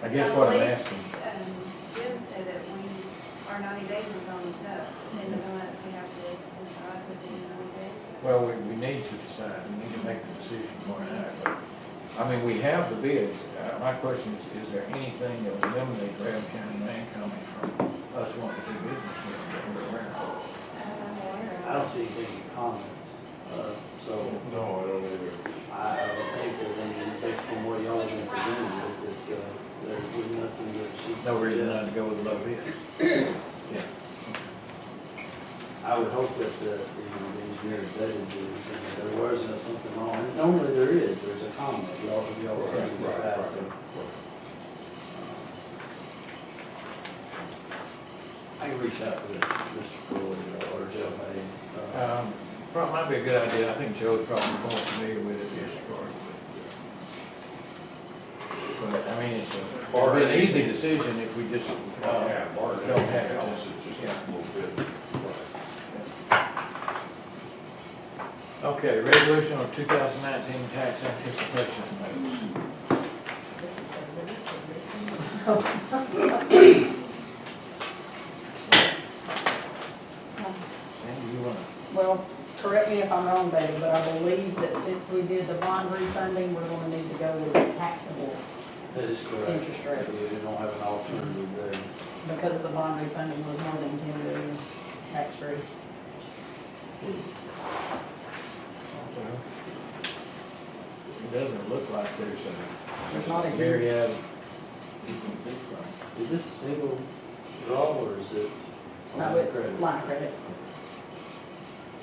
Speaker 1: I guess what I'm asking,
Speaker 15: Jim said that our 90 days is almost up, and we have to decide within 90 days.
Speaker 1: well, we need to decide, we need to make the decision more than that, but, I mean, we have the bids. My question is there anything that would eliminate Graham County land coming from us wanting to do business with them that we're aware of?
Speaker 14: I don't see any comments, so
Speaker 2: No, I don't either.
Speaker 14: I don't think there's any, based on what y'all have been presented with, that there was nothing that she
Speaker 1: No reason not to
Speaker 14: suggested.
Speaker 1: go with low bid. Yeah.
Speaker 14: I would hope that the engineer vetted this, and there was something wrong. And normally there is, there's a comment, y'all said in the past, so. I can reach out to Mr. Cooley or Joe Hayes.
Speaker 1: Probably might be a good idea, I think Joe's probably more familiar with it, yes, but, I mean, it's an easy decision if we just, don't have it. Okay, resolution of 2019 tax anticipation notice. Sandy, you wanna?
Speaker 12: Well, correct me if I'm wrong, David, but I believe that since we did the bond refunding, we're gonna need to go with the taxable
Speaker 14: That is correct.
Speaker 12: interest rate,
Speaker 14: We don't have an alternative there.
Speaker 12: because the bond refunding was more than 10 million tax-free.
Speaker 1: Well, it doesn't look like there's
Speaker 12: There's not a
Speaker 1: a
Speaker 12: huge,
Speaker 1: myriad you can pick from.
Speaker 14: Is this a single draw or is it?
Speaker 12: no, it's line of credit.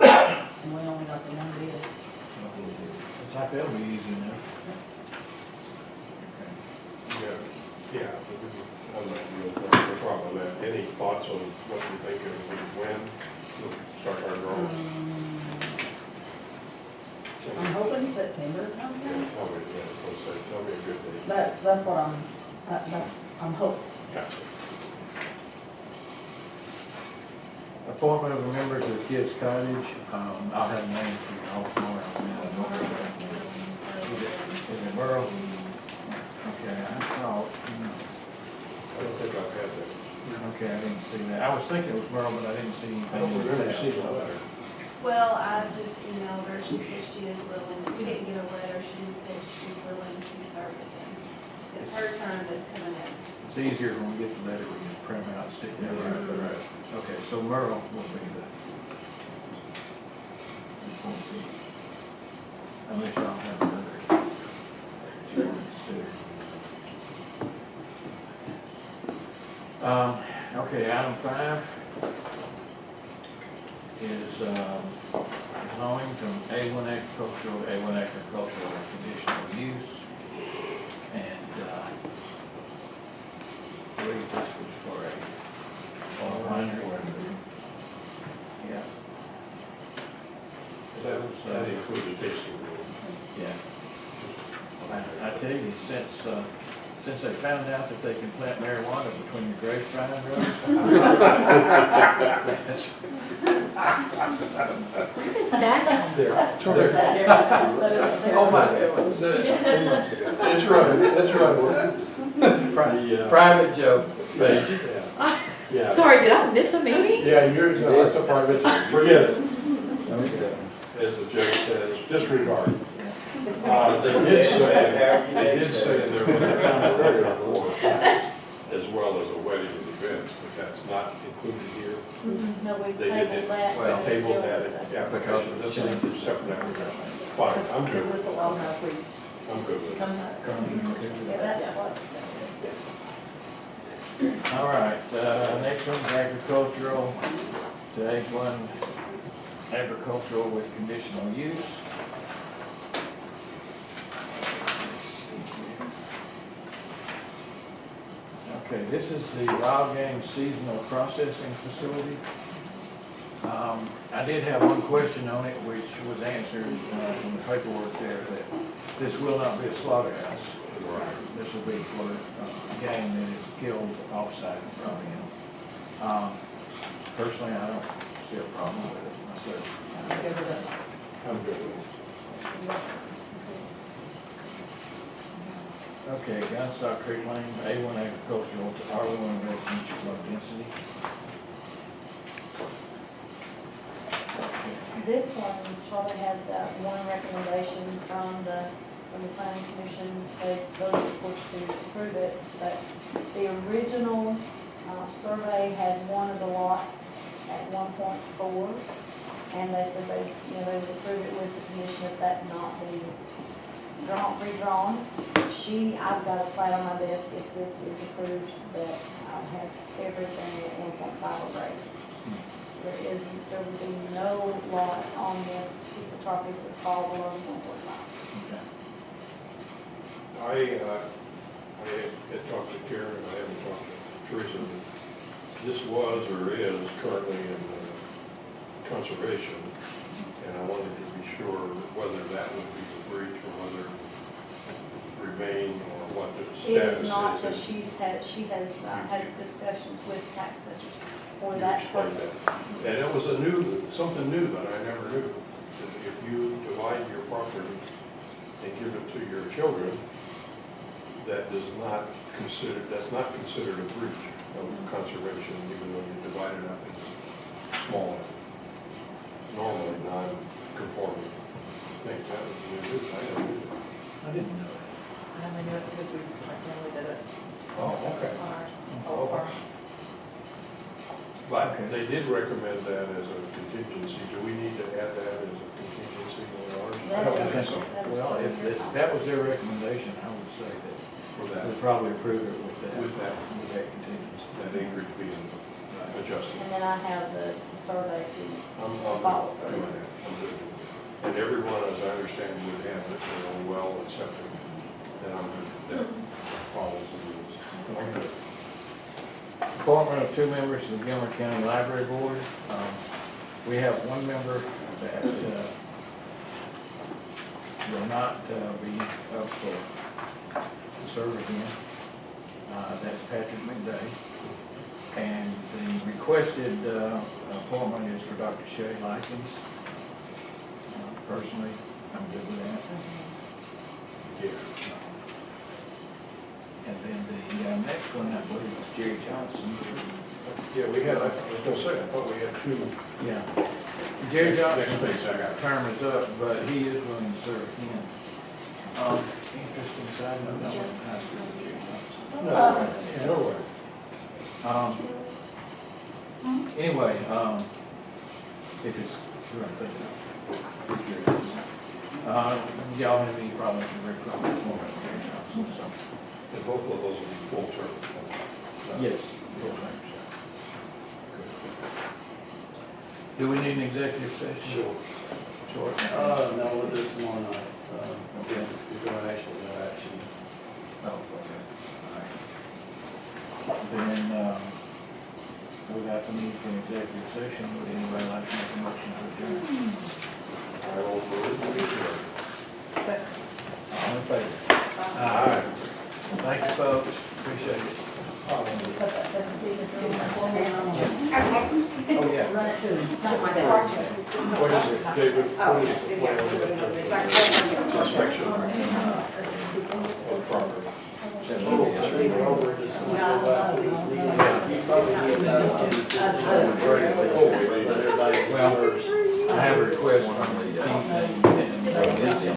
Speaker 12: And we only got the one bid.
Speaker 1: It's like that'll be easy enough.
Speaker 2: Yeah, I'm not real no problem with that. Any thoughts on what you think it would be when? We'll start our drawing.
Speaker 12: I'm hoping September
Speaker 2: Yeah,
Speaker 12: sometime.
Speaker 2: tell me a good date.
Speaker 12: That's what I'm hoping.
Speaker 2: Gotcha.
Speaker 1: Appointment of a member to the Kids Cottage, I'll have a name for you all tomorrow. Is it Merle? Okay, I thought,
Speaker 2: I don't think I've had that.
Speaker 1: okay, I didn't see that. I was thinking it was Merle, but I didn't see anything.
Speaker 2: I don't remember seeing a letter.
Speaker 15: Well, I just emailed her, she said she is willing, we didn't get a letter, she just said she's willing to serve again. It's her term that's coming in.
Speaker 1: It's easier when we get the letter, we can print them out, and stick them in.
Speaker 2: Right.
Speaker 1: Okay, so Merle will be the. Unless y'all have another. that you want to consider. Okay, item 5 is zoning from A1 agricultural, and conditional use. And I believe this was for a winery. Yeah.
Speaker 2: That included tasting room.
Speaker 1: Yeah. I tell you, since they found out that they can plant marijuana between the grapevine rows.
Speaker 8: Oh, my.
Speaker 2: That's right.
Speaker 1: Private joke, but
Speaker 2: Yeah.
Speaker 9: Sorry, did I miss a meeting?
Speaker 2: Yeah, no, that's a private, forget it. As the judge says, disregard. They did say there was a calendar for as well as a wedding events, but that's not included here.
Speaker 13: No, we
Speaker 2: They
Speaker 13: tabled
Speaker 2: did,
Speaker 13: that.
Speaker 2: well, tabled that
Speaker 1: because
Speaker 2: application,
Speaker 1: of the
Speaker 2: this
Speaker 1: change.
Speaker 2: is separate. Fine, I'm
Speaker 12: Because
Speaker 2: good,
Speaker 12: this will all have, we
Speaker 2: I'm good with it.
Speaker 12: come
Speaker 13: Yeah, that's what.
Speaker 1: all right, next one's agricultural, to A1 agricultural with conditional use. this is the wild game seasonal processing facility. I did have one question on it, which was answered in the paperwork there, that this will not be a slaughterhouse. This will be for game that is killed off-site, probably, you know. Personally, I don't see a problem with it myself.
Speaker 3: I'm good with it.
Speaker 2: I'm good with it.
Speaker 1: Okay, Gunstock Creek Lane, A1 agricultural to R1 residential low density.
Speaker 13: This one, Charlie had one recommendation from the planning commission. They voted, of course, to approve it, but the original survey had one of the lots at 1.4, and they said they would approve it with the condition of that not being redrawn. I've got a plat on my desk, if this is approved, that has everything at 1.5 grade. There would be no lot on the piece of property that would fall below 1.5.
Speaker 1: Okay.
Speaker 2: I had talked to Karen, and I haven't talked to Teresa. This was or is currently in conservation, and I wanted to be sure whether that would be a breach or whether it would remain or what the
Speaker 13: It
Speaker 2: status
Speaker 13: is
Speaker 2: is.
Speaker 13: not, but she has had discussions with tax assessors for
Speaker 2: You
Speaker 13: that
Speaker 2: explained
Speaker 13: purpose.
Speaker 2: And it was something new that I never knew. That if you divide your property and give it to your children, that's not considered a breach of conservation, even though you divide it up into smaller, normally non-conforming things. That was new. I never knew that.
Speaker 1: I didn't know that.
Speaker 3: I only knew it because we did it
Speaker 2: Oh, okay.
Speaker 3: on ours.
Speaker 2: Oh,
Speaker 3: farm.
Speaker 2: But they did recommend that as a contingency. Do we need to add that as a contingency on ours?
Speaker 1: I don't
Speaker 13: That
Speaker 1: think
Speaker 13: is-
Speaker 1: so.
Speaker 13: that is
Speaker 1: Well,
Speaker 13: for
Speaker 1: if
Speaker 13: your
Speaker 1: that was their recommendation, I would say that
Speaker 2: For that,
Speaker 1: we'd probably approve it with that.
Speaker 2: With that.
Speaker 1: With that contingency.
Speaker 2: that acreage being adjusted.
Speaker 13: And then I have the survey to
Speaker 2: I'm
Speaker 13: follow
Speaker 2: doing
Speaker 13: through.
Speaker 2: that. I'm doing it. And everyone, as I understand, would have it, well accepted. And I'm good. That follows the rules.
Speaker 1: Appointment of 2 members to the Gilmer County Library Board. We have one member that will not be up for to serve again. That's Patrick McDay. And the requested appointment is for Dr. Shay Likens. Personally, I'm good with that.
Speaker 2: Yeah.
Speaker 1: And then the next one, I believe, is Jerry Johnson.
Speaker 2: Yeah, we had, I was gonna say, I thought we had two.
Speaker 1: Yeah. Jerry
Speaker 2: Next
Speaker 1: Johnson's
Speaker 2: page, I got it.
Speaker 1: term is up, but he is willing to serve again. Interesting side note, I went to high school with Jerry Johnson.
Speaker 2: No way.
Speaker 1: Anyway, if it's, who I'm thinking of. Y'all have any problems with recruitment for Jerry Johnson, so.
Speaker 2: And both of those will be full term.
Speaker 1: Yes. Do we need an executive session?
Speaker 2: Sure.
Speaker 1: Sure.
Speaker 14: No, we'll do it tomorrow night. Again, we're going to actually no action.
Speaker 1: Oh, okay. All right. Then, without the need for an executive session, would anybody like to make a motion to adjourn?
Speaker 2: I will move.
Speaker 3: Second.
Speaker 1: All in favor? Aye. Thank you, folks. Appreciate it.
Speaker 3: Put that second seat, it's in that one.
Speaker 1: Oh, yeah.
Speaker 12: Run it to him.
Speaker 2: What is it, David? What is the plan with that? Inspection of property.
Speaker 14: We're just going to go back to this meeting. You probably need that. But everybody
Speaker 1: Well, I have a request from the chief and